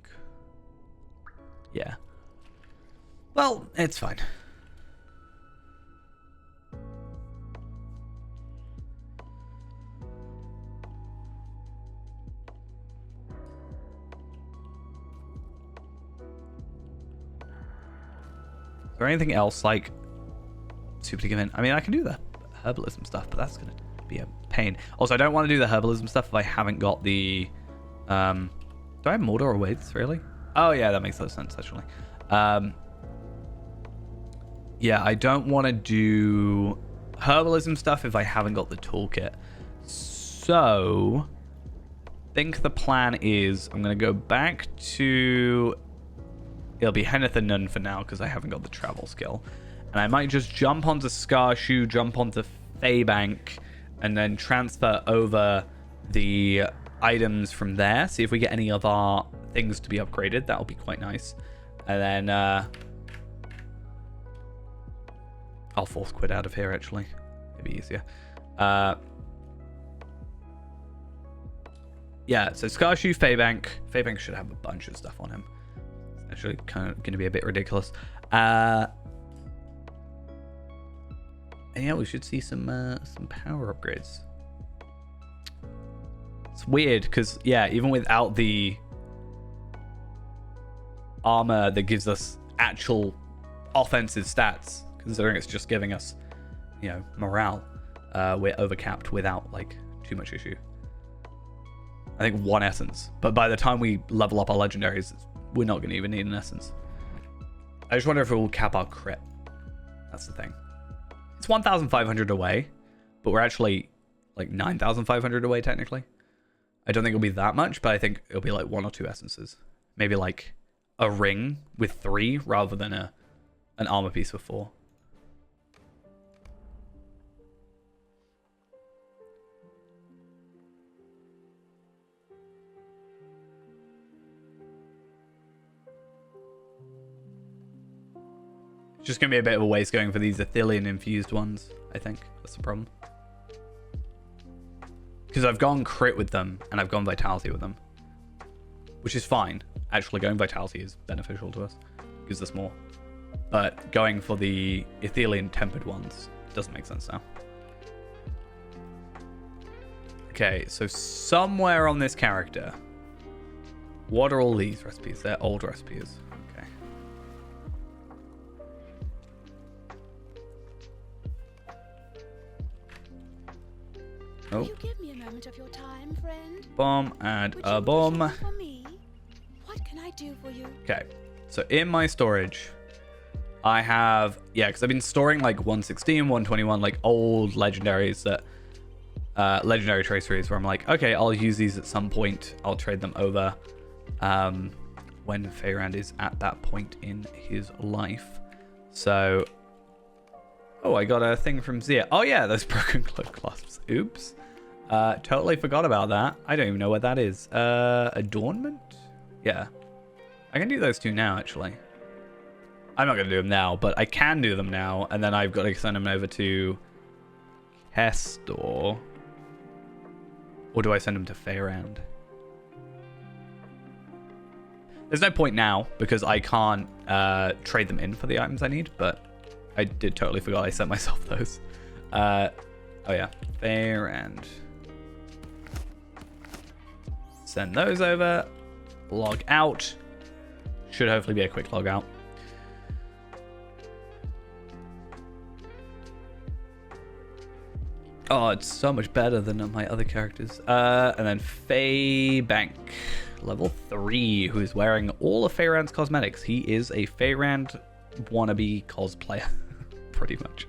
Yeah. Well, it's fine. Is there anything else, like, super to give in? I mean, I can do the herbalism stuff, but that's going to be a pain. Also, I don't want to do the herbalism stuff if I haven't got the... do I have Mordor or Waits, really? Oh, yeah, that makes a lot of sense, actually. Yeah, I don't want to do herbalism stuff if I haven't got the toolkit. So, I think the plan is I'm going to go back to... It'll be Henneth and Nun for now, because I haven't got the travel skill. And I might just jump onto Scarshoe, jump onto Feybank, and then transfer over the items from there. See if we get any of our things to be upgraded. That'll be quite nice. And then I'll force quit out of here, actually. It'd be easier. Yeah, so Scarshoe, Feybank. Feybank should have a bunch of stuff on him. It's actually kind of going to be a bit ridiculous. And yeah, we should see some power upgrades. It's weird because, yeah, even without the armor that gives us actual offensive stats, considering it's just giving us, you know, morale, we're overcapped without, like, too much issue. I think 1 essence. But by the time we level up our legendaries, we're not going to even need an essence. I just wonder if it will cap our crit. That's the thing. It's 1,500 away, but we're actually like 9,500 away technically. I don't think it'll be that much, but I think it'll be like 1 or 2 essences. Maybe like a ring with 3 rather than an armor piece with 4. Just going to be a bit of a waste going for these Athelian infused ones, I think. That's the problem. Because I've gone crit with them, and I've gone vitality with them. Which is fine. Actually, going vitality is beneficial to us. Gives us more. But going for the Athelian tempered ones doesn't make sense now. Okay, so somewhere on this character. What are all these recipes? They're old recipes. Okay. Oh. Will you give me a moment of your time, friend? Bomb and Would a you bomb. wish for me? What can I do for you? Okay, so in my storage, I have, yeah, because I've been storing like 116, 121, like old legendaries that, legendary traceries where I'm like, okay, I'll use these at some point. I'll trade them over when Feyrand is at that point in his life. So, oh, I got a thing from Zia. Oh yeah, those broken cloak clasps. Oops. Totally forgot about that. I don't even know what that is. Adornment? Yeah. I can do those two now, actually. I'm not going to do them now, but I can do them now. And then I've got to send them over to Kestor. Or do I send them to Feyrand? There's no point now, because I can't trade them in for the items I need. But I did totally forgot I sent myself those. Oh yeah. Feyrand. Send those over. Log out. Should hopefully be a quick log out. Oh, it's so much better than my other characters. And then Faye Bank, level 3, who's wearing all of Feyrand's cosmetics. He is a Feyrand wannabe cosplayer, pretty much.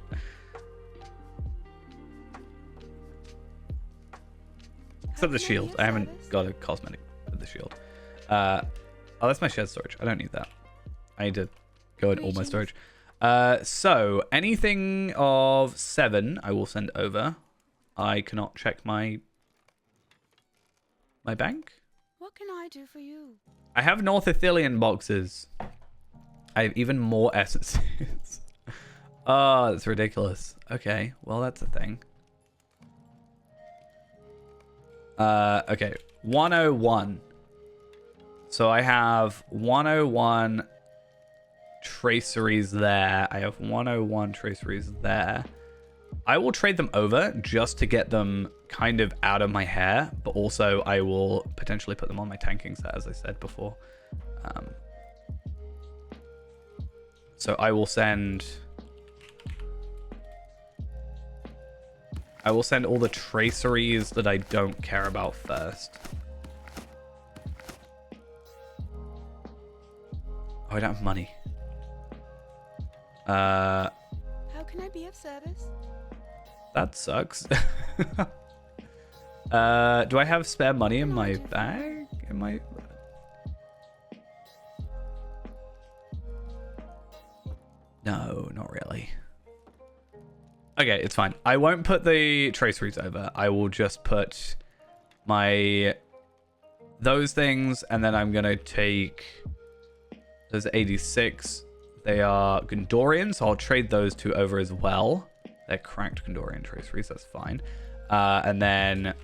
Except the shield. I haven't got a cosmetic with the shield. Oh, that's my shared storage. I don't need that. I need to go in all my storage. So, anything of 7, I will send over. I cannot check my bank. What can I do for you? I have North Athelian boxes. I have even more essences. Oh, that's ridiculous. Okay, well, that's a thing. Okay, 101. So I have 101 traceries there. I have 101 traceries there. I will trade them over just to get them kind of out of my hair, but also I will potentially put them on my tanking set, as I said before. So I will send all the traceries that I don't care about first. Oh, I don't have money. How can I be of service? That sucks. Do I have spare money in my bag? No, not really. Okay, it's fine. I won't put the traceries over. I will just put those things, and then I'm gonna take those 86. They are Gondorian, so I'll trade those two over as well. They're cracked Gondorian traceries, that's fine. And then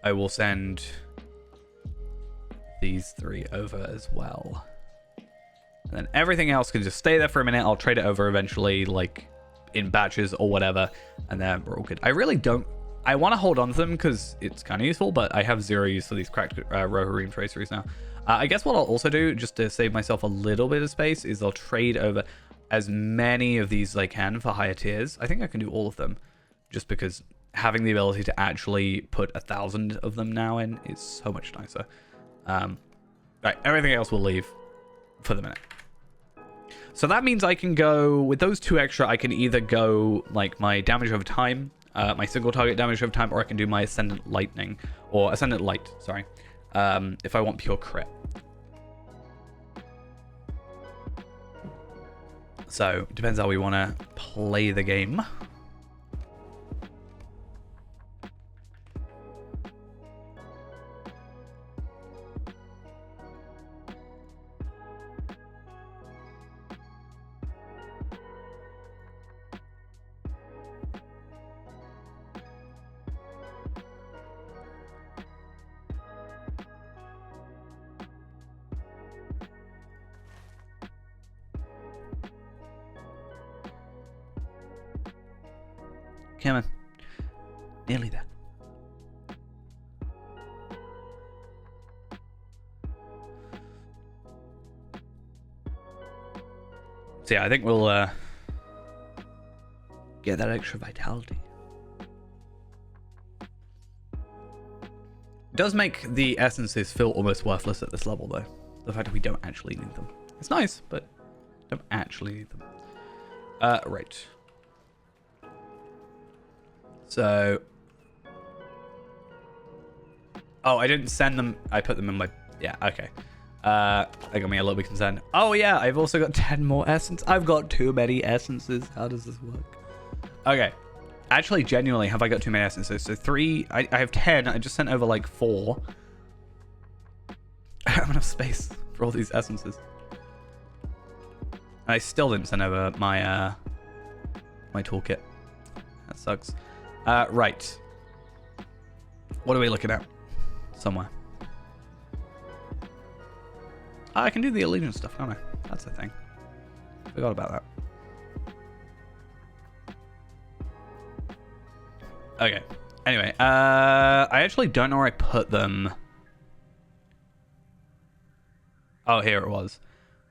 I will send these 3 over as well. And then everything else can just stay there for a minute. I'll trade it over eventually, like in batches or whatever, and then we're all good. I really don't. I want to hold on to them because it's kind of useful, but I have 0 use for these cracked Rohirrim traceries now. I guess what I'll also do, just to save myself a little bit of space, is I'll trade over as many of these as I can for higher tiers. I think I can do all of them, just because having the ability to actually put 1,000 of them now in is so much nicer. Right, everything else will leave for the minute. So that means I can go, with those 2 extra, I can either go like my damage over time, my single target damage over time, or I can do my Ascendant Lightning, or Ascendant Light, sorry, if I want pure crit. So, it depends how we want to play the game. Come on. Nearly there. So yeah, I think we'll get that extra vitality. It does make the essences feel almost worthless at this level, though. The fact that we don't actually need them. It's nice, but don't actually need them. Right. So... Oh, I didn't send them. I put them in my... Yeah, okay. That got me a little bit concerned. Oh, yeah, I've also got 10 more essence. I've got too many essences. How does this work? Okay. Actually, genuinely, have I got too many essences? So 3... I have 10. I just sent over, like, 4. I don't have enough space for all these essences. I still didn't send over my, my toolkit. That sucks. Right. What are we looking at? Somewhere. Oh, I can do the allegiance stuff, can't I? That's the thing. Forgot about that. Okay. Anyway, I actually don't know where I put them. Oh, here it was.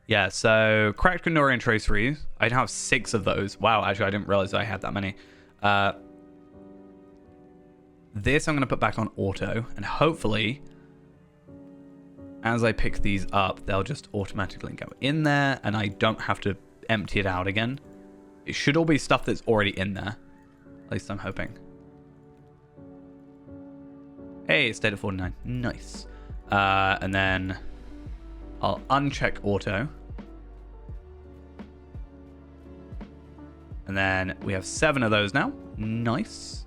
Yeah, so cracked Kandorian traceries. I have 6 of those. Wow, actually, I didn't realize I had that many. This I'm going to put back on auto, and hopefully, as I pick these up, they'll just automatically go in there, and I don't have to empty it out again. It should all be stuff that's already in there. At least I'm hoping. Hey, it stayed at 49. Nice. And then I'll uncheck auto. And then we have 7 of those now. Nice.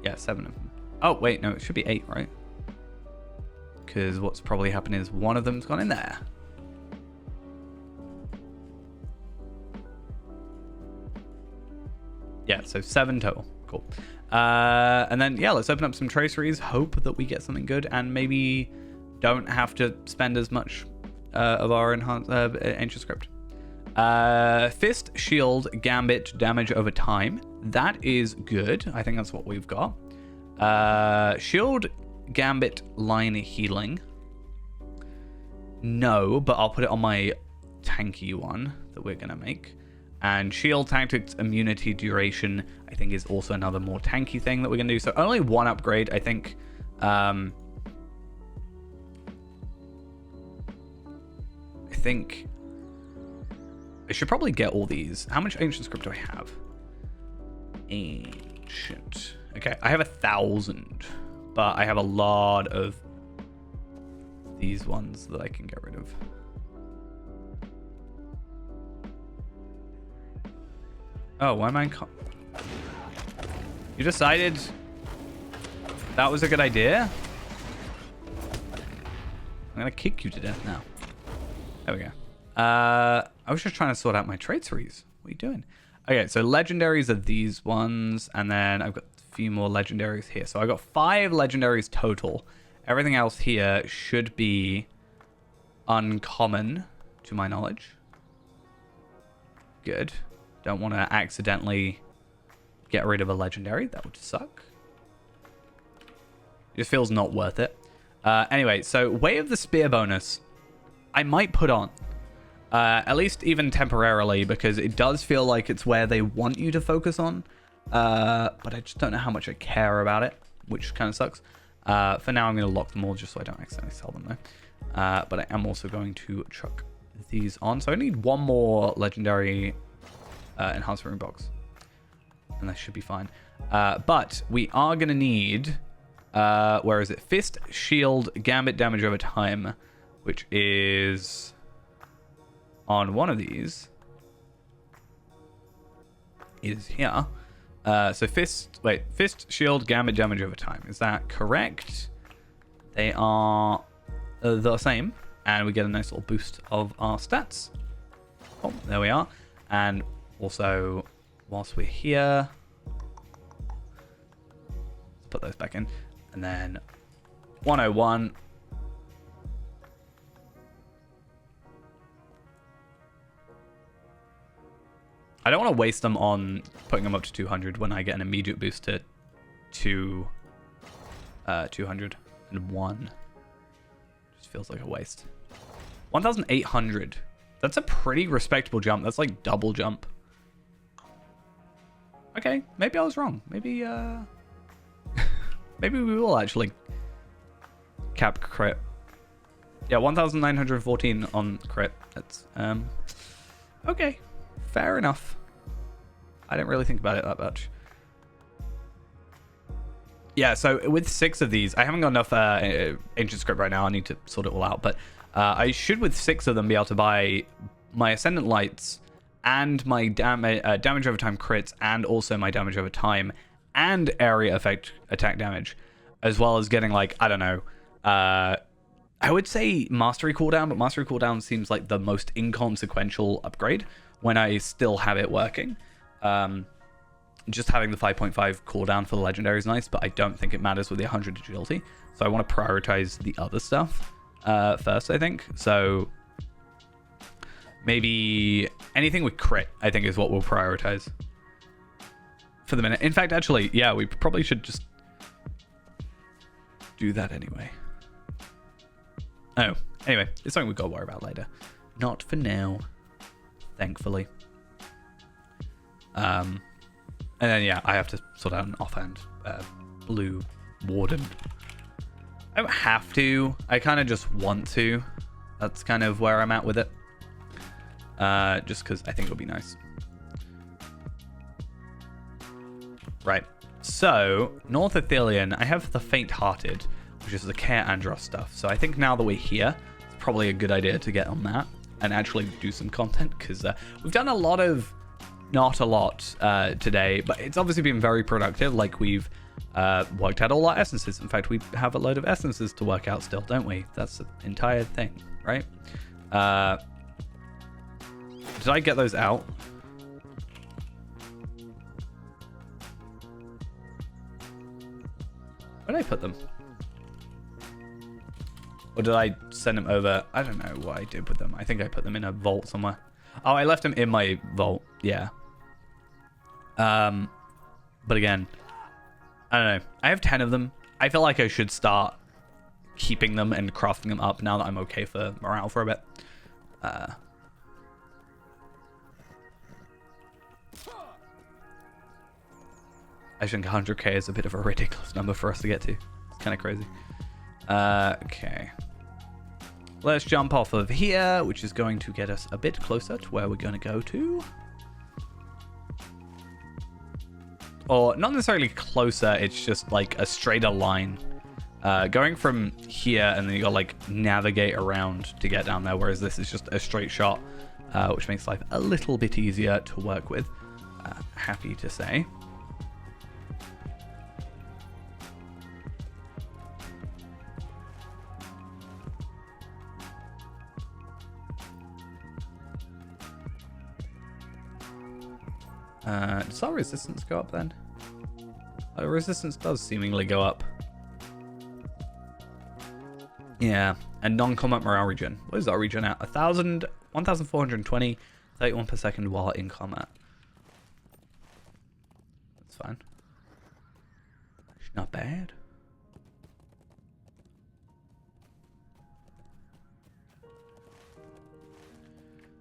Yeah, 7 of them. Oh, wait, no, it should be 8, right? Because what's probably happened is one of them's gone in there. Yeah, so 7 total. Cool. And then, yeah, let's open up some traceries. Hope that we get something good and maybe don't have to spend as much of our enhanced ancient script. Fist, shield, gambit, damage over time. That is good. I think that's what we've got. Shield, gambit, line healing. No, but I'll put it on my tanky one that we're going to make. And shield, tactics, immunity, duration, I think is also another more tanky thing that we're going to do. So only 1 upgrade, I think. I think I should probably get all these. How much ancient script do I have? Ancient. Okay, I have 1,000, but I have a lot of these ones that I can get rid of. Oh, why am I? You decided that was a good idea? I'm gonna kick you to death now. There we go. I was just trying to sort out my traceries. What are you doing? Okay, so legendaries are these ones, and then I've got a few more legendaries here. So I got 5 legendaries total. Everything else here should be uncommon, to my knowledge. Good. Don't want to accidentally get rid of a legendary. That would suck. It just feels not worth it. Anyway, so Way of the Spear bonus, I might put on. At least even temporarily, because it does feel like it's where they want you to focus on. But I just don't know how much I care about it, which kind of sucks. For now, I'm going to lock them all just so I don't accidentally sell them, though. But I am also going to chuck these on. So I need 1 more legendary enhancement room box. And that should be fine. But we are going to need... where is it? Fist, shield, gambit, damage over time, which is... on one of these is here. So fist, shield, gambit, damage over time. Is that correct? They are the same. And we get a nice little boost of our stats. Oh, there we are. And also, whilst we're here, let's put those back in. And then 101. I don't want to waste them on putting them up to 200 when I get an immediate boost to 201. Just feels like a waste. 1,800. That's a pretty respectable jump. That's like double jump. Okay, maybe I was wrong. Maybe maybe we will actually cap crit. Yeah, 1,914 on crit. That's okay. Fair enough. I didn't really think about it that much. Yeah, so with 6 of these, I haven't got enough ancient script right now. I need to sort it all out, but I should, with 6 of them, be able to buy my Ascendant Lights and my damage over time crits, and also my damage over time and area effect attack damage, as well as getting, like, I don't know, I would say Mastery cooldown, but Mastery cooldown seems like the most inconsequential upgrade when I still have it working. Just having the 5.5 cooldown for the legendary is nice, but I don't think it matters with the 100 agility. So I want to prioritize the other stuff first, I think. So maybe anything with crit, I think, is what we'll prioritize for the minute. In fact, actually, yeah, we probably should just do that anyway. Oh, anyway, it's something we've got to worry about later. Not for now, thankfully. And then, yeah, I have to sort out an offhand blue Warden. I don't have to. I kind of just want to. That's kind of where I'm at with it. Just because I think it'll be nice. Right. So, North Ithilien, I have the Faint-Hearted, which is the Care Andros stuff. So I think now that we're here, it's probably a good idea to get on that and actually do some content, because we've done a lot of... Not a lot today, but it's obviously been very productive. Like, we've worked out all our essences. In fact, we have a load of essences to work out still, don't we? That's the entire thing, right? Did I get those out? Where did I put them? Or did I send them over? I don't know what I did with them. I think I put them in a vault somewhere. Oh, I left them in my vault. Yeah. But again, I don't know. I have 10 of them. I feel like I should start keeping them and crafting them up now that I'm okay for morale for a bit. I think 100k is a bit of a ridiculous number for us to get to. It's kind of crazy. Okay. Let's jump off of here, which is going to get us a bit closer to where we're going to go to. Or not necessarily closer, it's just like a straighter line. Going from here, and then you got to like navigate around to get down there, whereas this is just a straight shot, which makes life a little bit easier to work with. Happy to say. Does our resistance go up then? Our resistance does seemingly go up. Yeah, and non-combat morale regen. What is our regen at? 1,420, 31 per second while in combat. That's fine. It's not bad.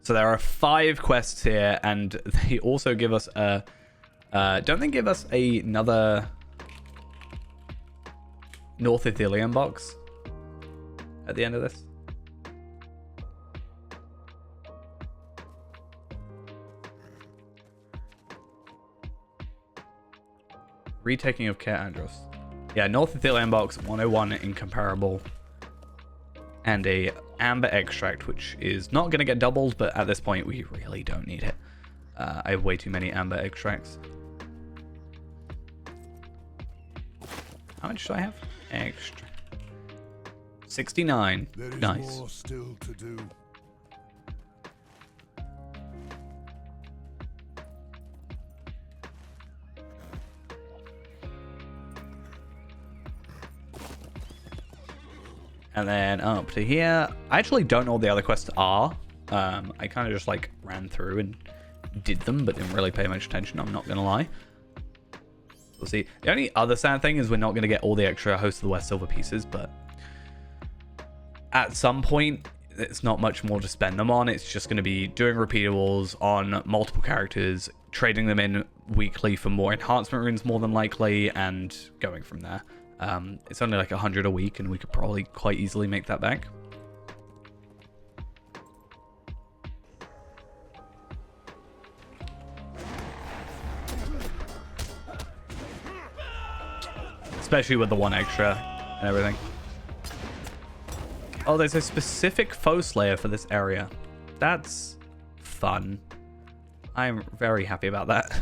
So there are 5 quests here, and they also give us a... don't they give us another North Ithilien box at the end of this? Retaking of Care Andros. Yeah, North Ithilien box, 101 incomparable. And a amber extract, which is not going to get doubled, but at this point we really don't need it. I have way too many amber extracts. How much do I have? Extra. 69. There is Nice. more still to do. And then up to here. I actually don't know what the other quests are. I kind of just like ran through and did them, but didn't really pay much attention, I'm not going to lie. We'll see. The only other sad thing is we're not going to get all the extra Host of the West silver pieces, but at some point, it's not much more to spend them on. It's just going to be doing repeatables on multiple characters, trading them in weekly for more enhancement runes more than likely, and going from there. It's only like 100 a week, and we could probably quite easily make that back. Especially with the one extra and everything. Oh, there's a specific foe slayer for this area. That's fun. I'm very happy about that.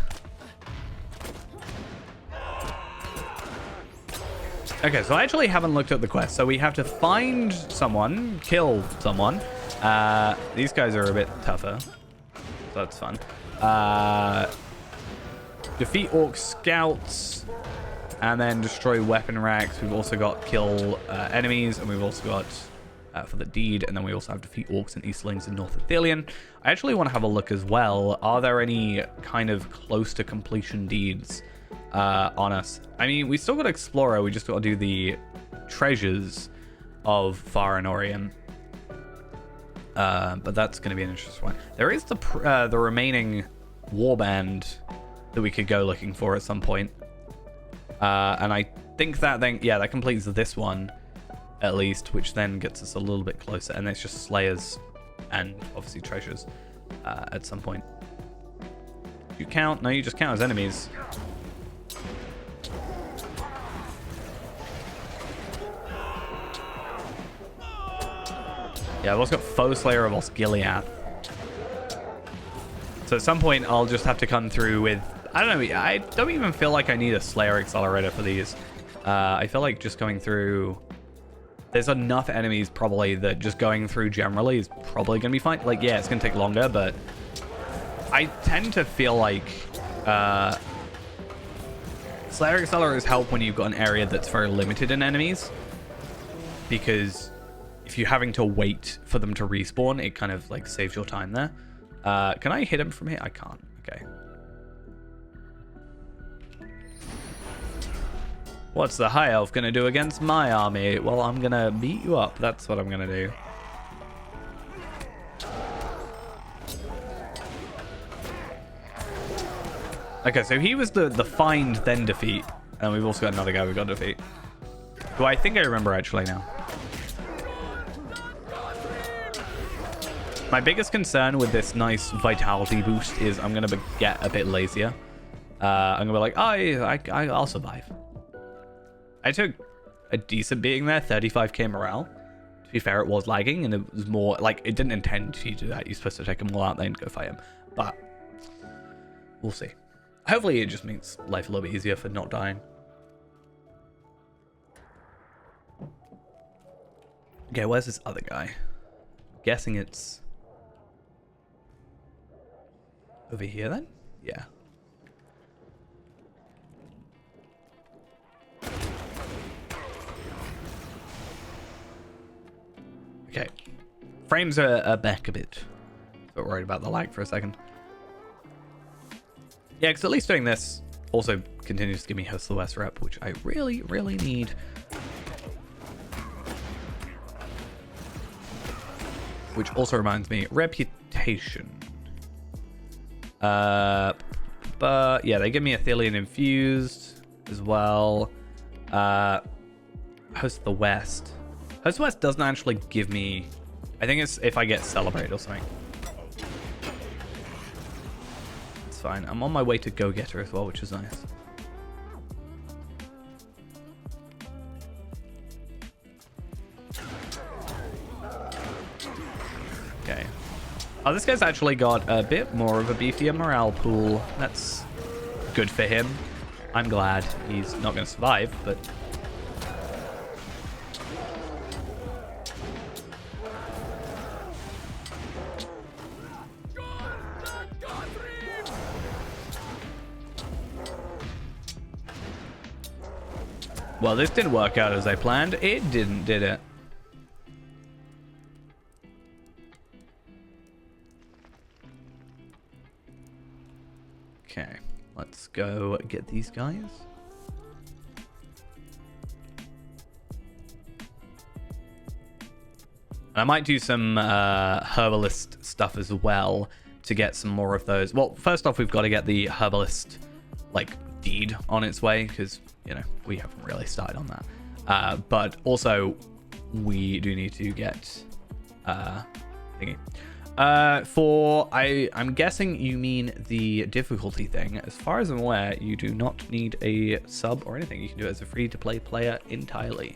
Okay, so I actually haven't looked at the quest. So we have to find someone, kill someone. These guys are a bit tougher. So that's fun. Defeat orc scouts. And then destroy weapon racks. We've also got kill enemies. And we've also got for the deed. And then we also have defeat orcs and eastlings in North Athelion. I actually want to have a look as well. Are there any kind of close to completion deeds on us? I mean, we still got Explorer. We just got to do the treasures of Far and Orient. But that's going to be an interesting one. There is the remaining warband that we could go looking for at some point. And I think that then, yeah, that completes this one, at least, which then gets us a little bit closer. And it's just Slayers and obviously treasures at some point. You count? No, you just count as enemies. Yeah, I've also got Foe Slayer of Osgiliath. So at some point, I'll just have to come through with... I don't know, I don't even feel like I need a Slayer Accelerator for these. I feel like just going through... There's enough enemies, probably, that just going through generally is probably going to be fine. Like, yeah, it's going to take longer, but... I tend to feel like... Slayer Accelerators help when you've got an area that's very limited in enemies. Because if you're having to wait for them to respawn, it kind of, like, saves your time there. Can I hit him from here? I can't. Okay. What's the High Elf gonna do against my army? Well, I'm gonna beat you up. That's what I'm gonna do. Okay, so he was the find then defeat. And we've also got another guy we've got to defeat. Who I think I remember actually now. My biggest concern with this nice vitality boost is I'm gonna get a bit lazier. I'm gonna be like, oh, I'll survive. I took a decent beating there, 35k morale. To be fair, it was lagging, and it was more like it didn't intend you to do that. You're supposed to take them all out then go fight him, but we'll see. Hopefully, it just makes life a little bit easier for not dying. Okay, where's this other guy? I'm guessing it's over here then? Yeah. Okay. Frames are back a bit. Got worried about the lag for a second. Yeah, because at least doing this also continues to give me Host of the West rep, which I really, really need. Which also reminds me, reputation. But yeah, they give me Athelion infused as well. Host of the West. Host of the West doesn't actually give me... I think it's if I get Celebrate or something. It's fine. I'm on my way to Go-Getter as well, which is nice. Okay. Oh, this guy's actually got a bit more of a beefier morale pool. That's good for him. I'm glad he's not going to survive, but... Well, this didn't work out as I planned. It didn't, did it? go get these guys. And I might do some herbalist stuff as well to get some more of those. Well, first off, we've got to get the herbalist like deed on its way, because we haven't really started on that. But also we do need to get thingy. I'm guessing you mean the difficulty thing. As far as I'm aware, you do not need a sub or anything. You can do it as a free-to-play player entirely.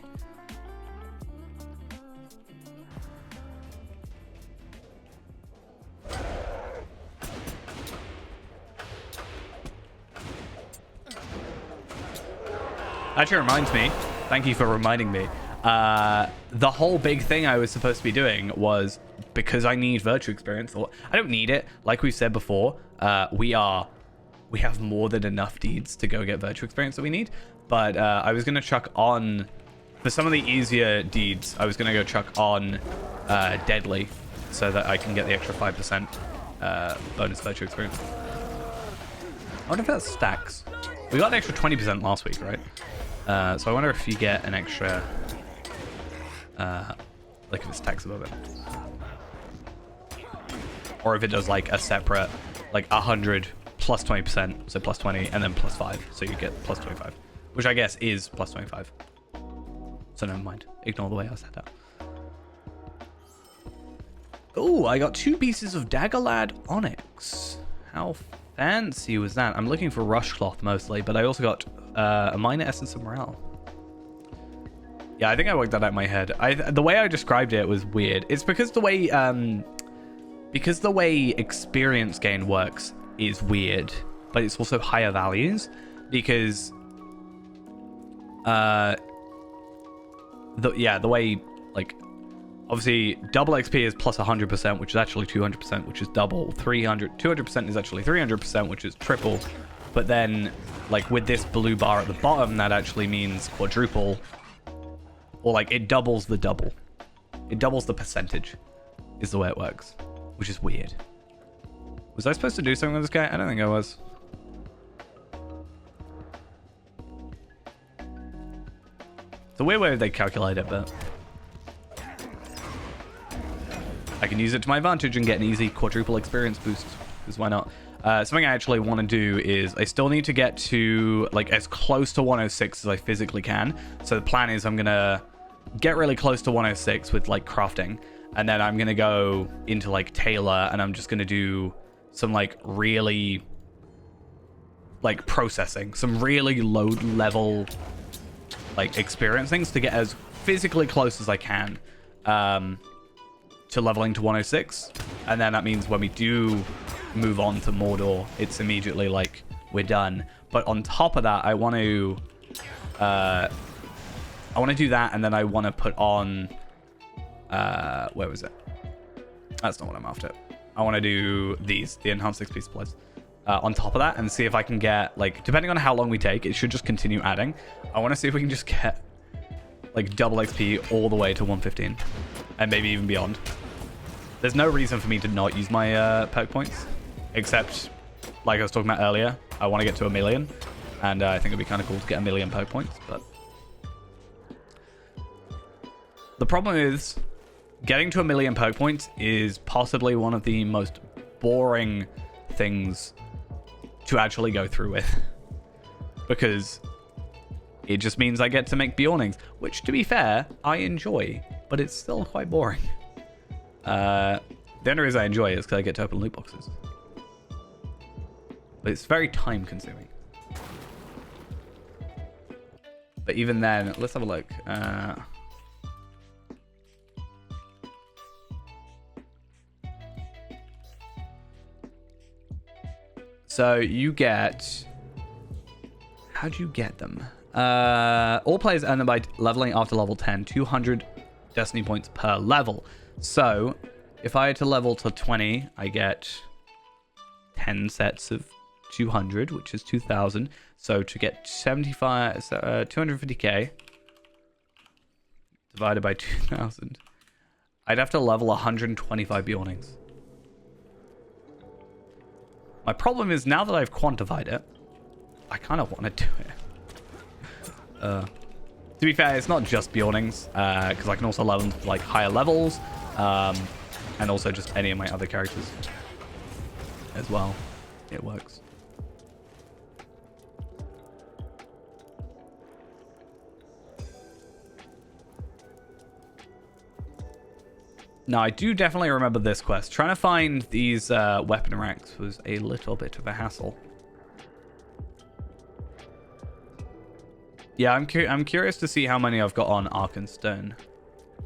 Actually reminds me, thank you for reminding me, the whole big thing I was supposed to be doing was, because I need virtue experience, or I don't need it, like we said before, we have more than enough deeds to go get virtue experience that we need, but I was going to chuck on, for some of the easier deeds, I was going to go chuck on deadly, so that I can get the extra 5% bonus virtue experience. I wonder if that stacks. We got an extra 20% last week, right? So I wonder if you get an extra, like if it stacks above it. Or if it does like a separate, like 100 plus 20%, so plus 20, and then plus 5, so you get plus 25. Which I guess is plus 25. So never mind. Ignore the way I said that. Oh, I got 2 pieces of Daggerlad Onyx. How fancy was that? I'm looking for rush cloth mostly, but I also got a minor essence of morale. Yeah, I think I worked that out in my head. The way I described it was weird. It's because the way experience gain works is weird, but it's also higher values because the way, like, obviously double XP is plus 100%, which is actually 200%, which is double. 200% is actually 300%, which is triple. But then, like, with this blue bar at the bottom, that actually means quadruple. Or, like, it doubles the double. It doubles the percentage, is the way it works. Which is weird. Was I supposed to do something with this guy? I don't think I was. It's a weird way they calculate it, but I can use it to my advantage and get an easy quadruple experience boost, because why not? Something I actually want to do is I still need to get to like as close to 106 as I physically can. So the plan is I'm going to get really close to 106 with like crafting, and then I'm going to go into like Tailor, and I'm just going to do some like really like processing, some really low level like experience things to get as physically close as I can to leveling to 106. And then that means when we do move on to Mordor, it's immediately like we're done. But on top of that, I want to do that, and then I want to put on where was it? That's not what I'm after. I want to do these, the enhanced XP supplies, on top of that, and see if I can get, like, depending on how long we take, it should just continue adding. I want to see if we can just get like double XP all the way to 115, and maybe even beyond. There's no reason for me to not use my perk points, except, like I was talking about earlier, I want to get to 1 million, and I think it'd be kind of cool to get 1 million perk points, but the problem is getting to 1 million perk points is possibly one of the most boring things to actually go through with, because it just means I get to make Bjornings, which, to be fair, I enjoy, but it's still quite boring. The only reason I enjoy it is because I get to open loot boxes. But it's very time consuming. But even then, let's have a look. So you get... How'd you get them? All players earn them by leveling after level 10, 200 destiny points per level. So if I had to level to 20, I get 10 sets of 200, which is 2,000. So to get 250k divided by 2,000, I'd have to level 125 Bjornings. My problem is, now that I've quantified it, I kind of want to do it. To be fair, it's not just Bjornings, because I can also level them to like higher levels, and also just any of my other characters as well. It works. Now, I do definitely remember this quest. Trying to find these weapon racks was a little bit of a hassle. Yeah, I'm curious to see how many I've got on Arkenstone.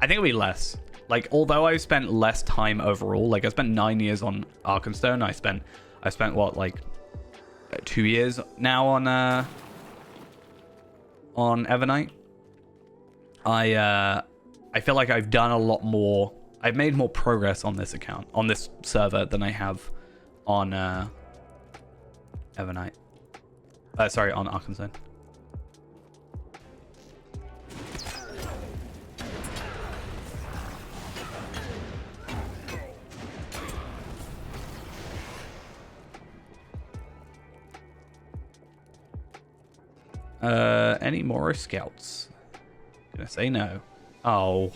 I think it'll be less. Like, although I've spent less time overall, like I spent 9 years on Arkenstone. I spent what, like 2 years now on Evernight. I feel like I've done a lot more. I've made more progress on this account, on this server, than I have on Evernight. Sorry, on Arkenstone. Any more scouts? Gonna say no. Oh.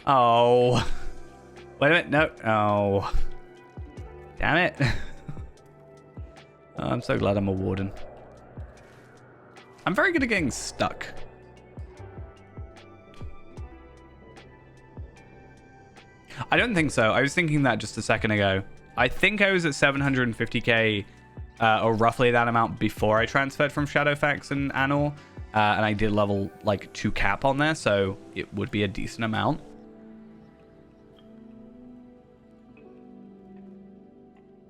Oh. Wait a minute. No. Oh. Damn it. Oh, I'm so glad I'm a warden. I'm very good at getting stuck. I don't think so. I was thinking that just a second ago. I think I was at 750k, or roughly that amount before I transferred from Shadowfax and Anor. And I did level like 2 cap on there, so it would be a decent amount.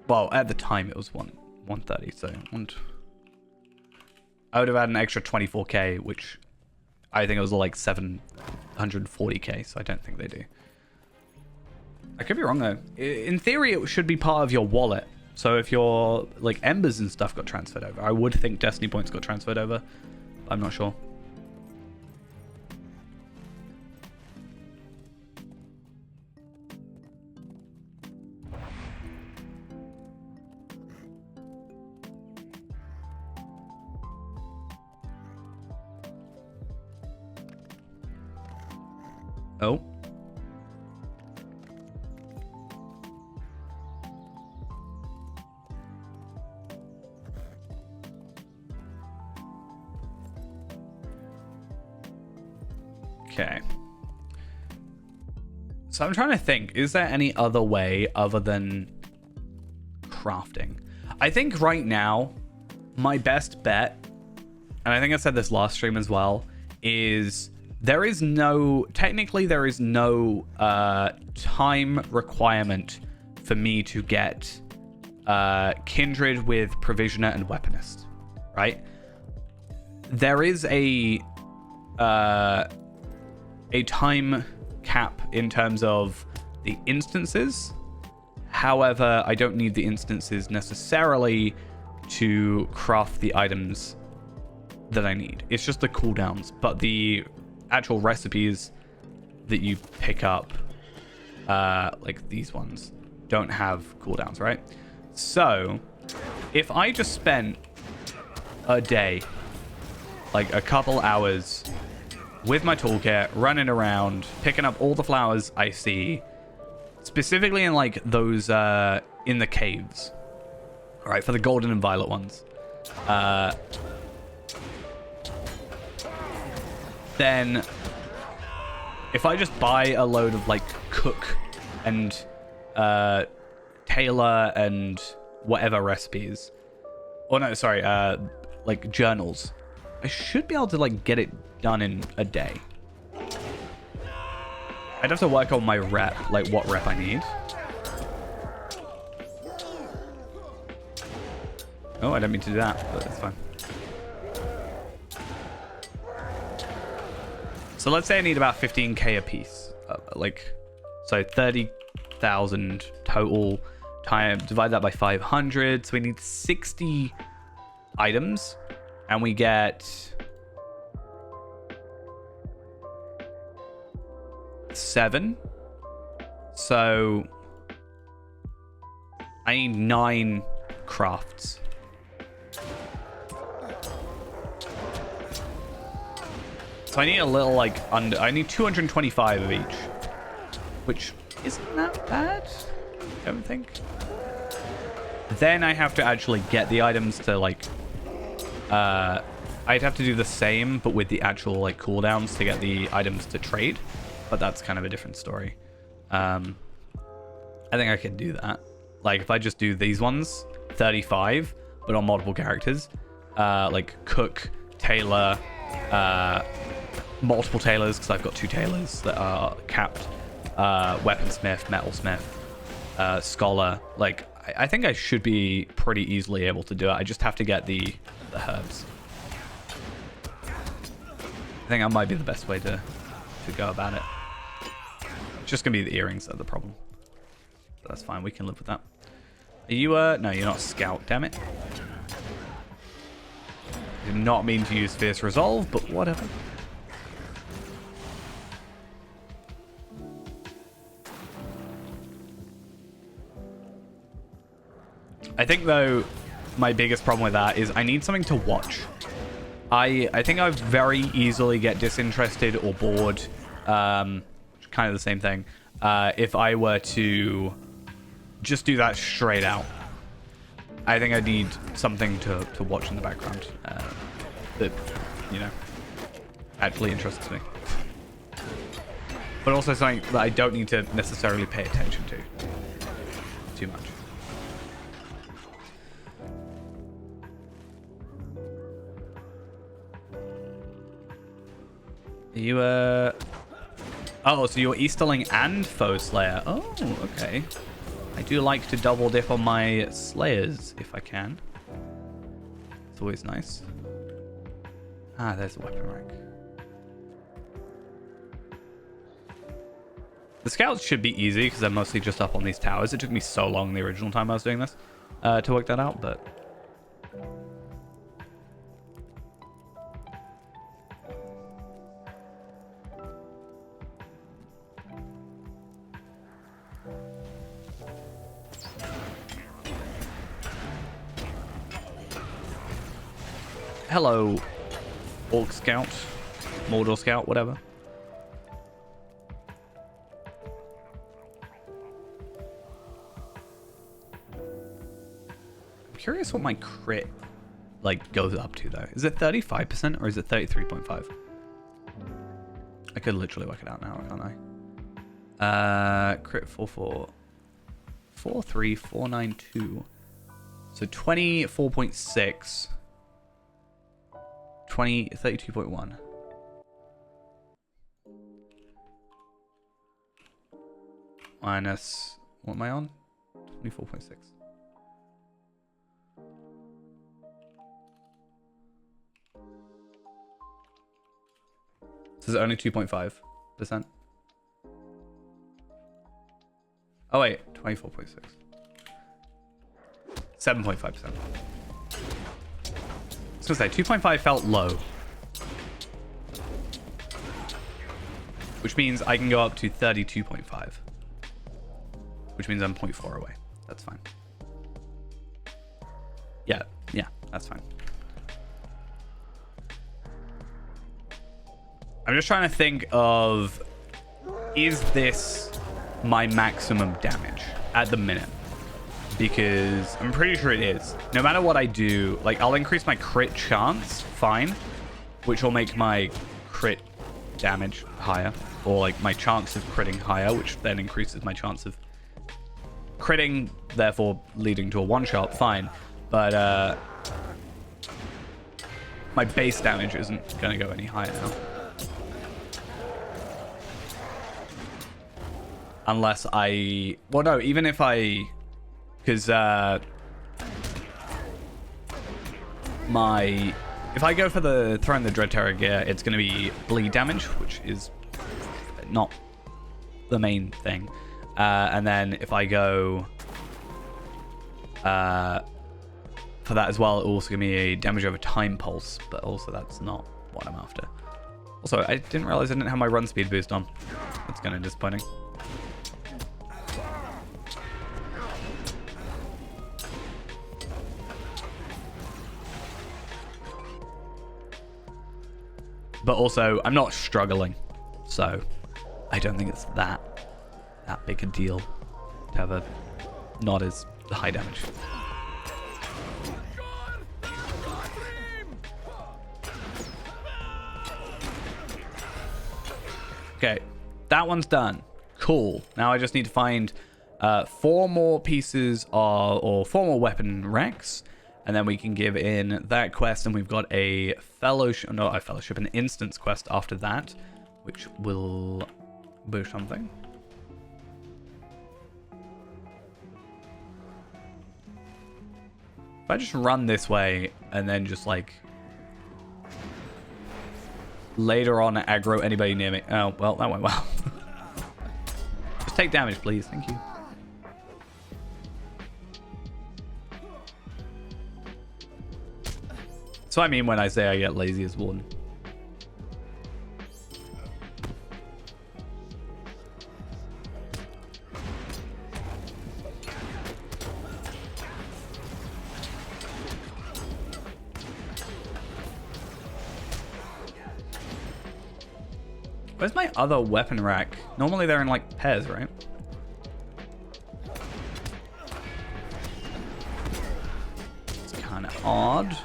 Well, at the time it was 130, so I would have had an extra 24k, which I think it was like 740k, so I don't think they do. I could be wrong though. In theory, it should be part of your wallet. So if your like embers and stuff got transferred over, I would think Destiny points got transferred over. I'm not sure. Oh. Okay. So I'm trying to think, is there any other way other than crafting? I think right now, my best bet, and I think I said this last stream as well, is technically there is no time requirement for me to get Kindred with Provisioner and Weaponist, right? There is a time cap in terms of the instances. However, I don't need the instances necessarily to craft the items that I need. It's just the cooldowns, but the actual recipes that you pick up, like these ones, don't have cooldowns, right? So if I just spent a day, like a couple hours with my toolkit, running around, picking up all the flowers I see, specifically in like those in the caves, all right, for the golden and violet ones, then if I just buy a load of like cook and tailor and whatever recipes, or no, sorry, like journals, I should be able to like get it done in a day. I'd have to work on my rep, like what rep I need. Oh, I don't mean to do that, but that's fine. So let's say I need about 15k a piece, so 30,000 total. Divide that by 500, so we need 60 items, and we get 7. So I need 9 crafts. So I need a little, like, I need 225 of each. Which isn't that bad, I don't think. Then I have to actually get the items to, like... I'd have to do the same, but with the actual, like, cooldowns to get the items to trade. But that's kind of a different story. I think I can do that. Like, if I just do these ones, 35, but on multiple characters. Like, cook, tailor, multiple tailors, because I've got 2 tailors that are capped. Weaponsmith, metalsmith, scholar. Like, I think I should be pretty easily able to do it. I just have to get the herbs. I think that might be the best way to go about it. It's just going to be the earrings that are the problem. But that's fine. We can live with that. Are you, no, you're not a scout, damn it. Did not mean to use Fierce Resolve, but whatever. I think, though, my biggest problem with that is I need something to watch. I think I very easily get disinterested or bored, kind of the same thing, if I were to just do that straight out. I think I need something to watch in the background that, you know, actually interests me. But also something that I don't need to necessarily pay attention to too much. You, oh, so you're Easterling and Foe Slayer. Oh, okay. I do like to double dip on my Slayers, if I can. It's always nice. Ah, there's a weapon rank. The Scouts should be easy, because they're mostly just up on these towers. It took me so long the original time I was doing this to work that out, but... Hello, Orc Scout, Mordor Scout, whatever. I'm curious what my crit, like, goes up to, though. Is it 35% or is it 33.5? I could literally work it out now, can't I? Crit 43492. So 24.6. 32.1. Minus, what am I on? 24.6. This is only 2.5%. Oh wait, 24.6. 7.5%. I was going to say, 2.5 felt low. Which means I can go up to 32.5. Which means I'm 0.4 away. That's fine. Yeah, that's fine. I'm just trying to think of, is this my maximum damage at the minute? Because I'm pretty sure it is. No matter what I do, like, I'll increase my crit chance, fine, which will make my crit damage higher, or like my chance of critting higher, which then increases my chance of critting, therefore leading to a one-shot, fine. But my base damage isn't going to go any higher now. Unless I... Well, no, even if I... Because if I go for the throwing the Dread Terror gear, it's going to be bleed damage, which is not the main thing. And then if I go for that as well, it also give me a damage over time pulse, but also that's not what I'm after. Also, I didn't realize I didn't have my run speed boost on. That's kind of disappointing. But also, I'm not struggling. So, I don't think it's that big a deal to have a not as high damage. Okay, that one's done. Cool. Now I just need to find 4 more pieces or 4 more weapon racks, and then we can give in that quest, and we've got a fellowship, not a fellowship, an instance quest after that, which will do something. If I just run this way and then just like later on aggro anybody near me. Oh, well, that went well. Just take damage, please. Thank you. So I mean when I say I get lazy as Warden. Where's my other weapon rack? Normally they're in like pairs, right? It's kind of odd.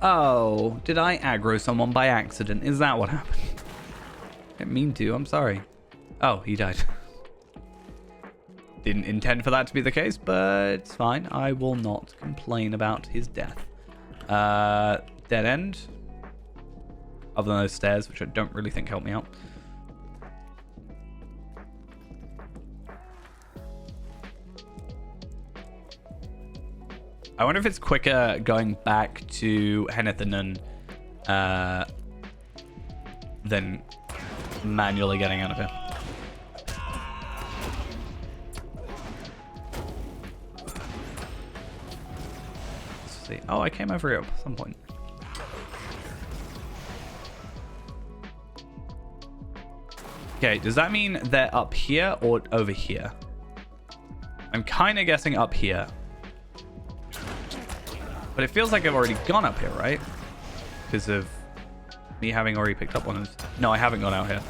Oh, did I aggro someone by accident? Is that what happened? I didn't mean to, I'm sorry. Oh, he died. Didn't intend for that to be the case, but it's fine. I will not complain about his death. Dead end. Other than those stairs, which I don't really think help me out. I wonder if it's quicker going back to Henethanen than manually getting out of here. Let's see. Oh, I came over here at some point. Okay, does that mean they're up here or over here? I'm kind of guessing up here. But it feels like I've already gone up here, right? Because of me having already picked up one of those. No, I haven't gone out here.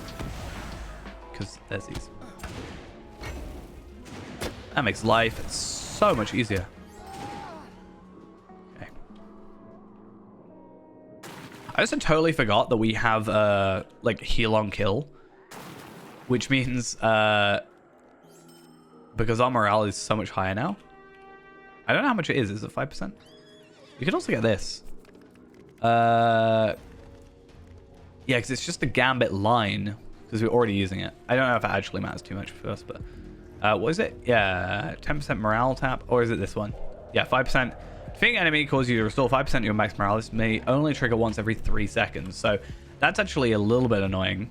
Because there's these. That makes life so much easier. Okay. I also totally forgot that we have like heal on kill. Which means because our morale is so much higher now. I don't know how much it is. Is it 5%? You could also get this. Yeah, because it's just a gambit line. Because we're already using it. I don't know if it actually matters too much for us, but... what is it? Yeah, 10% morale tap. Or is it this one? Yeah, 5%. Defeating enemy causes you to restore 5% of your max morale. This may only trigger once every 3 seconds. So that's actually a little bit annoying.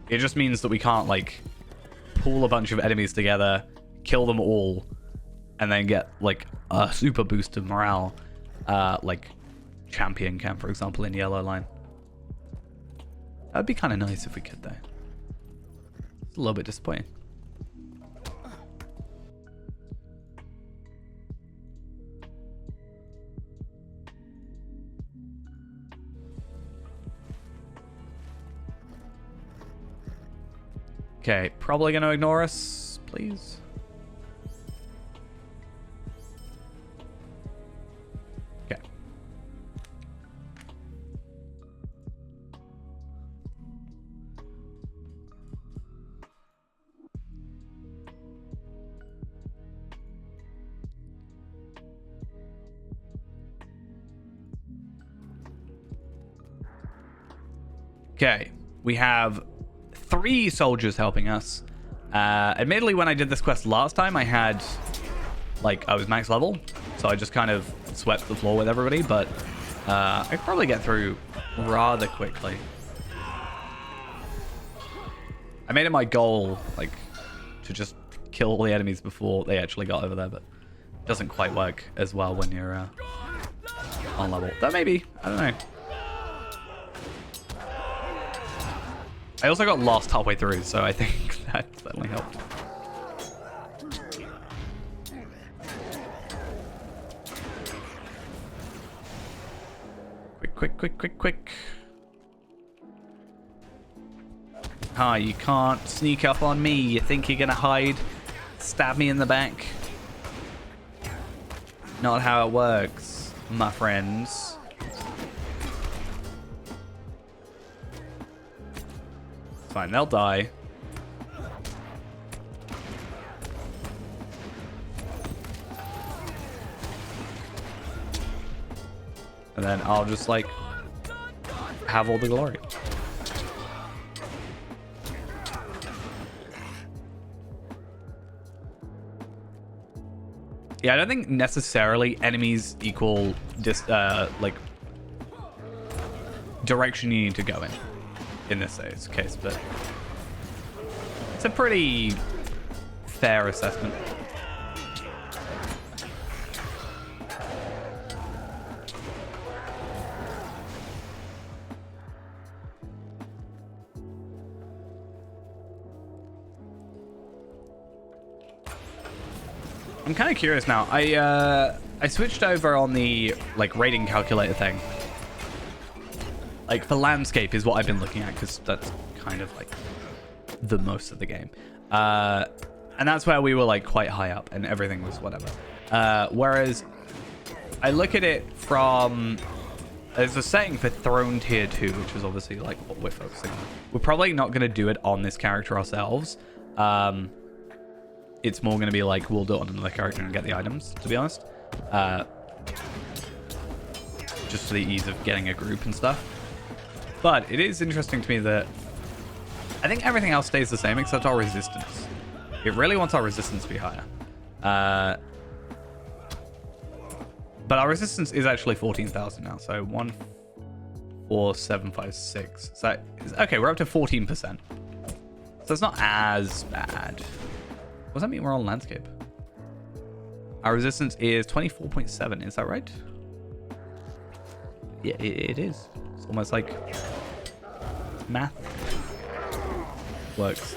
It just means that we can't, like, pool a bunch of enemies together, kill them all, and then get, like, a super boost of morale. Like champion camp, for example, in yellow line. That'd be kind of nice if we could, though. It's a little bit disappointing. Okay, probably gonna ignore us, please. Okay, we have 3 soldiers helping us. Admittedly, when I did this quest last time, I had, like, I was max level, so I just kind of swept the floor with everybody, but I could probably get through rather quickly. I made it my goal, like, to just kill all the enemies before they actually got over there, but it doesn't quite work as well when you're on level. Though maybe, I don't know. I also got lost halfway through, so I think that certainly helped. quick, quick, quick, quick. Hi, you can't sneak up on me. You think you're gonna hide? Stab me in the back? Not how it works, my friends. Fine, they'll die. And then I'll just, like, have all the glory. Yeah, I don't think necessarily enemies equal just, like, direction you need to go in this case, but it's a pretty fair assessment. I'm kind of curious now. I switched over on the, like, rating calculator thing. Like, for landscape is what I've been looking at, because that's kind of, like, the most of the game. And that's where we were, like, quite high up, and everything was whatever. Whereas, I look at it from... There's a setting for Throne Tier 2, which is obviously, like, what we're focusing on. We're probably not going to do it on this character ourselves. It's more going to be like, we'll do it on another character and get the items, to be honest. Just for the ease of getting a group and stuff. But it is interesting to me that I think everything else stays the same except our resistance. It really wants our resistance to be higher. But our resistance is actually 14,000 now. So 14756. So, okay, we're up to 14%. So it's not as bad. What does that mean we're on landscape? Our resistance is 24.7. Is that right? Yeah, it is. It's almost like math works.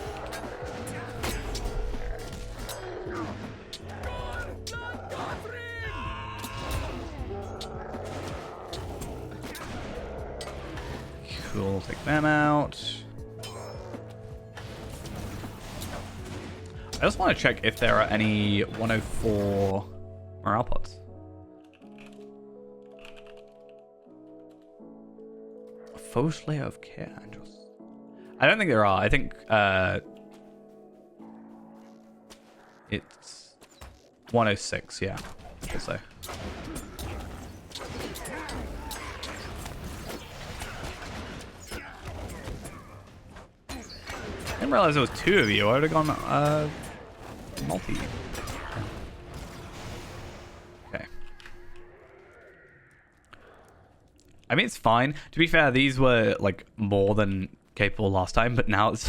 Cool. Take them out. I just want to check if there are any 104 morale pots. Faux layer of care angels. I don't think there are. I think it's 106. Yeah, I'll say. I didn't realize there was two of you. I would have gone multi. Okay. I mean, it's fine. To be fair, these were like more than capable last time, but now it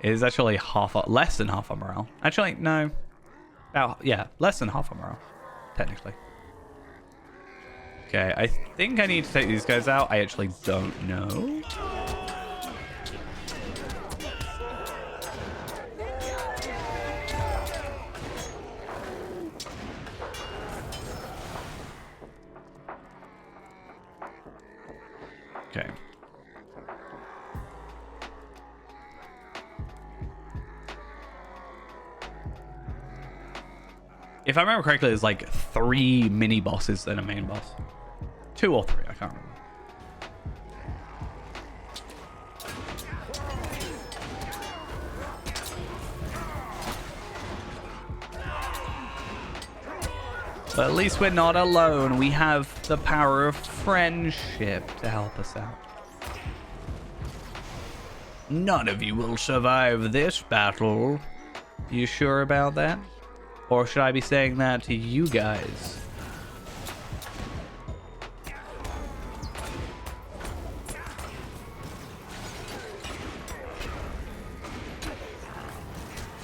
is actually less than half our morale. Actually, no. Yeah, less than half our morale, technically. Okay, I think I need to take these guys out. I actually don't know. Okay. If I remember correctly, there's like 3 mini bosses and a main boss. 2 or 3, I can't remember. But at least we're not alone. We have the power of friendship to help us out. None of you will survive this battle. You sure about that? Or should I be saying that to you guys?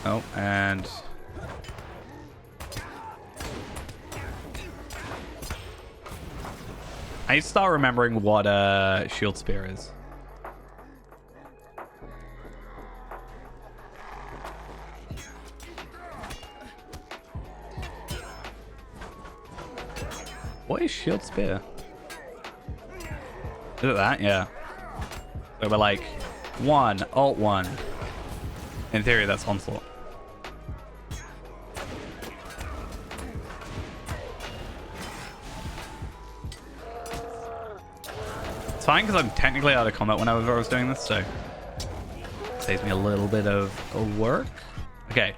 Oh, and... I need to start remembering what shield spear is. What is shield spear? Is it that? Yeah. So we're like 1, Alt 1. In theory, that's Onslaught. It's fine because I'm technically out of combat whenever I was doing this, so it saves me a little bit of work. Okay,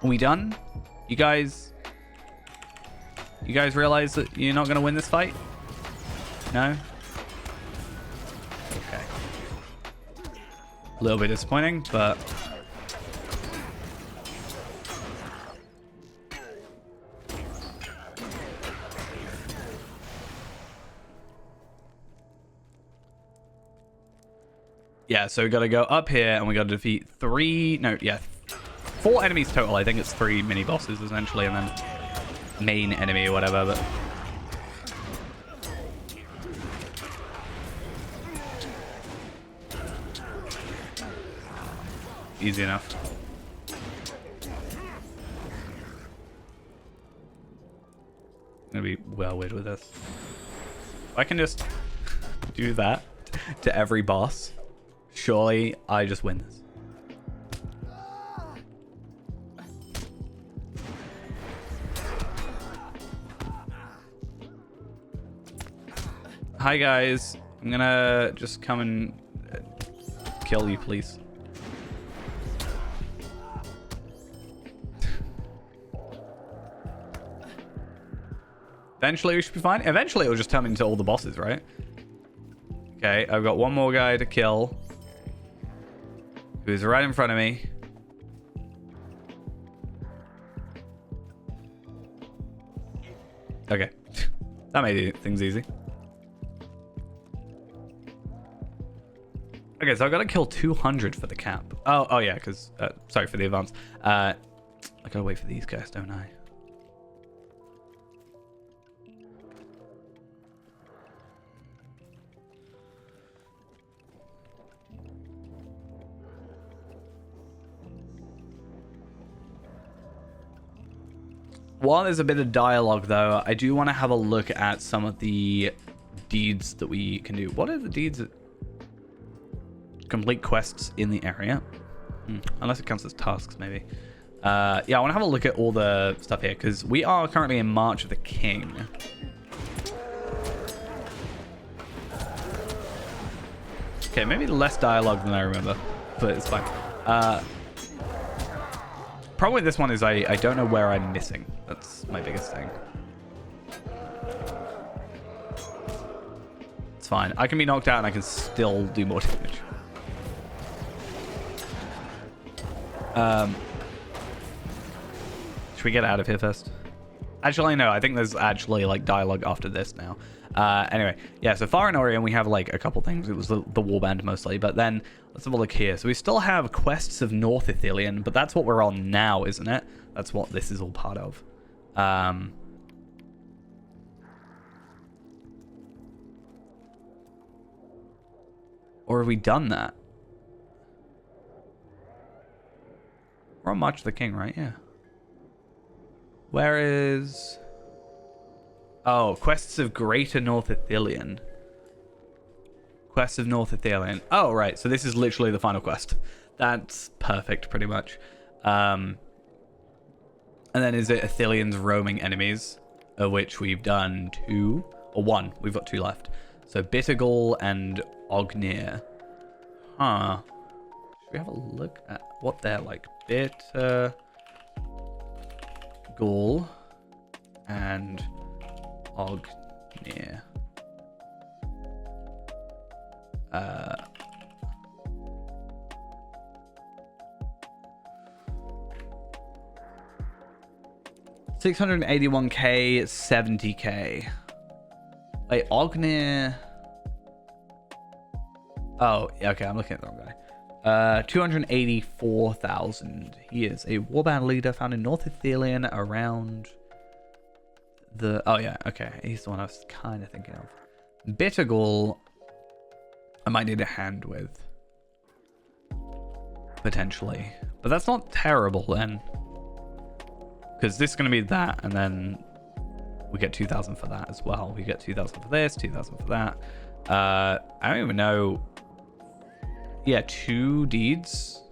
are we done? You guys realize that you're not going to win this fight? No? Okay. A little bit disappointing, but... yeah, so we got to go up here and we got to defeat 4 enemies total. I think it's 3 mini bosses essentially, and then main enemy or whatever. But easy enough. I'm gonna be well weird with this. If I can just do that to every boss, surely I just win this. Hi guys, I'm gonna just come and kill you, please. Eventually we should be fine. Eventually it'll just turn into all the bosses, right? Okay, I've got one more guy to kill, who's right in front of me. Okay, that made things easy. Okay, so I've got to kill 200 for the cap. Oh yeah, because sorry for the advance. I gotta wait for these guys, don't I? While there's a bit of dialogue, though, I do want to have a look at some of the deeds that we can do. What are the deeds that complete quests in the area? Unless it counts as tasks, maybe. Yeah, I want to have a look at all the stuff here, because we are currently in March of the King. Okay, maybe less dialogue than I remember, but it's fine. Problem with this one is I don't know where I'm missing. That's my biggest thing. It's fine. I can be knocked out and I can still do more damage. Should we get out of here first? Actually, no. I think there's actually like dialogue after this now. Anyway, yeah, so far in Orient we have like a couple things. It was the warband mostly, but then let's have a look here. So we still have quests of North Ithilien, but that's what we're on now, isn't it? That's what this is all part of. Or have we done that? We're on March of the King, right? Yeah. Where is... oh, Quests of Greater North Ithilien. Quests of North Ithilien. Oh, right. So this is literally the final quest. That's perfect, pretty much. And then is it Ithilien's roaming enemies, of which we've done 2 or 1. We've got 2 left. So Bittergall and Ognir. Huh. Should we have a look at what they're like? Bittergall and Ognir. 681k, 70k. Wait, Ognir. Oh, okay, I'm looking at the wrong guy. 284,000. He is a warband leader found in North Ithilien around the... oh, yeah, okay. He's the one I was kind of thinking of. Bittergall, I might need a hand with. Potentially. But that's not terrible, then. Because this is going to be that, and then we get 2,000 for that as well. We get 2,000 for this, 2,000 for that. I don't even know. Yeah, 2 deeds.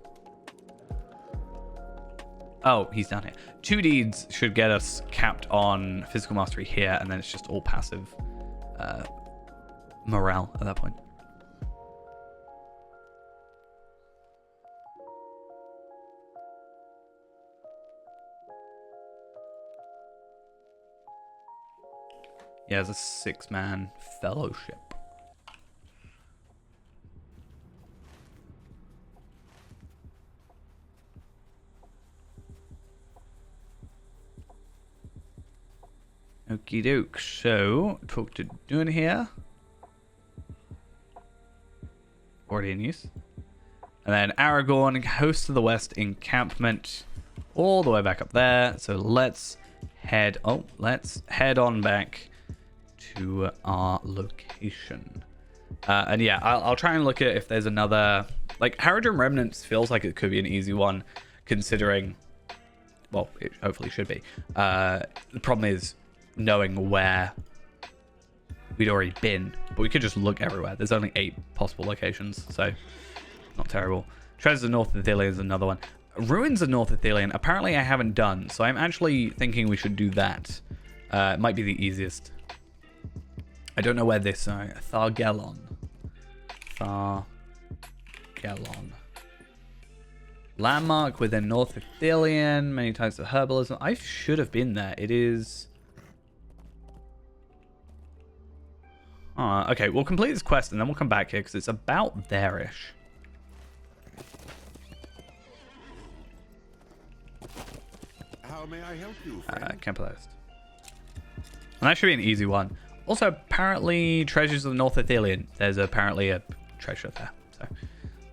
Oh, he's down here. 2 deeds should get us capped on physical mastery here, and then it's just all passive morale at that point. Yeah, it's a 6-man fellowship. Okie doke. So, talk to doing here. Already in use. And then Aragorn, Host of the West encampment, all the way back up there. So let's head. Oh, let's head on back to our location. And yeah, I'll try and look at if there's another. Like Haradrim Remnants feels like it could be an easy one, considering. Well, it hopefully should be. The problem is knowing where we'd already been, but we could just look everywhere. There's only 8 possible locations, so not terrible. Treasures of North Ithilien is another one. Ruins of North Ithilien, apparently I haven't done, so I'm actually thinking we should do that. It might be the easiest. I don't know where this Thargelon. Landmark within North Ithilien, many types of herbalism. I should have been there. It is... okay, we'll complete this quest and then we'll come back here because it's about there-ish. How may I help you, Camp List. And that should be an easy one. Also, apparently, Treasures of the North Ithilien. There's apparently a treasure there. So,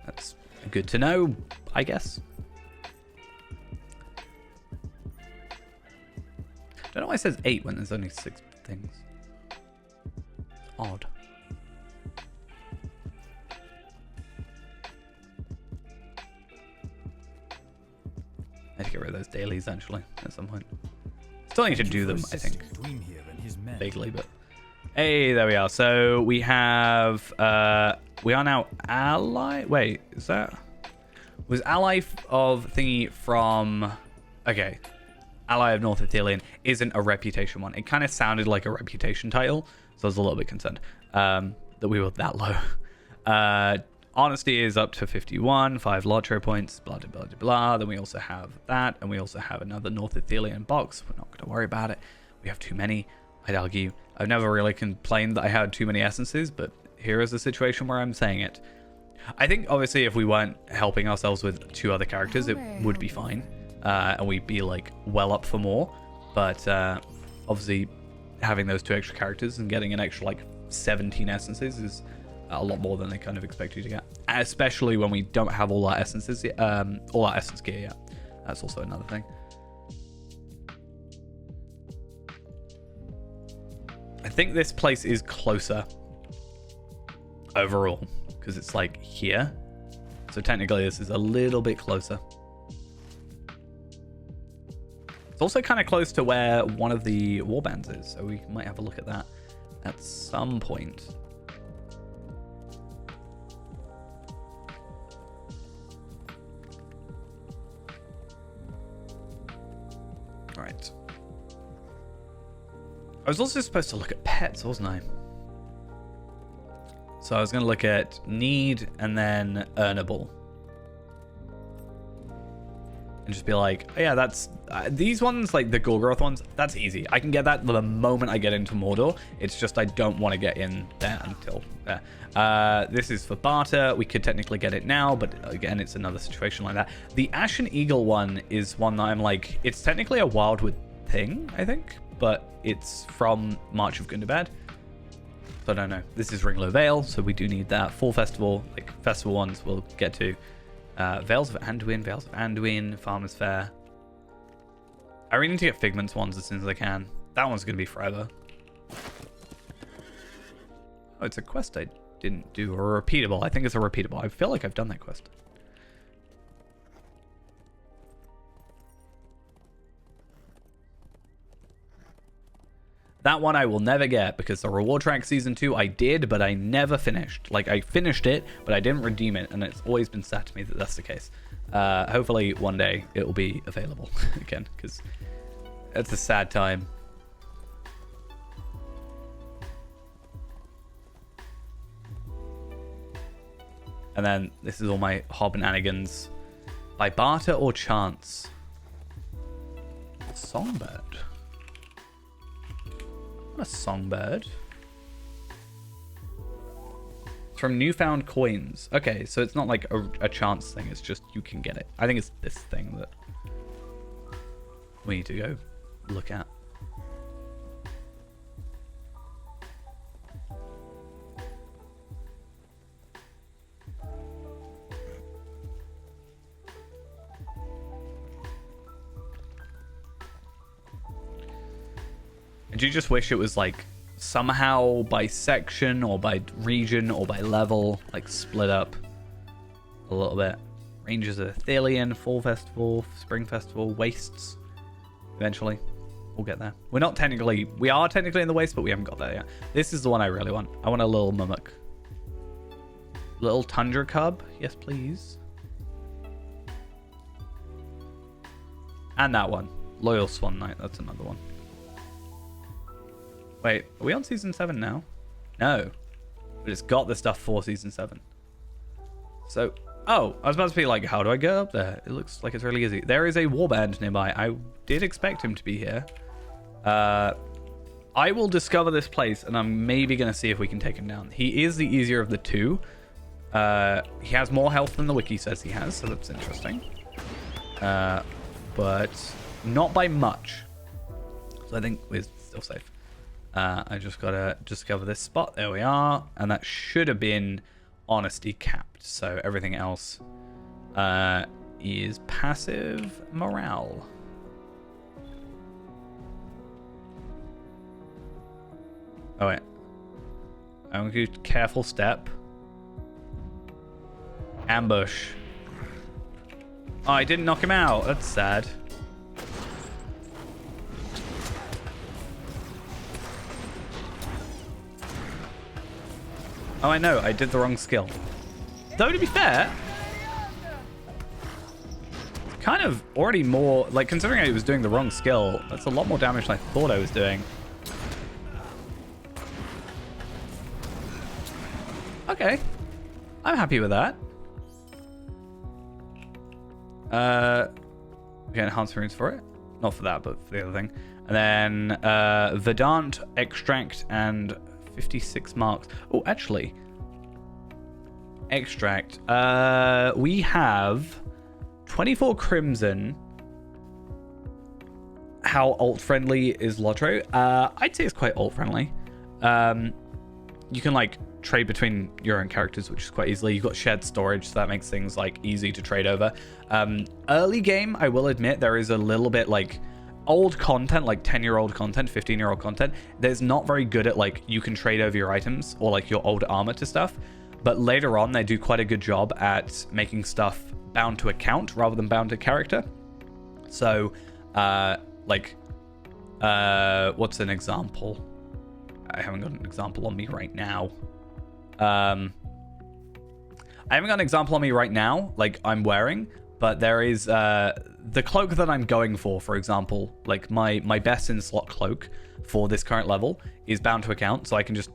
that's good to know, I guess. Don't know why it says 8 when there's only 6 things. Odd. I need to get rid of those dailies, actually, at some point. Still need to do them, I think. Vaguely, but... Hey, there we are. So, we have... we are now ally... Wait, is that... Was ally of thingy from... Okay. Ally of North Ithilien isn't a reputation one. It kind of sounded like a reputation title, so I was a little bit concerned that we were that low. Honesty is up to 51, 5 Lotro points, blah, blah, blah, blah. Then we also have that, and we also have another North Ithilien box. We're not going to worry about it. We have too many, I'd argue. I've never really complained that I had too many essences, but here is a situation where I'm saying it. I think, obviously, if we weren't helping ourselves with 2 other characters, it would be fine. And we'd be, like, well up for more. But, obviously, having those 2 extra characters and getting an extra, like, 17 essences is a lot more than they kind of expect you to get. Especially when we don't have all our essences, all our essence gear yet. That's also another thing. I think this place is closer overall because it's like here. So technically this is a little bit closer. It's also kind of close to where one of the warbands is, so we might have a look at that at some point. All right. I was also supposed to look at pets, wasn't I? So I was going to look at need and then earnable. And just be like, oh yeah, that's... these ones, like the Gorgoroth ones, that's easy. I can get that the moment I get into Mordor. It's just I don't want to get in there until there. This is for barter. We could technically get it now, but again, it's another situation like that. The Ashen Eagle one is one that I'm like... It's technically a Wildwood thing, I think. But it's from March of Gundabad. So I don't know. This is Ringlow Vale, so we do need that. Full festival, like festival ones we'll get to. Vales of Anduin, Farmer's Fair. I really need to get Figment's ones as soon as I can. That one's going to be forever. Oh, it's a quest I didn't do. Or a repeatable. I think it's a repeatable. I feel like I've done that quest. That one I will never get because the reward track season 2 I did, but I never finished. Like, I finished it, but I didn't redeem it, and it's always been sad to me that that's the case. Hopefully one day it will be available again, because it's a sad time. And then this is all my hobnanigans. By barter or chance? Songbird. What a songbird. It's from Newfound Coins. Okay, so it's not like a chance thing. It's just you can get it. I think it's this thing that we need to go look at. And do you just wish it was like somehow by section or by region or by level, like split up a little bit? Ranges of Athelion, Fall Festival, Spring Festival, Wastes. Eventually, we'll get there. We are technically in the Waste, but we haven't got there yet. This is the one I really want. I want a little Mummock. Little Tundra Cub. Yes, please. And that one. Loyal Swan Knight. That's another one. Wait, are we on season 7 now? No. We just got the stuff for season 7. So, oh, I was about to be like, how do I get up there? It looks like it's really easy. There is a warband nearby. I did expect him to be here. I will discover this place, and I'm maybe going to see if we can take him down. He is the easier of the two. He has more health than the wiki says he has, so that's interesting. But not by much. So I think we're still safe. I just gotta discover this spot. There we are. And that should have been honesty capped. So everything else is passive morale. Oh, wait. I'm going to do careful step. Ambush. Oh, I didn't knock him out. That's sad. Oh, I know. I did the wrong skill. Though, to be fair, it's kind of already more... Like, considering I was doing the wrong skill, that's a lot more damage than I thought I was doing. Okay. I'm happy with that. We get enhanced runes for it. Not for that, but for the other thing. And then Verdant, Extract, and 56 marks. Oh, actually, Extract. We have 24 Crimson. How alt-friendly is Lotro? I'd say it's quite alt-friendly. You can, like, trade between your own characters, which is quite easily. You've got shared storage, so that makes things, like, easy to trade over. Early game, I will admit, there is a little bit, like, old content, like 10-year-old content, 15-year-old content. There's not very good at, like, you can trade over your items or, like, your old armor to stuff. But later on, they do quite a good job at making stuff bound to account rather than bound to character. So, what's an example? I haven't got an example on me right now. I haven't got an example on me right now, like I'm wearing, but there is the cloak that I'm going for example, like my best in slot cloak for this current level is bound to account, so I can just,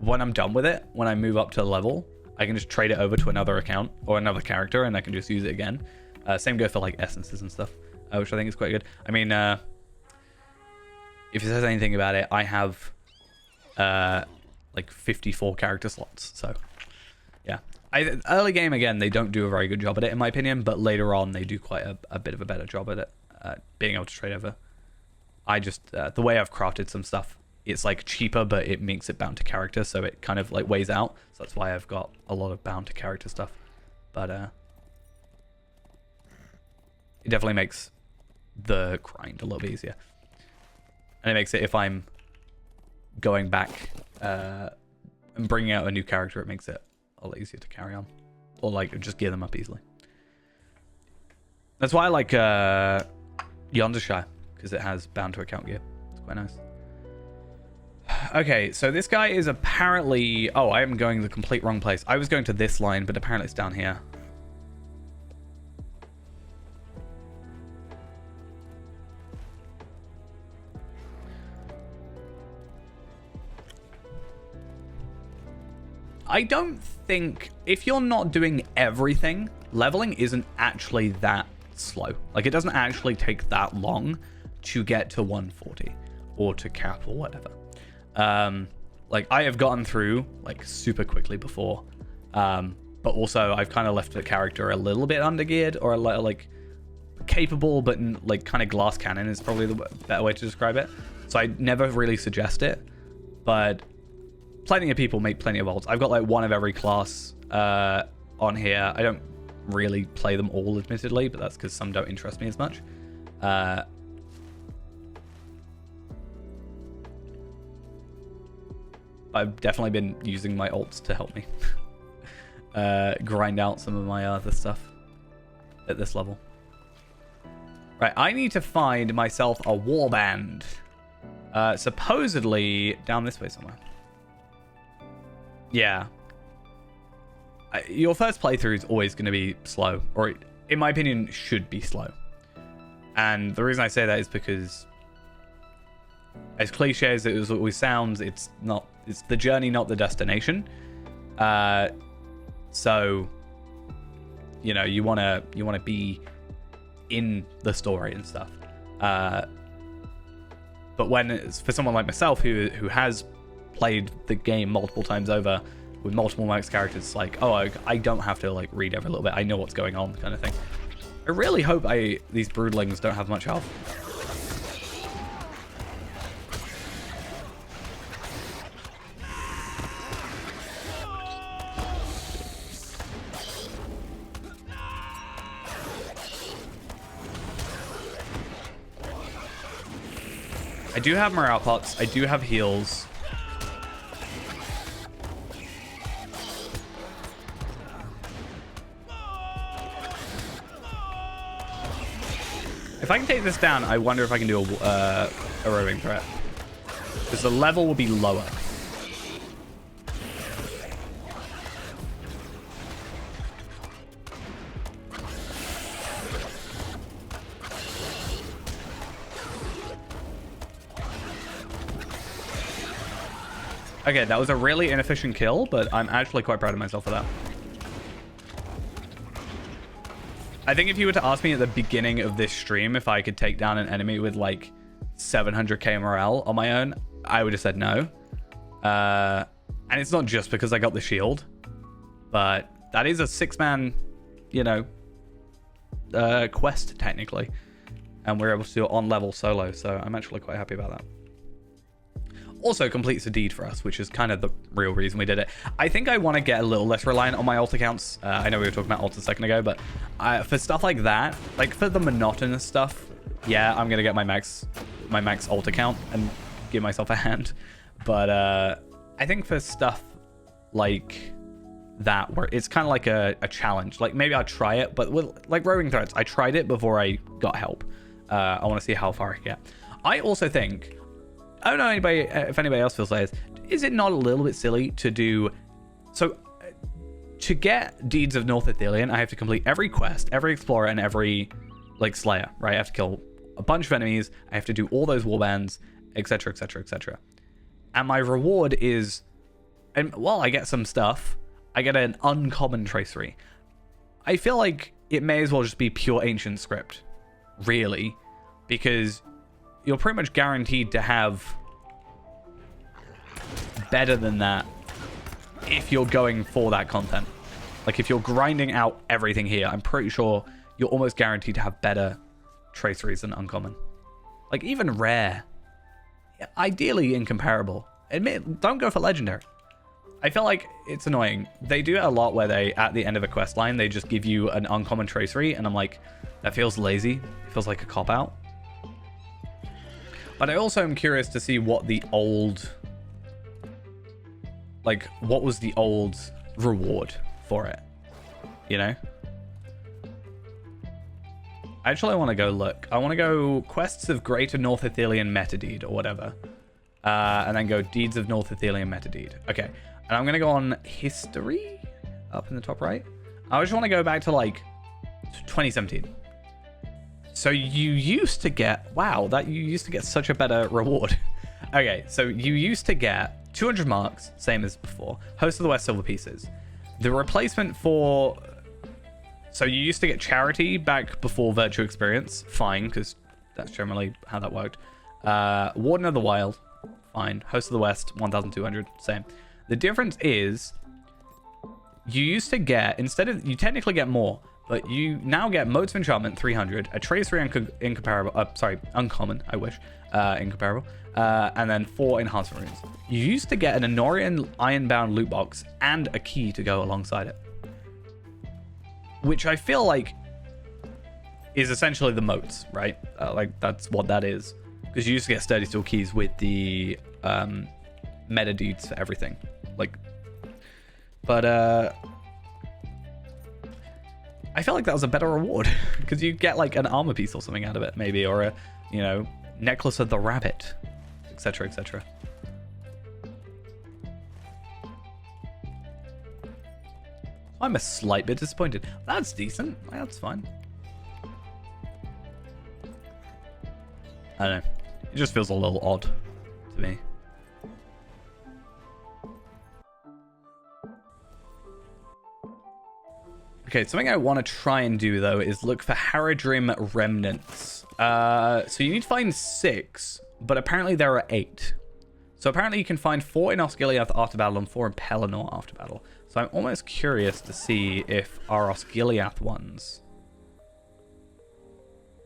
when I'm done with it, when I move up to the level, I can just trade it over to another account or another character, and I can just use it again. Same goes for like essences and stuff, which I think is quite good. I mean, if it says anything about it, I have like 54 character slots, so yeah. Early game, again, they don't do a very good job at it in my opinion, but later on they do quite a bit of a better job at it, being able to trade over. I just the way I've crafted some stuff, it's like cheaper, but it makes it bound to character, so it kind of like weighs out, so that's why I've got a lot of bound to character stuff. But it definitely makes the grind a little bit easier, and it makes it, if I'm going back and bringing out a new character, it makes it a lot easier to carry on, or like just gear them up easily. That's why I like Yondershire, because it has bound to account gear. It's quite nice. Okay, so this guy is apparently... Oh, I am going the complete wrong place. I was going to this line, but apparently it's down here. I don't think... If you're not doing everything, leveling isn't actually that slow. Like, it doesn't actually take that long to get to 140 or to cap or whatever. Like, I have gotten through, like, super quickly before. But also, I've kind of left the character a little bit undergeared or, like, capable, but, like, kind of glass cannon is probably the better way to describe it. So I never really suggest it. But plenty of people make plenty of ults. I've got, like, one of every class on here. I don't really play them all, admittedly, but that's because some don't interest me as much. I've definitely been using my ults to help me grind out some of my other stuff at this level. Right, I need to find myself a warband. Supposedly down this way somewhere. Yeah. Your first playthrough is always going to be slow, or in my opinion, should be slow. And the reason I say that is because, as cliche as it always sounds, it's the journey, not the destination. So, you know, you wanna be in the story and stuff. But when it's for someone like myself who has played the game multiple times over with multiple max characters, it's like, oh, I don't have to like read every little bit. I know what's going on, kind of thing. I really hope these broodlings don't have much health. I do have morale pots. I do have heals. If I can take this down, I wonder if I can do a roving threat. Because the level will be lower. Okay, that was a really inefficient kill, but I'm actually quite proud of myself for that. I think if you were to ask me at the beginning of this stream if I could take down an enemy with like 700k morale on my own, I would have said no. And it's not just because I got the shield, but that is a 6-man, you know, quest technically. And we're able to do it on level solo, so I'm actually quite happy about that. Also completes a deed for us, which is kind of the real reason we did it. I think I want to get a little less reliant on my ult accounts. I know we were talking about ults a second ago, but for stuff like that, like for the monotonous stuff, yeah, I'm going to get my max ult account and give myself a hand. But I think for stuff like that, where it's kind of like a challenge, like maybe I'll try it, but with like roving threats, I tried it before I got help. I want to see how far I can get. I also think, I don't know if anybody else feels like this. Is it not a little bit silly to do... So, to get Deeds of North Ithilien, I have to complete every quest, every explorer, and every, like, slayer, right? I have to kill a bunch of enemies. I have to do all those warbands, etc., etc., etc. And my reward is... And while I get some stuff, I get an uncommon tracery. I feel like it may as well just be pure ancient script, really, because you're pretty much guaranteed to have better than that if you're going for that content. Like if you're grinding out everything here, I'm pretty sure you're almost guaranteed to have better traceries than uncommon. Like even rare, ideally incomparable. Don't go for legendary. I feel like it's annoying. They do it a lot where they, at the end of a quest line, they just give you an uncommon tracery, and I'm like, that feels lazy. It feels like a cop-out. But I also am curious to see what the old... Like, what was the old reward for it? You know? Actually, I want to go look. I want to go Quests of Greater North Ithilien Metadeed or whatever. And then go Deeds of North Ithilien Metadeed. Okay. And I'm going to go on History up in the top right. I just want to go back to like 2017. So you used to get, wow, that you used to get such a better reward. Okay, so you used to get 200 marks, same as before. Host of the West silver pieces. The replacement for, so you used to get charity back before virtue experience, fine, because that's generally how that worked. Warden of the Wild, fine. Host of the West, 1,200, same. The difference is you used to get, instead of, you technically get more, but you now get Modes of Enchantment 300, a Trace 3 incomparable, uncommon, I wish, incomparable, and then 4 Enhancement Runes. You used to get an Honorian Ironbound loot box and a key to go alongside it, which I feel like is essentially the moats, right? Like that's what that is, because you used to get Sturdy Steel keys with the meta deeds for everything, like, but I feel like that was a better reward because you get like an armor piece or something out of it, maybe, or a, you know, necklace of the rabbit, etc., etc. I'm a slight bit disappointed. That's decent. That's fine. I don't know. It just feels a little odd to me. Okay, something I want to try and do, though, is look for Haradrim remnants. So you need to find 6, but apparently there are 8. So apparently you can find 4 in Osgiliath after battle and 4 in Pelennor after battle. So I'm almost curious to see if our Osgiliath ones...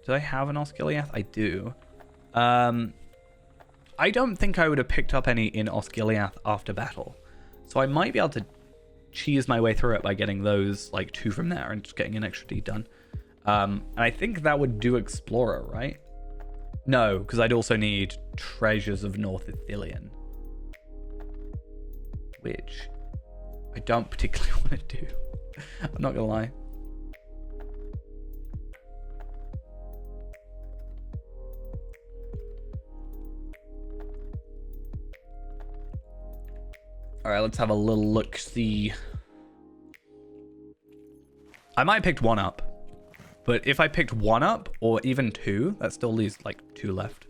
Do I have an Osgiliath? I do. I don't think I would have picked up any in Osgiliath after battle. So I might be able to cheese my way through it by getting those, like, 2 from there and just getting an extra deed done. And I think that would do Explorer, right? No, because I'd also need Treasures of North Ithilien, which I don't particularly want to do. I'm not gonna lie. All right, let's have a little look-see. I might have picked 1 up, but if I picked 1 up or even 2, that still leaves like 2 left.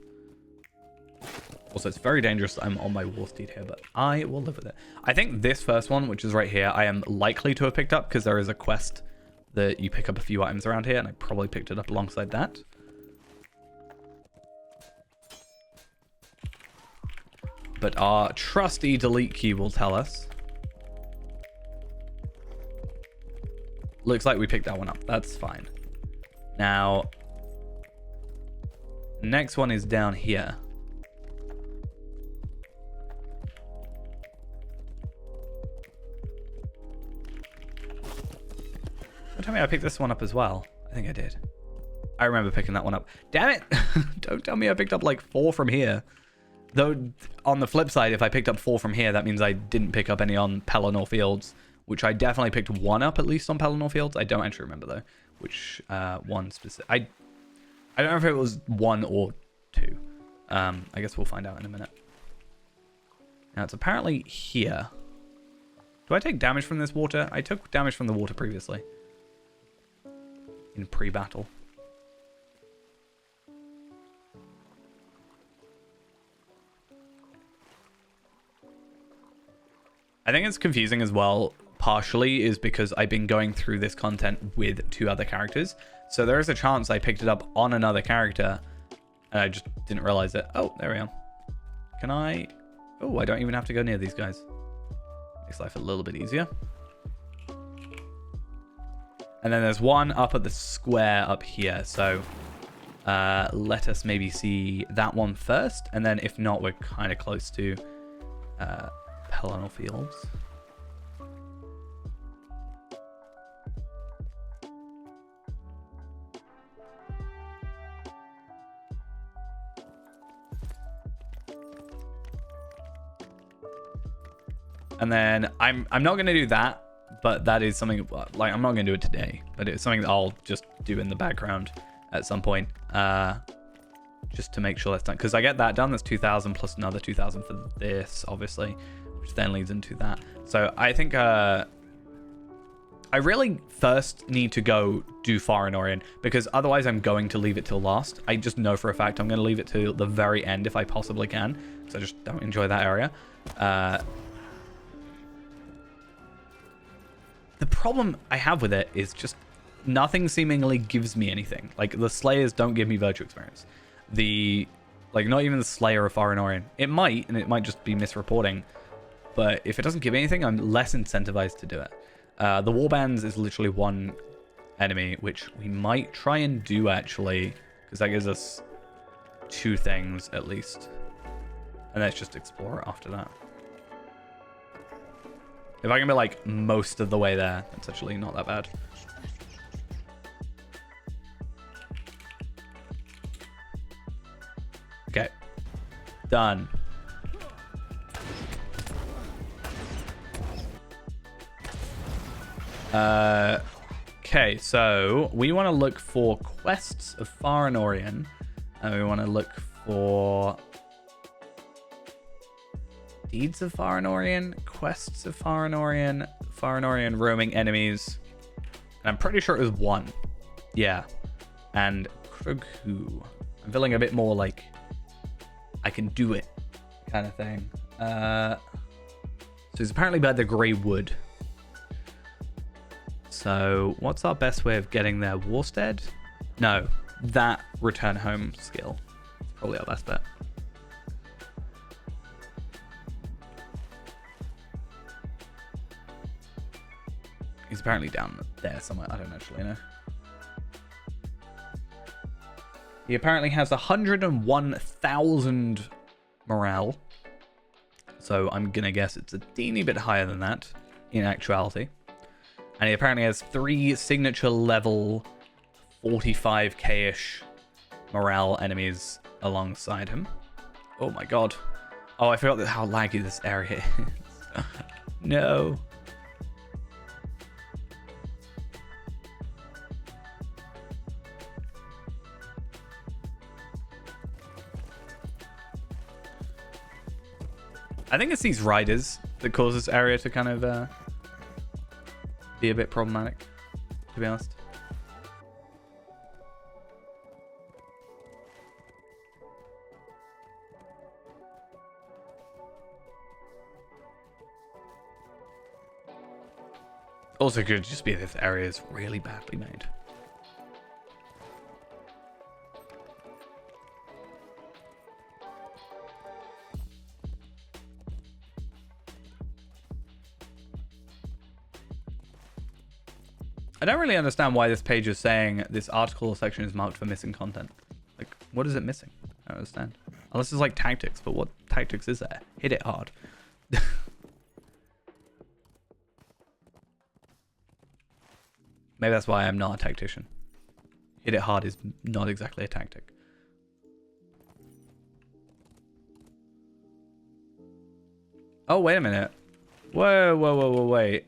Also, it's very dangerous that I'm on my war steed here, but I will live with it. I think this first one, which is right here, I am likely to have picked up because there is a quest that you pick up a few items around here, and I probably picked it up alongside that. But our trusty delete key will tell us. Looks like we picked that one up. That's fine. Now, next one is down here. Don't tell me I picked this one up as well. I think I did. I remember picking that one up. Damn it! Don't tell me I picked up like 4 from here. Though, on the flip side, if I picked up 4 from here, that means I didn't pick up any on Pelennor Fields, which I definitely picked 1 up, at least, on Pelennor Fields. I don't actually remember, though, which one specific... I don't know if it was 1 or 2. I guess we'll find out in a minute. Now, it's apparently here. Do I take damage from this water? I took damage from the water previously. In pre-battle. I think it's confusing as well, partially, is because I've been going through this content with 2 other characters. So there is a chance I picked it up on another character, and I just didn't realize it. Oh, there we are. Can I... Oh, I don't even have to go near these guys. Makes life a little bit easier. And then there's one up at the square up here. So let us maybe see that one first. And then if not, we're kind of close to... Pelennor Fields. And then I'm not going to do that, but that is something, like, I'm not going to do it today, but it's something that I'll just do in the background at some point. just to make sure that's done. Because I get that done, that's 2,000 plus another 2,000 for this, obviously, which then leads into that. So I think I really first need to go do Farinorian, because otherwise I'm going to leave it till last. I just know for a fact I'm going to leave it till the very end if I possibly can, because I just don't enjoy that area. The problem I have with it is just nothing seemingly gives me anything. Like, the Slayers don't give me virtue experience. Like, not even the Slayer of Farinorian. It might, and it might just be misreporting. But if it doesn't give me anything, I'm less incentivized to do it. The Warbands is literally one enemy, which we might try and do, actually, because that gives us 2 things, at least. And let's just explore it after that. If I can be, like, most of the way there, that's actually not that bad. Okay. Done. Okay, so we want to look for quests of Farinorian, and we want to look for deeds of Farinorian, quests of Farinorian, Farinorian roaming enemies, and I'm pretty sure it was 1. Yeah, and Krughu. I'm feeling a bit more like I can do it kind of thing. So he's apparently by the Grey Wood. So what's our best way of getting there? Warstead? No, that return home skill. It's probably our best bet. He's apparently down there somewhere. I don't actually know. He apparently has 101,000 morale. So I'm going to guess it's a teeny bit higher than that in actuality. And he apparently has 3 signature level 45k-ish morale enemies alongside him. Oh my god. Oh, I forgot how laggy this area is. No. I think it's these riders that cause this area to kind of be a bit problematic, to be honest. Also could just be this area is really badly made. I don't really understand why this page is saying this article section is marked for missing content. Like, what is it missing? I don't understand. Unless it's like tactics, but what tactics is there? Hit it hard. Maybe that's why I'm not a tactician. Hit it hard is not exactly a tactic. Oh, wait a minute. Whoa, whoa, whoa, whoa, wait.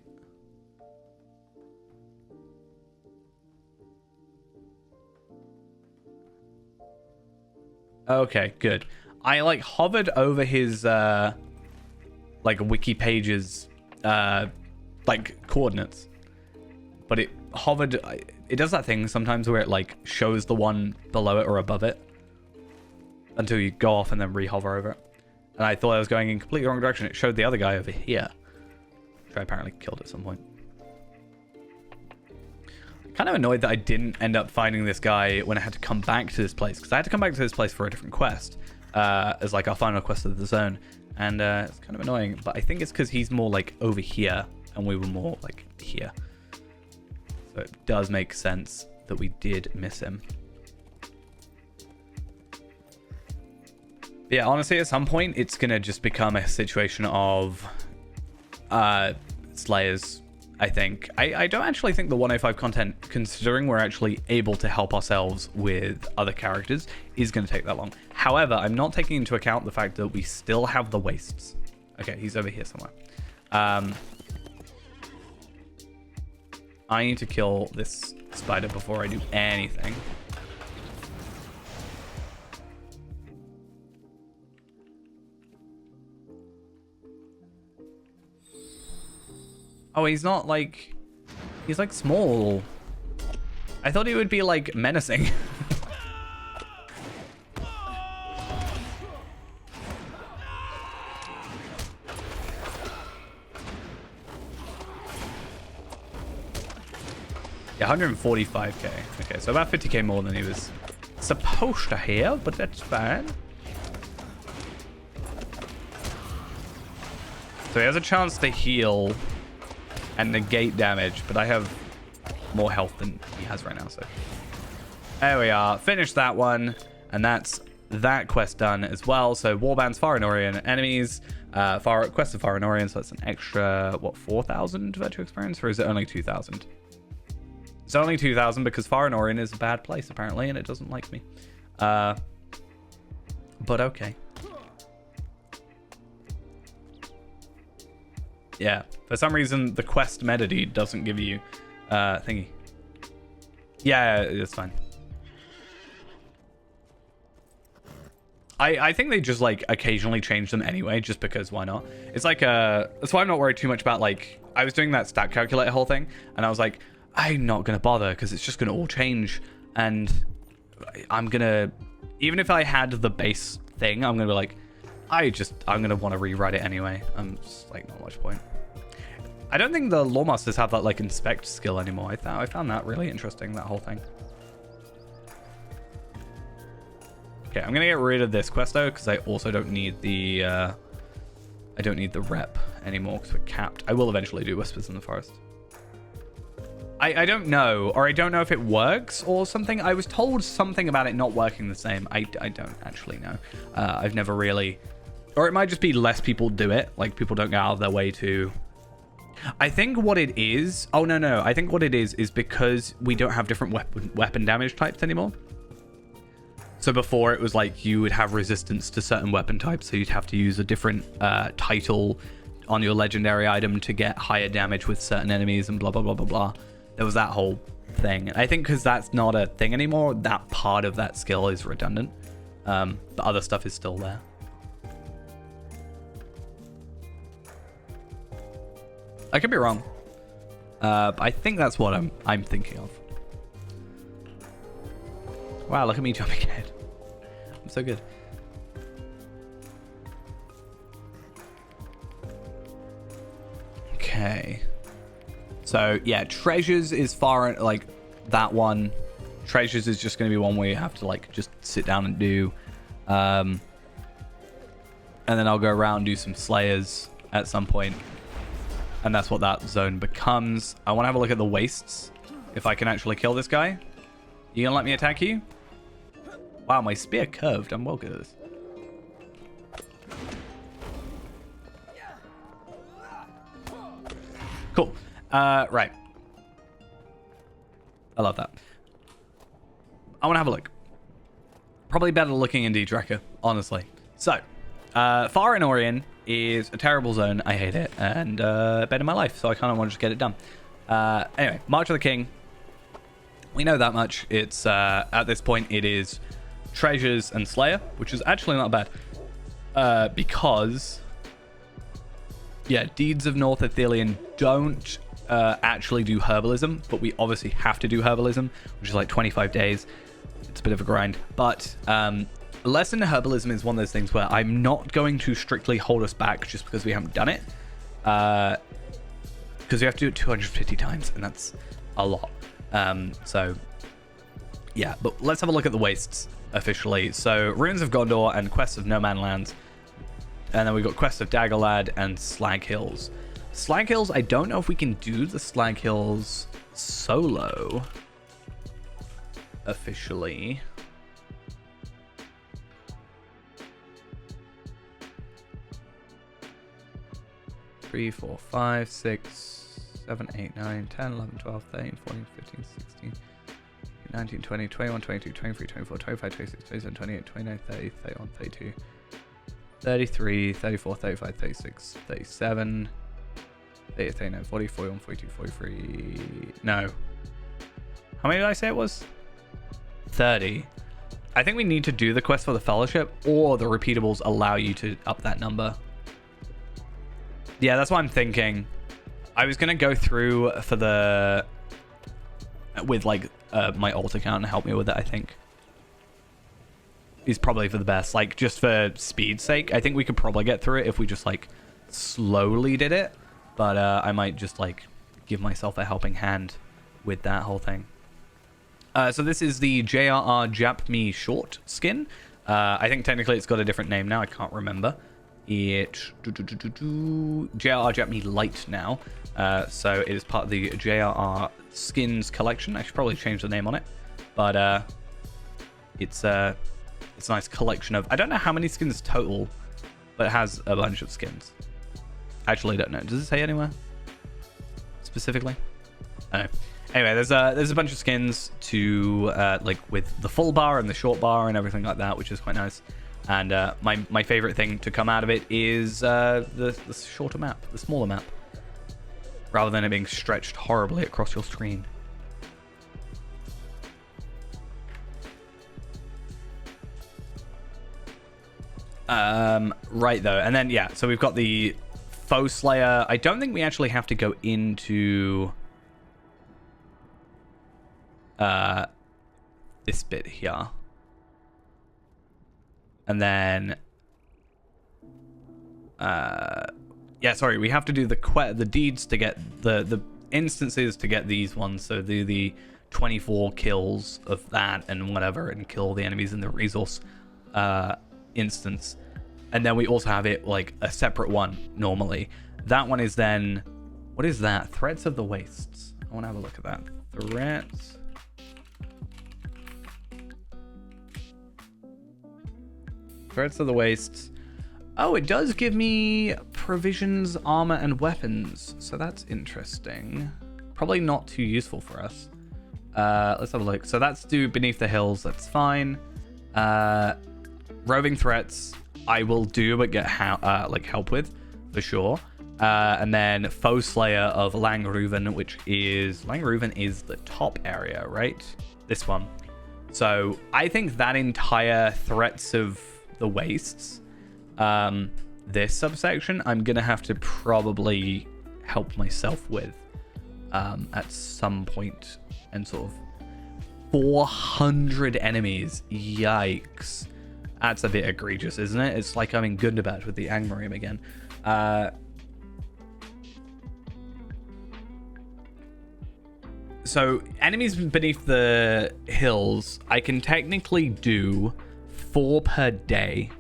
Okay, good. I like hovered over his like wiki pages like coordinates, but it hovered. It does that thing sometimes where it like shows the one below it or above it until you go off and then re-hover over it. And I thought I was going in completely wrong direction. It showed the other guy over here, which I apparently killed at some point. Kind of annoyed that I didn't end up finding this guy when I had to come back to this place, because I had to come back to this place for a different quest as like our final quest of the zone, and it's kind of annoying, but I think it's because he's more like over here and we were more like here, so it does make sense that we did miss him. But yeah, honestly, at some point it's gonna just become a situation of Slayers. I think. I don't actually think the 105 content, considering we're actually able to help ourselves with other characters, is going to take that long. However, I'm not taking into account the fact that we still have the wastes. Okay, he's over here somewhere. I need to kill this spider before I do anything. Oh, he's not like... He's like small. I thought he would be like menacing. Yeah, 145k. Okay, so about 50k more than he was supposed to have, but that's fine. So he has a chance to heal and negate damage, but I have more health than he has right now, so there we are. Finished that one, and that's that quest done as well. So warbands Farinorian enemies, quest of Farinorian, so that's an extra, what, 4,000 virtual experience, or is it only 2,000? It's only 2,000 because Farinorian is a bad place apparently, and it doesn't like me. But okay. Yeah, for some reason the quest metadata doesn't give you thingy. Yeah, it's fine. I think they just like occasionally change them anyway, just because why not? It's like that's why I'm not worried too much about, like, I was doing that stat calculator whole thing, and I was like, I'm not gonna bother because it's just gonna all change, and I'm gonna, even if I had the base thing, I'm gonna be like, I'm gonna want to rewrite it anyway. I'm just like, not much point. I don't think the Lawmasters have that like inspect skill anymore. I found that really interesting, that whole thing. Okay, I'm gonna get rid of this quest though, because I also don't need the rep anymore because we're capped. I will eventually do Whispers in the Forest. I don't know, or I don't know if it works or something. I was told something about it not working the same. I don't actually know. I've never really, or it might just be less people do it. Like, people don't go out of their way to. I think what it is. Oh no. I think what it is because we don't have different weapon damage types anymore. So before it was like you would have resistance to certain weapon types, so you'd have to use a different title on your legendary item to get higher damage with certain enemies and blah blah blah blah blah. There was that whole thing. I think because that's not a thing anymore, that part of that skill is redundant. The other stuff is still there. I could be wrong. But I think that's what I'm thinking of. Wow, look at me jumping ahead. I'm so good. Okay. So yeah, treasures is far, like, that one. Treasures is just going to be one where you have to like just sit down and do. And then I'll go around and do some slayers at some point. And that's what that zone becomes. I want to have a look at the wastes. If I can actually kill this guy. You gonna let me attack you? Wow, my spear curved. I'm well good at this. Cool. Right. I love that. I want to have a look. Probably better looking in Drecker, honestly. So, Farinorian is a terrible zone. I hate it. And bet in my life. So I kind of want to just get it done. Anyway, March of the King. We know that much. It's, at this point, it is Treasures and Slayer, which is actually not bad. Because, yeah, Deeds of North Ithilien don't actually do herbalism, but we obviously have to do herbalism, which is like 25 days. It's a bit of a grind. But Lesson Herbalism is one of those things where I'm not going to strictly hold us back just because we haven't done it. Because we have to do it 250 times, and that's a lot. So, yeah, but let's have a look at the wastes officially. So, Ruins of Gondor and Quests of No Man Lands. And then we've got Quest of Daggerlad and Slag Hills. Slag Hills, I don't know if we can do the Slag Hills solo. Officially. Three, 4, 5, 6, 7, 8, 9, 10, 11, 12, 13, 14, 15, 16, 19, 20, 21, 22, 23, 24, 25, 26, 27, 28, 29, 30, 31, 32, 33, 34, 35, 36, 37, 38, 39, 40, 41, 42, 43. No. How many did I say it was? 30. I think we need to do the quest for the Fellowship, or the repeatables allow you to up that number. Yeah, that's what I'm thinking. I was gonna go through for the with like my alt account and help me with it. I think is probably for the best, like just for speed's sake. I think we could probably get through it if we just like slowly did it, but I might just like give myself a helping hand with that whole thing. So this is the JRR Jap Me Short skin. I think technically it's got a different name now. I can't remember. It JRR Jap Me Light now. So it is part of the JRR skins collection. I should probably change the name on it, but it's a nice collection of, I don't know how many skins total, but it has a bunch of skins. Actually, I don't know. Does it say anywhere specifically? I don't know. Anyway, there's a bunch of skins to like with the full bar and the short bar and everything like that, which is quite nice. And my favorite thing to come out of it is the shorter map, the smaller map, rather than it being stretched horribly across your screen. Right though, and then yeah, so we've got the Foe Slayer. I don't think we actually have to go into this bit here, and then yeah, sorry, we have to do the deeds to get the instances to get these ones. So do the 24 kills of that and whatever, and kill the enemies in the resource instance. And then we also have it like a separate one normally. That one is then, what is that? Threats of the Wastes. I want to have a look at that. Threats. Threats of the Wastes. Oh, it does give me provisions, armor, and weapons. So that's interesting. Probably not too useful for us. Let's have a look. So that's do Beneath the Hills. That's fine. Roving Threats, I will do, but get like help with for sure. And then Foe Slayer of Langruven, which is Langruven is the top area, right? This one. So I think that entire Threats of the Wastes, this subsection, I'm gonna have to probably help myself with at some point, and sort of 400 enemies. Yikes. That's a bit egregious, isn't it? It's like I'm in Gundabad with the Angmarim again. So enemies beneath the hills, I can technically do 4 per day.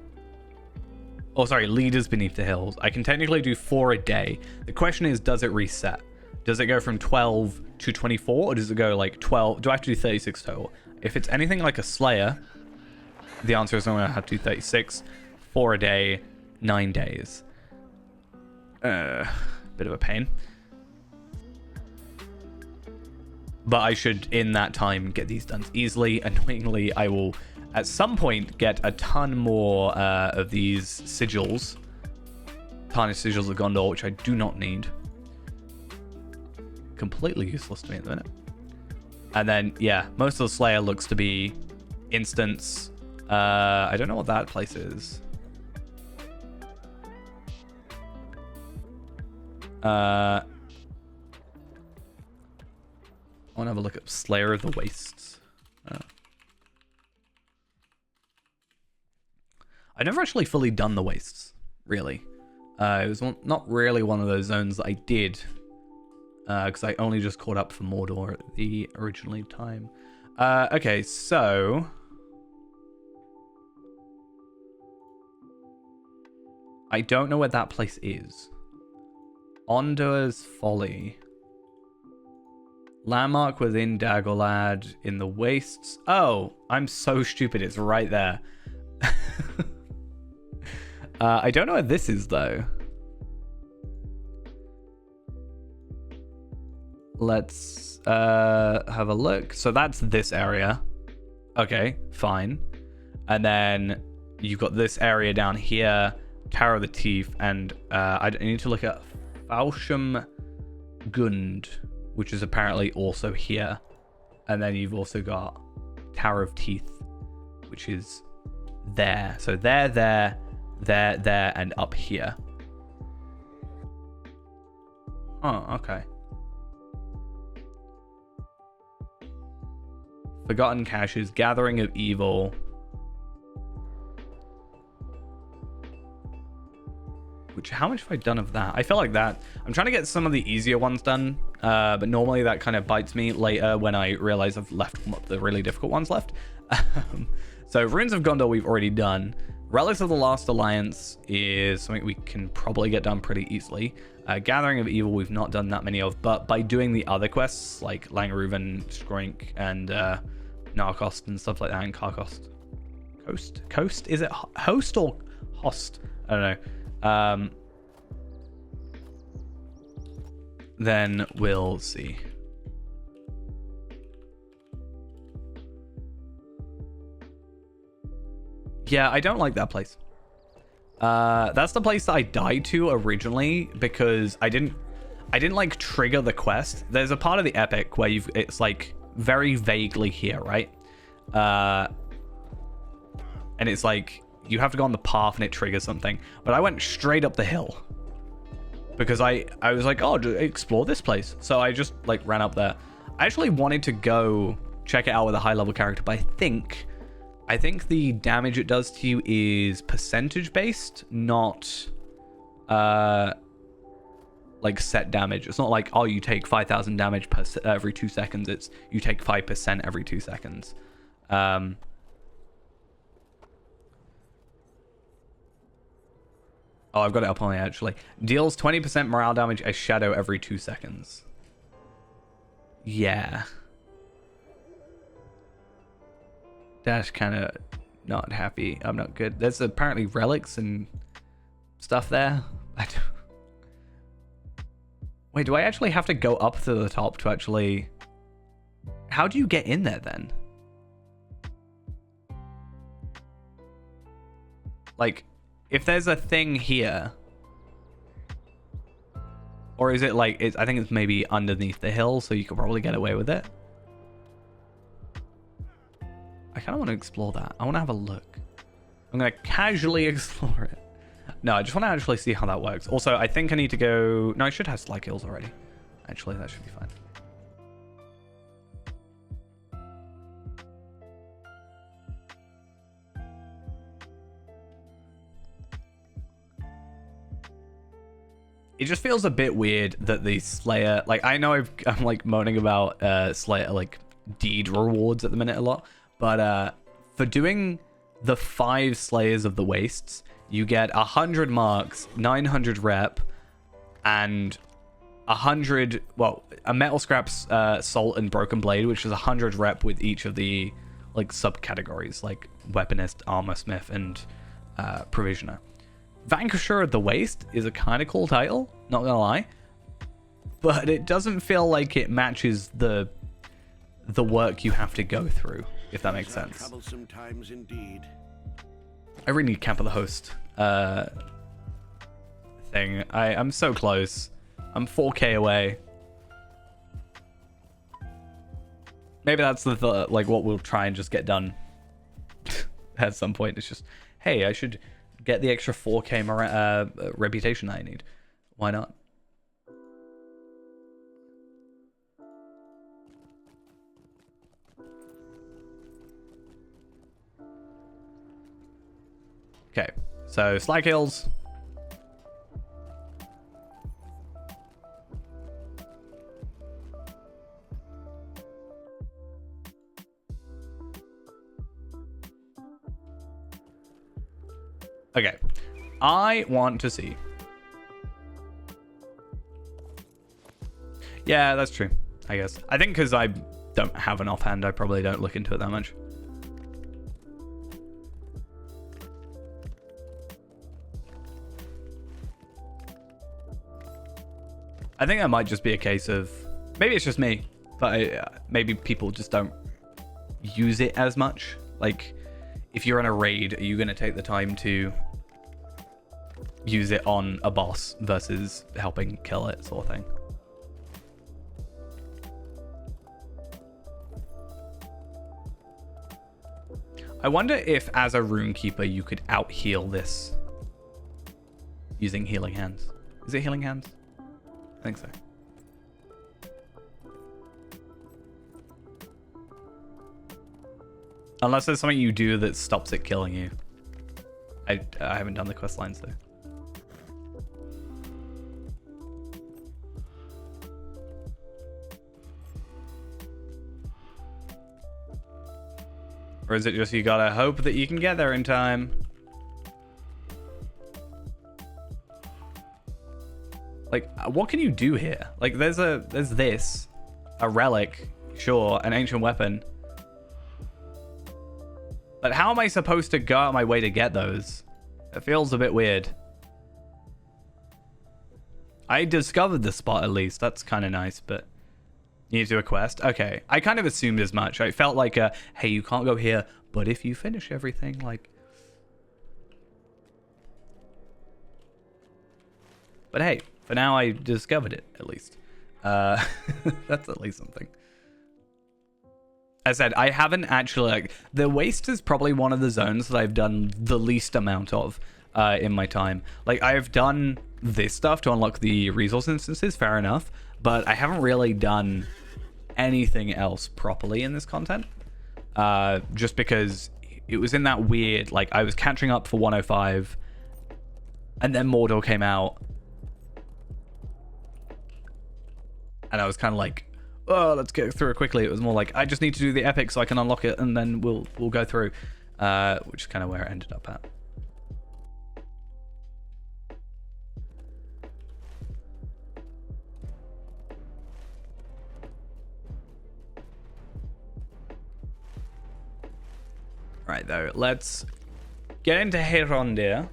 Oh, sorry, leaders beneath the hills. I can technically do 4 a day. The question is, does it reset? Does it go from 12 to 24, or does it go like 12? Do I have to do 36 total? If it's anything like a Slayer, the answer is I'm going to have to do 36, 4 a day, 9 days. Bit of a pain. But I should, in that time, get these done easily. Annoyingly, I will, at some point, get a ton more of these sigils. Tarnished Sigils of Gondor, which I do not need. Completely useless to me at the minute. And then, yeah, most of the Slayer looks to be instance. I don't know what that place is. I want to have a look at Slayer of the Wastes. I've never actually fully done the Wastes, really. It was not really one of those zones that I did, because I only just caught up for Mordor at the originally time. Okay, so I don't know where that place is. Ondur's Folly. Landmark within Dagorlad in the Wastes. Oh, I'm so stupid. It's right there. I don't know where this is, though. Let's have a look. So that's this area. Okay, fine. And then you've got this area down here, Tower of the Teeth, and I need to look at Falsham Gund, which is apparently also here. And then you've also got Tower of Teeth, which is there. So there, and up here. Oh, okay. Forgotten Caches, Gathering of Evil. Which, how much have I done of that? I feel like that. I'm trying to get some of the easier ones done, but normally that kind of bites me later when I realize I've left the really difficult ones left. So Ruins of Gondor we've already done. Relics of the Last Alliance is something we can probably get done pretty easily. Gathering of Evil we've not done that many of, but by doing the other quests like Langruven, Skroink, and Narcost and stuff like that, and Karkost. Coast? Is it Host or Host? I don't know. Then we'll see. Yeah, I don't like that place. That's the place that I died to originally because I didn't like trigger the quest. There's a part of the epic where it's like very vaguely here, right? And it's like you have to go on the path and it triggers something. But I went straight up the hill because I was like, oh, explore this place. So I just like ran up there. I actually wanted to go check it out with a high level character, but I think the damage it does to you is percentage based, not like set damage. It's not like, oh, you take 5,000 damage every 2 seconds. It's you take 5% every 2 seconds. Oh, I've got it up on it actually. Deals 20% morale damage as shadow every 2 seconds. Yeah. That's kind of not happy. I'm not good. There's apparently relics and stuff there. Wait, do I actually have to go up to the top to actually... How do you get in there then? Like, if there's a thing here... Or is it like... I think it's maybe underneath the hill, so you could probably get away with it. I kind of want to explore that. I want to have a look. I'm going to casually explore it. No, I just want to actually see how that works. Also, I think I need to go... No, I should have Slag Hills already. Actually, that should be fine. It just feels a bit weird that the Slayer... Like, I know I'm like moaning about Slayer, like, deed rewards at the minute a lot. But for doing the 5 Slayers of the Wastes, you get 100 marks, 900 rep, and 100, well, a Metal Scraps, Salt, and Broken Blade, which is 100 rep with each of the, like, subcategories, like Weaponist, Armor Smith, and Provisioner. Vanquisher of the Waste is a kind of cool title, not gonna lie. But it doesn't feel like it matches the work you have to go through, if that makes sense. Troublesome times indeed. I really need Camp of the Host thing. I'm so close. I'm 4k away. Maybe that's the like what we'll try and just get done at some point. It's just, hey, I should get the extra 4k reputation that I need. Why not? Okay, so Slag Hills. Okay, I want to see. Yeah, that's true, I guess. I think because I don't have an offhand, I probably don't look into it that much. I think that might just be a case of, maybe it's just me, but maybe people just don't use it as much. Like, if you're in a raid, are you going to take the time to use it on a boss versus helping kill it, sort of thing? I wonder if, as a Runekeeper, you could out-heal this using Healing Hands. Is it Healing Hands? I think so. Unless there's something you do that stops it killing you. I haven't done the quest lines though. Or is it just you gotta hope that you can get there in time? Like, what can you do here? Like, there's this, a relic, sure, an ancient weapon. But how am I supposed to go out of my way to get those? It feels a bit weird. I discovered the spot at least. That's kind of nice, but you need to do a quest. Okay, I kind of assumed as much. I felt like, hey, you can't go here, but if you finish everything, like... But hey, for now I discovered it, at least. That's at least something. As I said, I haven't actually, like, the Waste is probably one of the zones that I've done the least amount of in my time. Like, I've done this stuff to unlock the resource instances, fair enough, but I haven't really done anything else properly in this content. Just because it was in that weird, like, I was catching up for 105, and then Mordor came out, and I was kind of like, oh, let's get through it quickly. It was more like, I just need to do the epic so I can unlock it, and then we'll go through, which is kind of where it ended up at. Right, though, let's get into Heirondir.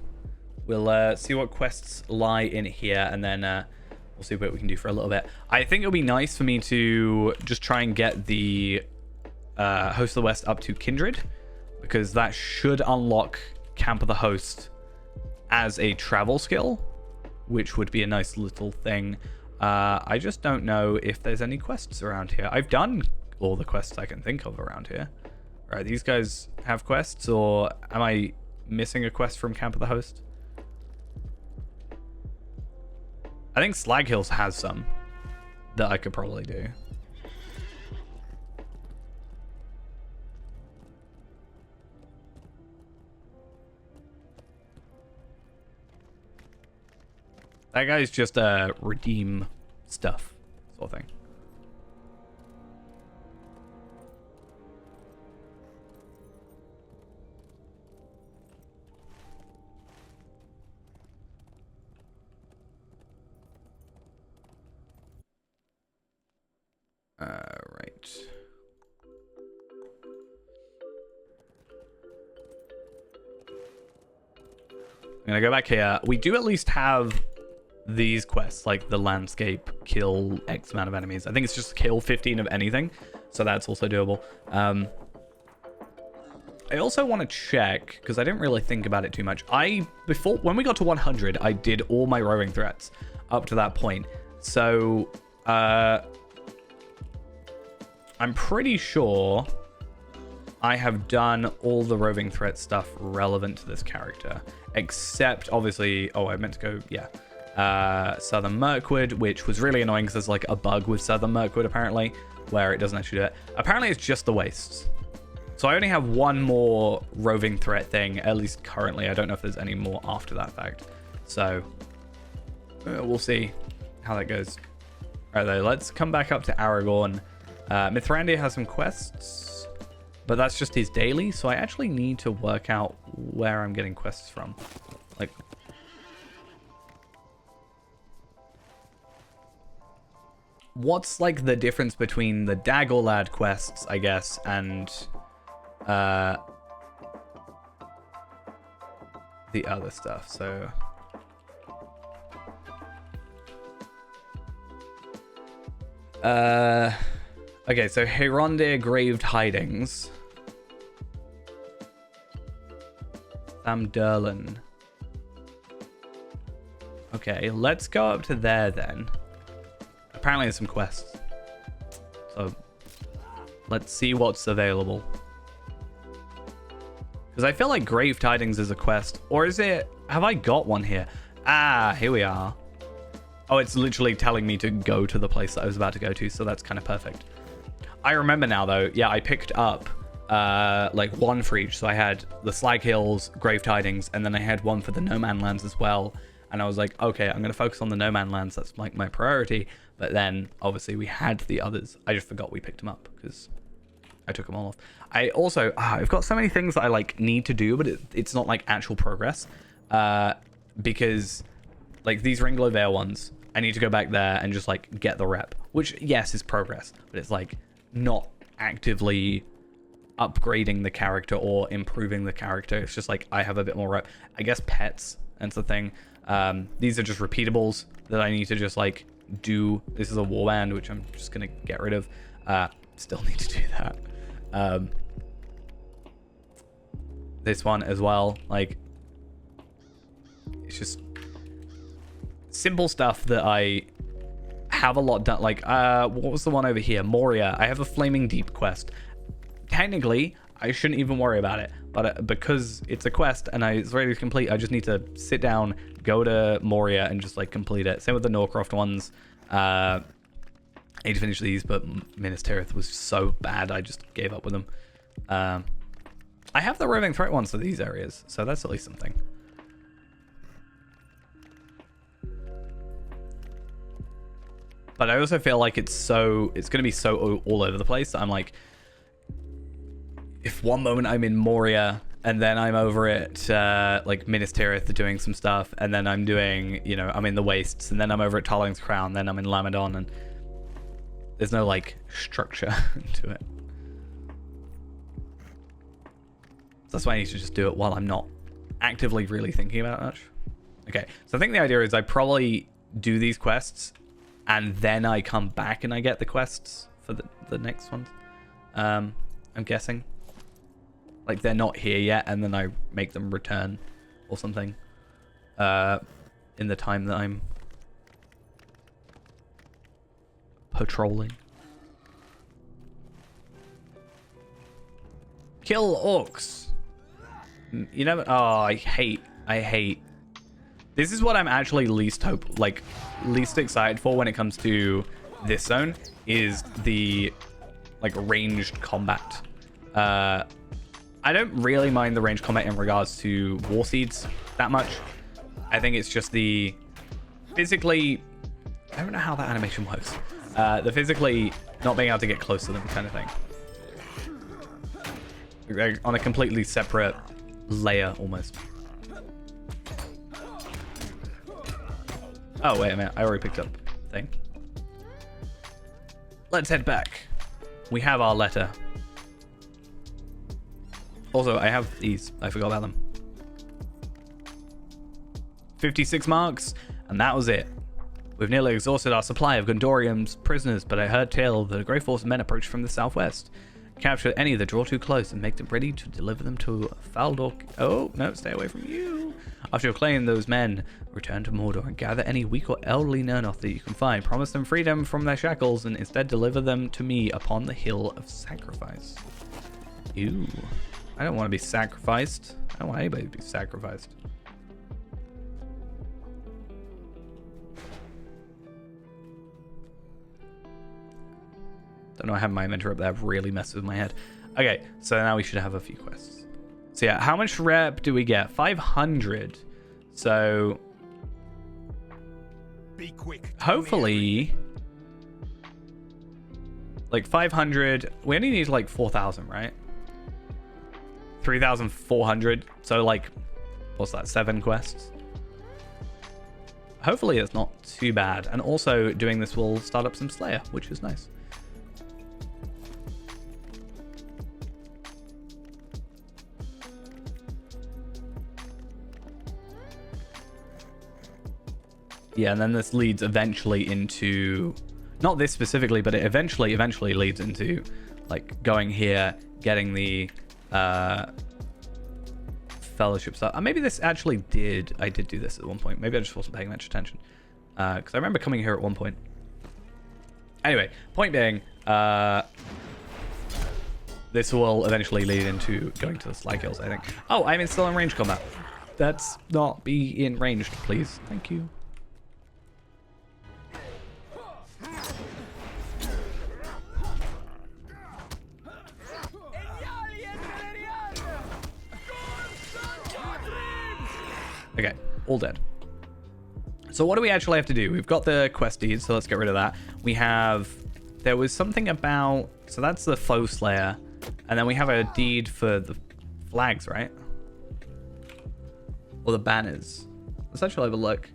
We'll see what quests lie in here, and then we'll see what we can do for a little bit. I think it'll be nice for me to just try and get the Host of the West up to Kindred, because that should unlock Camp of the Host as a travel skill, which would be a nice little thing. I just don't know if there's any quests around here. I've done all the quests I can think of around here. All right, these guys have quests, or am I missing a quest from Camp of the Host? I think Slag Hills has some that I could probably do. That guy's just redeem stuff sort of thing. Right. I'm gonna go back here. We do at least have these quests, like the landscape, kill X amount of enemies. I think it's just kill 15 of anything, so that's also doable. I also want to check, because I didn't really think about it too much. When we got to 100, I did all my roving threats up to that point. So, I'm pretty sure I have done all the roving threat stuff relevant to this character, except obviously, oh, I meant to go, yeah, Southern Mirkwood, which was really annoying because there's like a bug with Southern Mirkwood apparently, where it doesn't actually do it. Apparently it's just the wastes. So I only have one more roving threat thing, at least currently. I don't know if there's any more after that fact. So we'll see how that goes. All right, though, let's come back up to Aragorn. Mithrandir has some quests, but that's just his daily, so I actually need to work out where I'm getting quests from. Like, what's like the difference between the Dagorlad quests, I guess, and the other stuff? So okay, so Heirondir Graved Hidings. Thamdurlan. Okay, let's go up to there then. Apparently there's some quests. So let's see what's available. Because I feel like Grave Tidings is a quest. Or is it... Have I got one here? Ah, here we are. Oh, it's literally telling me to go to the place that I was about to go to, so that's kind of perfect. I remember now, though. Yeah, I picked up like one for each. So I had the Slag Hills, Grave Tidings, and then I had one for the No Man Lands as well. And I was like, okay, I'm going to focus on the No Man Lands. That's like my priority. But then obviously we had the others. I just forgot we picked them up because I took them all off. I also, I've got so many things that I like need to do, but it's not like actual progress. Because like these Ringlow Vale ones, I need to go back there and just like get the rep, which yes is progress, but it's like not actively upgrading the character or improving the character. It's just like I have a bit more rep. I guess pets, that's the thing. These are just repeatables that I need to just like do. This is a warband, which I'm just gonna get rid of. Still need to do that. This one as well, like it's just simple stuff that I have a lot done. Like what was the one over here? Moria. I have a Flaming Deep quest. Technically I shouldn't even worry about it, but because it's a quest and it's ready to complete, I just need to sit down, go to Moria and just like complete it. Same with the Norcroft ones. I need to finish these, but Minas Tirith was so bad I just gave up with them. I have the Roving Threat ones for these areas, so that's at least something. But I also feel like it's going to be so all over the place that I'm like, if one moment I'm in Moria and then I'm over at like Minas Tirith doing some stuff, and then I'm doing, you know, I'm in the Wastes, and then I'm over at Tarling's Crown, then I'm in Lamadon, and there's no like structure to it. So that's why I need to just do it while I'm not actively really thinking about it much. Okay, so I think the idea is I probably do these quests and then I come back and I get the quests for the next ones. I'm guessing. Like they're not here yet and then I make them return or something in the time that I'm patrolling. Kill orcs. You know, oh, I hate. This is what I'm actually least excited for when it comes to this zone, is the like ranged combat. I don't really mind the ranged combat in regards to war seeds that much. I think it's just the physically, I don't know how that animation works. The physically not being able to get close to them kind of thing. Like, on a completely separate layer almost. Oh, wait a minute. I already picked up thing. Let's head back. We have our letter. Also, I have these. I forgot about them. 56 marks, and that was it. We've nearly exhausted our supply of Gondorium's prisoners, but I heard tale that a great force of men approached from the southwest. Capture any that draw too close and make them ready to deliver them to Faldor. Oh, no, stay away from you. After you claim those men, return to Mordor and gather any weak or elderly Nernoth that you can find. Promise them freedom from their shackles and instead deliver them to me upon the Hill of Sacrifice. Ew. I don't want to be sacrificed. I don't want anybody to be sacrificed. Don't know, I have my inventory up there. Really messes with my head. Okay, so now we should have a few quests. So yeah, how much rep do we get? 500. So be quick. Hopefully, like 500. We only need like 4,000, right? 3,400. So like, what's that? 7 quests. Hopefully it's not too bad. And also doing this will start up some Slayer, which is nice. Yeah, and then this leads eventually into, not this specifically, but it eventually leads into like going here, getting the fellowship stuff. Maybe this actually I did do this at one point. Maybe I just wasn't paying much attention. Because I remember coming here at one point. Anyway, point being, this will eventually lead into going to the Slag Hills, I think. Oh, I'm still in range combat. Let's not be in ranged, please. Thank you. Okay, all dead. So what do we actually have to do? We've got the quest deed, so let's get rid of that. We have... There was something about... So that's the foe slayer. And then we have a deed for the flags, right? Or the banners. Let's actually have a look.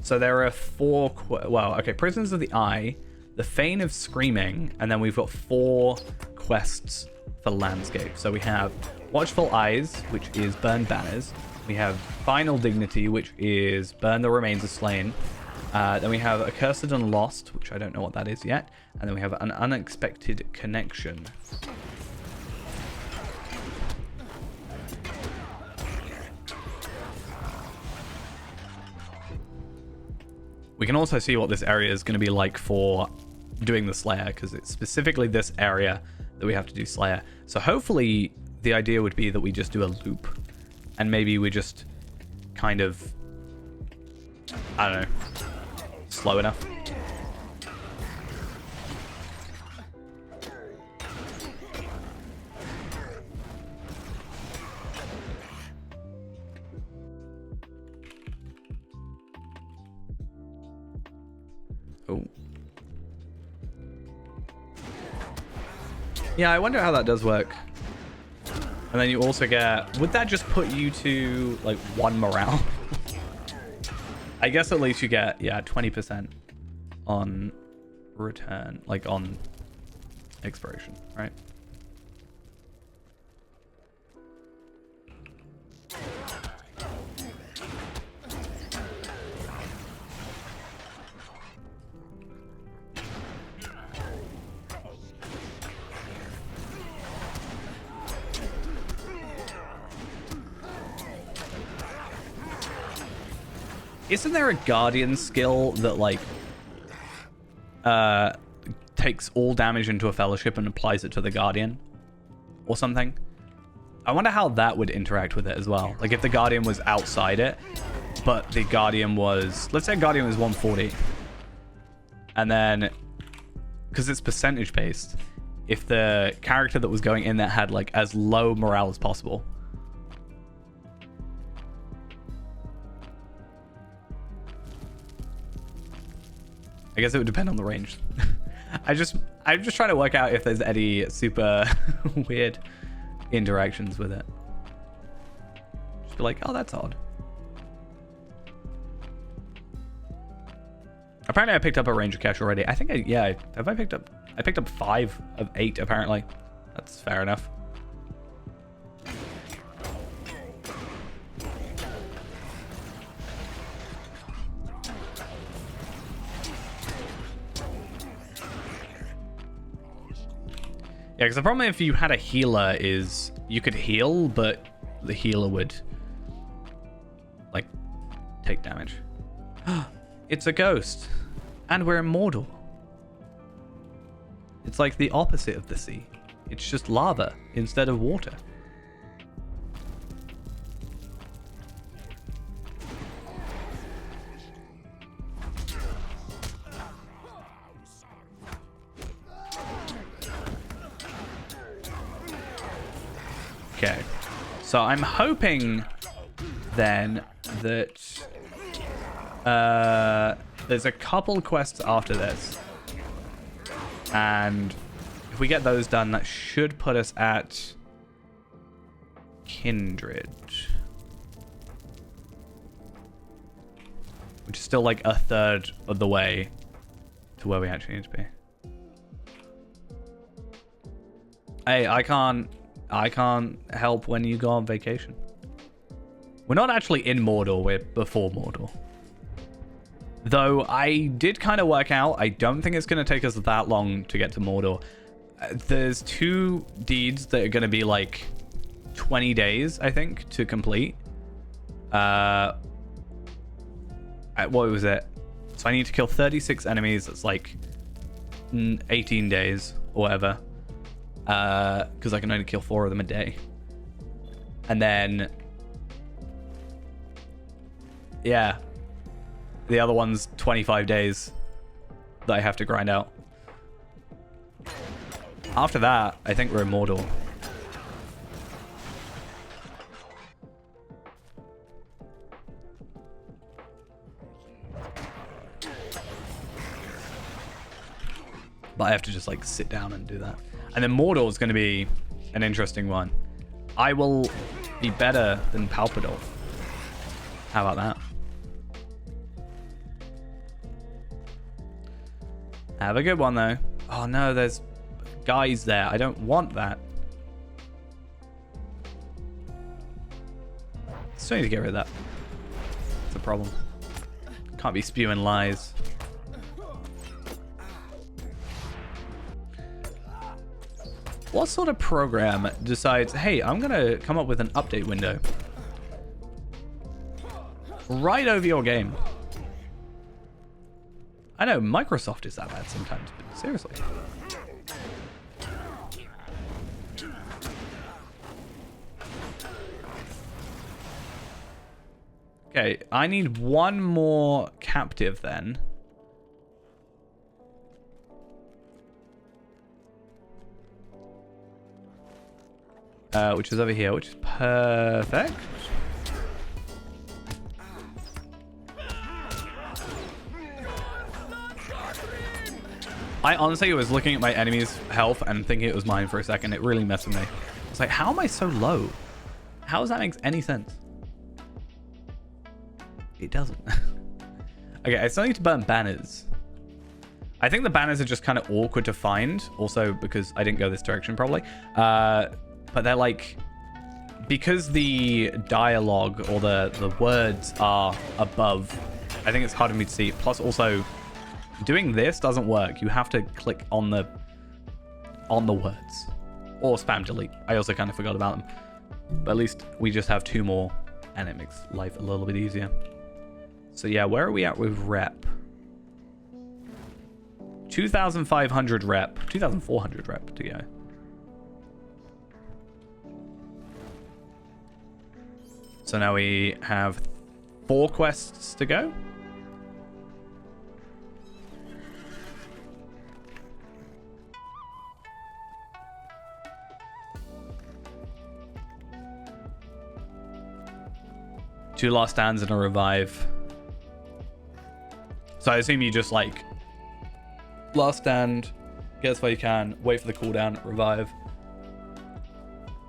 So there are 4... Well, okay. Prisoners of the Eye, the Fane of Screaming, and then we've got 4 quests for landscape. So we have Watchful Eyes, which is burn banners. We have Final Dignity, which is burn the remains of slain. Then we have Accursed and Lost, which I don't know what that is yet. And then we have an Unexpected Connection. We can also see what this area is going to be like for doing the Slayer, because it's specifically this area that we have to do Slayer. So hopefully the idea would be that we just do a loop. And maybe we just kind of, I don't know, slow enough. Oh. Yeah, I wonder how that does work. And then you also get... Would that just put you to, like, 1 morale? I guess at least you get, yeah, 20% on return. Like, on expiration, right? Isn't there a Guardian skill that, like, takes all damage into a fellowship and applies it to the Guardian? Or something? I wonder how that would interact with it as well. Like, if the Guardian was outside it, but the Guardian was... Let's say Guardian was 140. And then... Because it's percentage based. If the character that was going in there had, like, as low morale as possible... I guess it would depend on the range. I'm just trying to work out if there's any super weird interactions with it. Just be like, oh, that's odd. Apparently I picked up a ranger cache already. I think I picked up 5 of 8 apparently. That's fair enough. Yeah, because the problem if you had a healer is you could heal, but the healer would, like, take damage. It's a ghost. And we're immortal. It's like the opposite of the sea. It's just lava instead of water. Okay, so I'm hoping then that there's a couple quests after this, and if we get those done, that should put us at Kindred, which is still like 1/3 of the way to where we actually need to be. Hey, I can't help when you go on vacation. We're not actually in Mordor, we're before Mordor. Though I did kind of work out, I don't think it's going to take us that long to get to Mordor. There's 2 deeds that are going to be like 20 days, I think, to complete. What was it? So I need to kill 36 enemies. That's like 18 days or whatever. Because I can only kill 4 of them a day. And then... yeah. The other one's 25 days that I have to grind out. After that, I think we're immortal. But I have to just like sit down and do that. And then Mordor is going to be an interesting one. I will be better than Palpador. How about that? Have a good one, though. Oh, no, there's guys there. I don't want that. Still need to get rid of that. It's a problem. Can't be spewing lies. What sort of program decides, hey, I'm going to come up with an update window right over your game? I know Microsoft is that bad sometimes, but seriously. Okay, I need one more captive then. Which is over here, which is perfect. I honestly was looking at my enemy's health and thinking it was mine for a second. It really messed with me. I was like, how am I so low? How does that make any sense? It doesn't. Okay, I still need to burn banners. I think the banners are just kind of awkward to find. Also, because I didn't go this direction probably. But they're like... Because the dialogue or the words are above, I think it's hard for me to see. Plus also... Doing this doesn't work. You have to click on the words or spam delete. I also kind of forgot about them, but at least we just have 2 more and it makes life a little bit easier. So yeah, where are we at with rep? 2,500 rep, 2,400 rep to go. So now we have 4 quests to go. Two last stands and a revive. So I assume you just like last stand, get as far you can, wait for the cooldown, revive,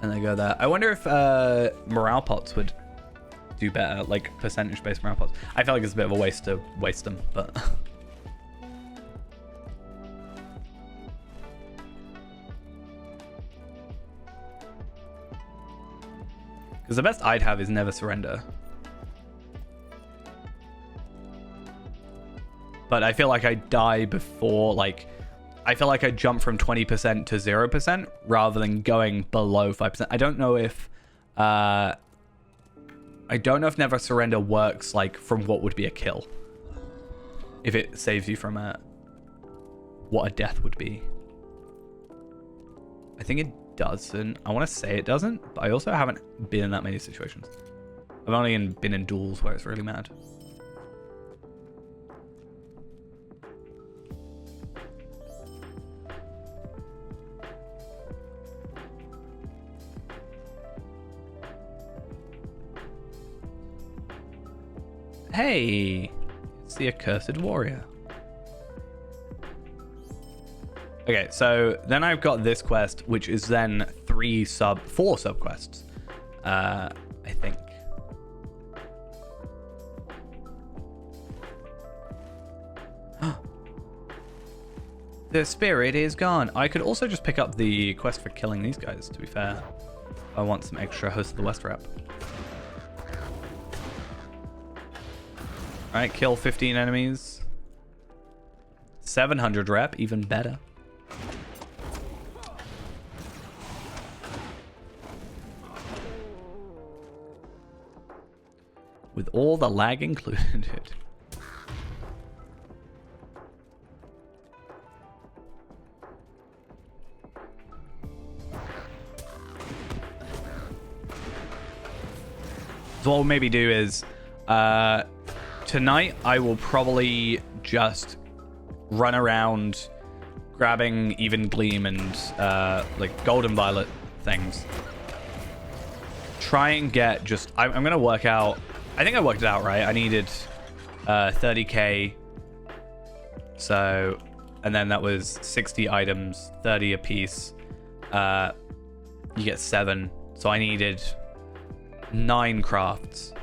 and then go there. I wonder if morale pots would do better, like percentage-based morale pots. I feel like it's a bit of a waste to waste them, but because the best I'd have is never surrender. But I feel like I die before, like, I feel like I jump from 20% to 0% rather than going below 5%. I don't know if Never Surrender works, like, from what would be a kill. If it saves you from what a death would be. I think it doesn't. I want to say it doesn't, but I also haven't been in that many situations. I've only been in duels where it's really mad. Hey, it's the Accursed Warrior. Okay, so then I've got this quest, which is then 4 sub quests, I think. The spirit is gone. I could also just pick up the quest for killing these guys, to be fair. I want some extra Host of the West rep. Alright, kill 15 enemies. 700 rep, even better. With all the lag included. So what we'll maybe do is... tonight, I will probably just run around grabbing Even Gleam and like Golden Violet things. Try and get just... I'm going to work out... I think I worked it out, right? I needed 30k. So and then that was 60 items, 30 a piece. You get 7. So I needed 9 crafts,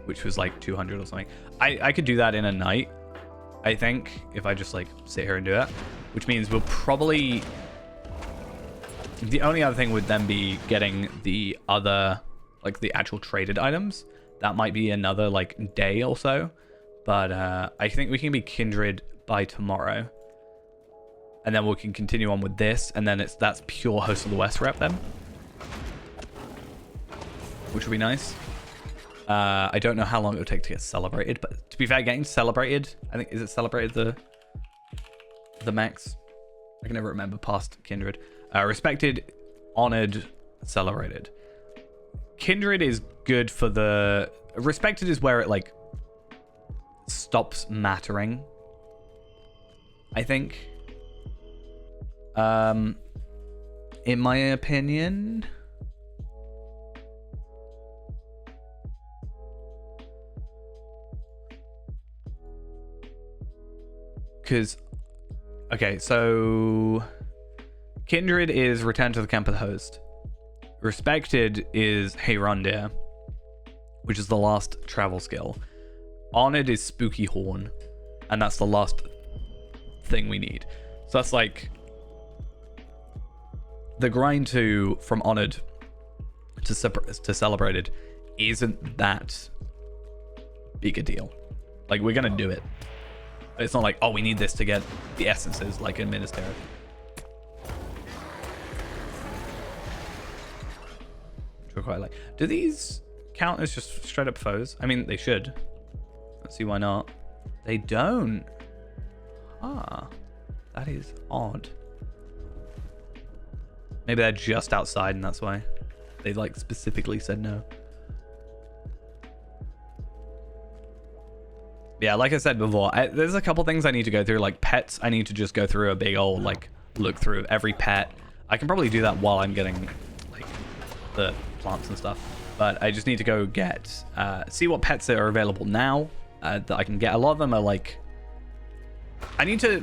which was like 200 or something. I could do that in a night, I think, if I just like sit here and do it, which means we'll probably... The only other thing would then be getting the other, like the actual traded items. That might be another like day or so, but I think we can be kindred by tomorrow, and then we can continue on with this, and then that's pure Host of the West rep then, which would be nice. I don't know how long it would take to get celebrated, but to be fair, getting celebrated, I think, is it celebrated the max? I can never remember past kindred. Respected, honored, celebrated. Kindred is good for the... Respected is where it, like, stops mattering, I think. In my opinion... Because... Okay, so... Kindred is Return to the Camp of the Host. Respected is Heyrondir, which is the last travel skill. Honored is Spooky Horn, and that's the last thing we need. So that's like the grind from Honored to Celebrated isn't that big a deal. Like, we're gonna do it. It's not like, oh, we need this to get the essences like in Ministerial. Quite like. Do these count as just straight up foes? I mean, they should. Let's see why not. They don't. Ah, that is odd. Maybe they're just outside and that's why they like specifically said no. Yeah, like I said before, there's a couple things I need to go through, like pets. I need to just go through a big old like look through every pet. I can probably do that while I'm getting like the plants and stuff, but I just need to go get see what pets are available now that I can get. A lot of them are like, I need to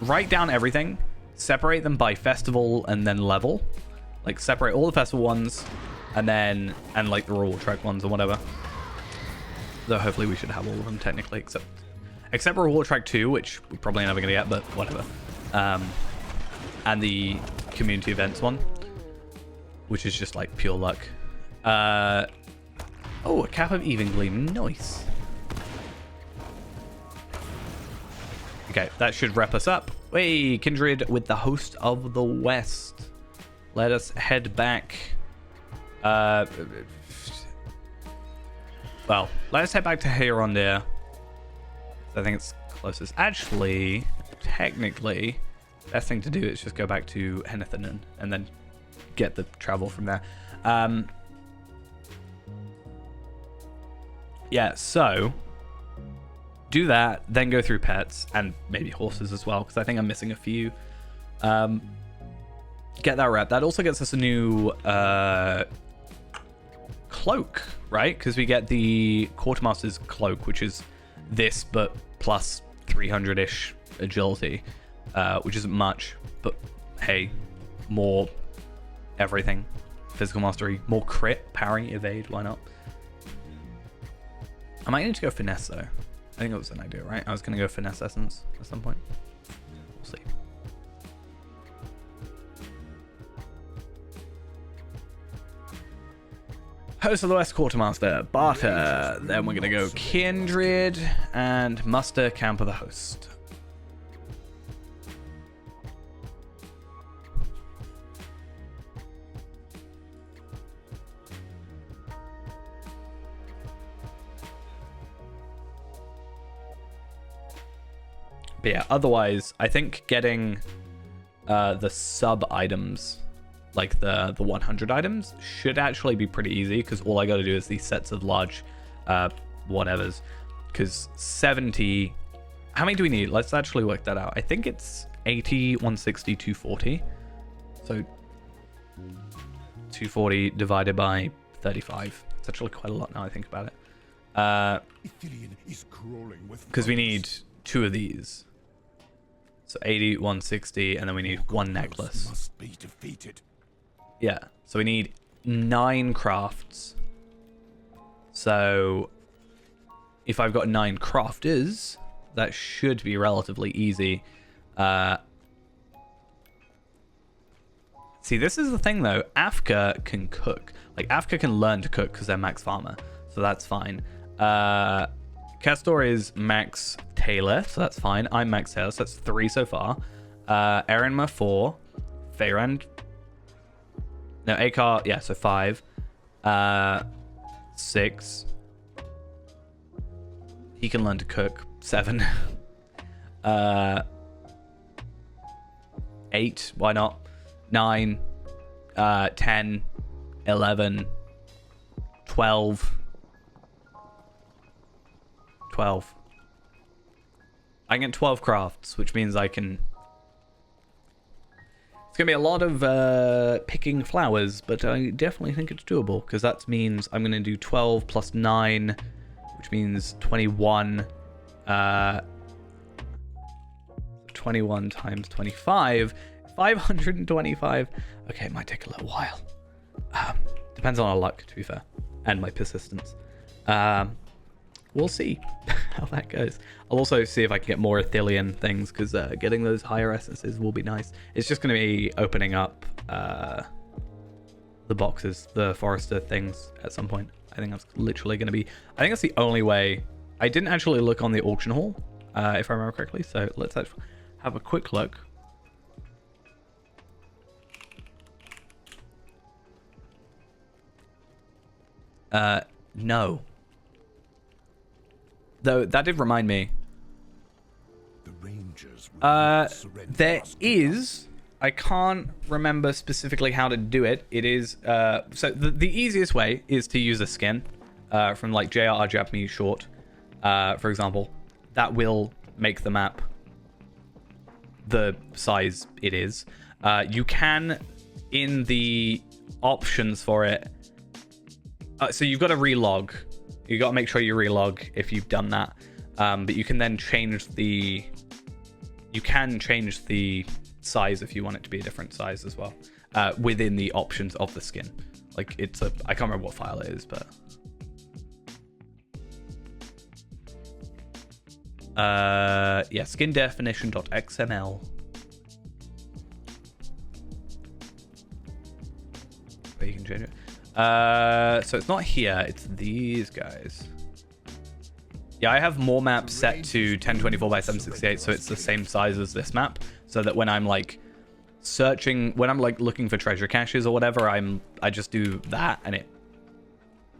write down everything, separate them by festival and then level, like separate all the festival ones and like the reward track ones or whatever, though hopefully we should have all of them technically, except reward track 2, which we're probably never gonna get, but whatever, and the community events one, which is just like pure luck. Oh, a Cap of Even Gleam. Nice. Okay, that should wrap us up. Hey, kindred with the Host of the West. Let us head back. Well, let us head back to Heyrondir. I think it's closest. Actually, technically, best thing to do is just go back to Henethinen and then get the travel from there. Yeah, so do that, then go through pets and maybe horses as well, because I think I'm missing a few. Get that rep. That also gets us a new cloak, right? Because we get the Quartermaster's cloak, which is this but plus 300-ish agility, which isn't much, but hey, more everything. Physical mastery, more crit, parry, evade, why not? I might need to go finesse though. I think that was an idea, right? I was gonna go finesse essence at some point. We'll see. Host of the West Quartermaster, barter. Then we're gonna go kindred and muster camp of the host. But yeah, otherwise, I think getting the sub items, like the 100 items, should actually be pretty easy, because all I got to do is these sets of large whatevers. Because 70, how many do we need? Let's actually work that out. I think it's 80, 160, 240. So 240 divided by 35. It's actually quite a lot now I think about it. Because we need 2 of these. So 80, 160, and then we need one necklace. Must be defeated. Yeah, so we need 9 crafts. So if I've got 9 crafters, that should be relatively easy. See, this is the thing though. Afka can cook. Like, Afka can learn to cook because they're max farmer. So that's fine. Castor is max tailor, so that's fine. I'm max tailor, so that's 3 so far. Erinma 4. Feyrand. No, Akar, yeah, so 5. 6. He can learn to cook. 7. 8, why not? 9, 10, 11, 12. 12. I can get 12 crafts, which means I can... It's going to be a lot of picking flowers, but I definitely think it's doable, because that means I'm going to do 12 plus 9, which means 21. 21 times 25. 525. Okay, it might take a little while. Depends on our luck, to be fair, and my persistence. We'll see how that goes. I'll also see if I can get more Athelian things, because getting those higher essences will be nice. It's just going to be opening up the boxes, the Forester things at some point. I think that's literally going to be... I think that's the only way. I didn't actually look on the auction hall, if I remember correctly, so let's have a quick look. No. Though that did remind me. The Rangers will surrender There us. is. I can't remember specifically how to do it. It is so the easiest way is to use a skin from like JRR Japanese Short, for example. That will make the map the size it is. You can, in the options for it. So you've got to relog. You got to make sure you relog if you've done that. But you can then change the... You can change the size if you want it to be a different size as well. Within the options of the skin. Like, it's a... I can't remember what file it is, but... yeah, skin definition.xml. But you can change it. So it's not here, it's these guys. Yeah, I have more maps set to 1024 by 768, so it's the same size as this map, so that when I'm like searching, when I'm like looking for treasure caches or whatever, I just do that and it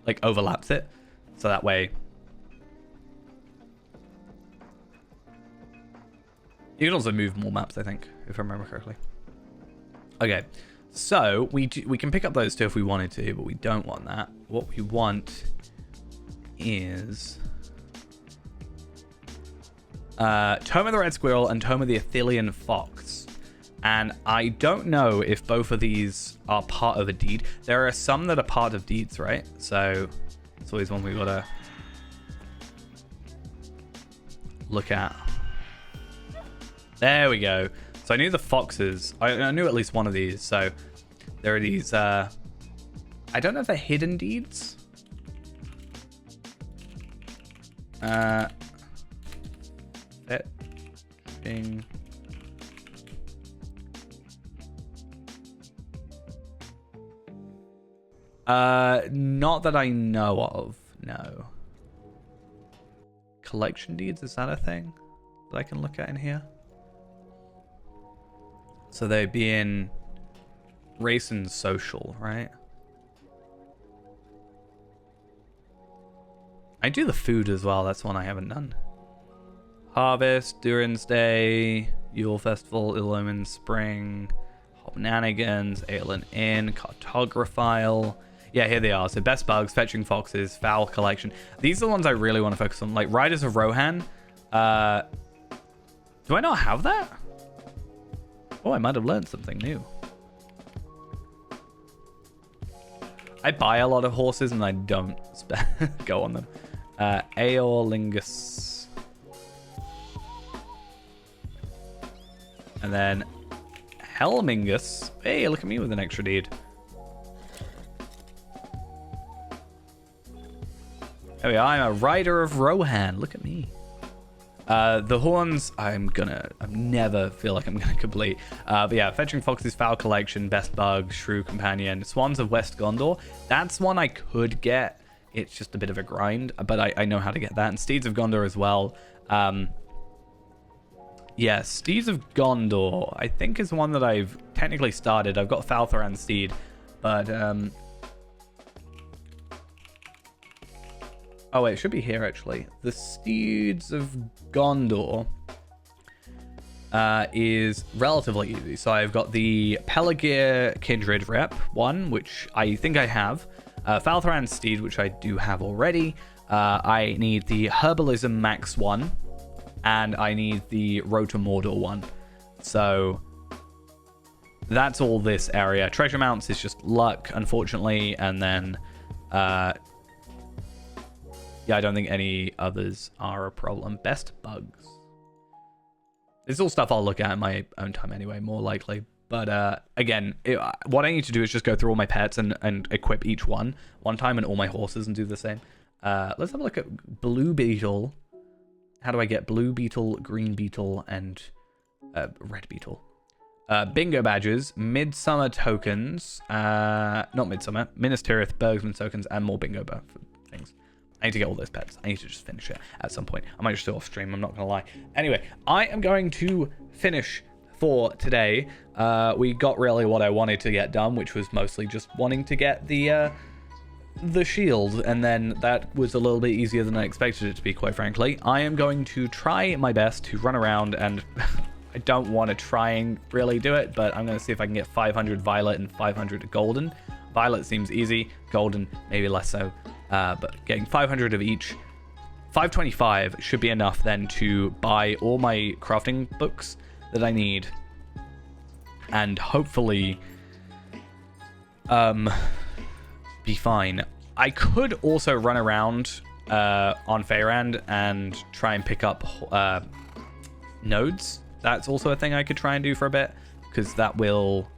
like overlaps it, so that way you can also move more maps, I think, if I remember correctly. Okay. So, we can pick up those two if we wanted to, but we don't want that. What we want is... Tome of the Red Squirrel and Tome of the Athelian Fox. And I don't know if both of these are part of a deed. There are some that are part of deeds, right? So, it's always one we gotta look at. There we go. So I knew the foxes. I knew at least one of these. So there are these. I don't know if they're hidden deeds. Fetching. Not that I know of. No. Collection deeds, is that a thing that I can look at in here? So they'd be in race and social, right? I do the food as well. That's one I haven't done. Harvest, Durin's Day, Yule Festival, Illumin Spring, Hobnanigans, Aelin Inn, Cartographile. Yeah, here they are. So best bugs, fetching foxes, fowl collection. These are the ones I really want to focus on. Like Riders of Rohan. Do I not have that? Oh, I might have learned something new. I buy a lot of horses and I don't go on them. Aeorlingus. And then Helmingus. Hey, look at me with an extra deed. There we are. I'm a rider of Rohan. Look at me. The horns, I never feel like I'm gonna complete. But yeah, Fetching Fox's Foul Collection, Best Bug, Shrew Companion, Swans of West Gondor. That's one I could get. It's just a bit of a grind, but I know how to get that. And Steeds of Gondor as well. Yeah, Steeds of Gondor, I think is one that I've technically started. I've got Falthoran Steed, but oh wait, it should be here actually. The Steeds of Gondor is relatively easy. So I've got the Pelargir Kindred Rep one, which I think I have. Falthoran Steed, which I do have already. I need the Herbalism Max one, and I need the Road to Mordor one. So that's all this area. Treasure Mounts is just luck, unfortunately, and then yeah, I don't think any others are a problem. Best bugs. It's all stuff I'll look at in my own time anyway, more likely. But again, what I need to do is just go through all my pets and equip each one time and all my horses and do the same. Let's have a look at Blue Beetle. How do I get Blue Beetle, Green Beetle, and Red Beetle? Bingo badges, Midsummer tokens, not Midsummer, Minas Tirith, Bergsman tokens, and more bingo things. I need to get all those pets. I need to just finish it at some point. I might just do it off stream, I'm not going to lie. Anyway, I am going to finish for today. We got really what I wanted to get done, which was mostly just wanting to get the shield, and then that was a little bit easier than I expected it to be, quite frankly. I am going to try my best to run around, and I don't want to try and really do it, but I'm going to see if I can get 500 Violet and 500 Golden. Violet seems easy, Golden maybe less so. But getting 500 of each, 525 should be enough then to buy all my crafting books that I need, and hopefully be fine. I could also run around on Faerand and try and pick up nodes. That's also a thing I could try and do for a bit, because that will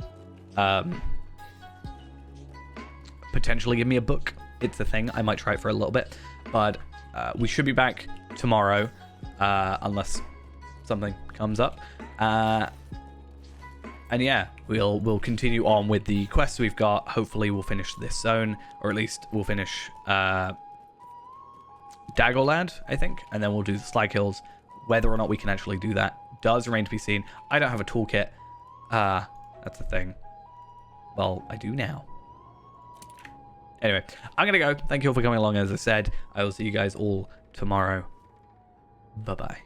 potentially give me a book. It's a thing. I might try it for a little bit, but we should be back tomorrow unless something comes up. And yeah, we'll continue on with the quests we've got. Hopefully we'll finish this zone, or at least we'll finish Dagorlad, I think, and then we'll do the Slag Hills. Whether or not we can actually do that does remain to be seen. I don't have a toolkit. That's the thing. Well, I do now. Anyway, I'm gonna go. Thank you all for coming along. As I said, I will see you guys all tomorrow. Bye-bye.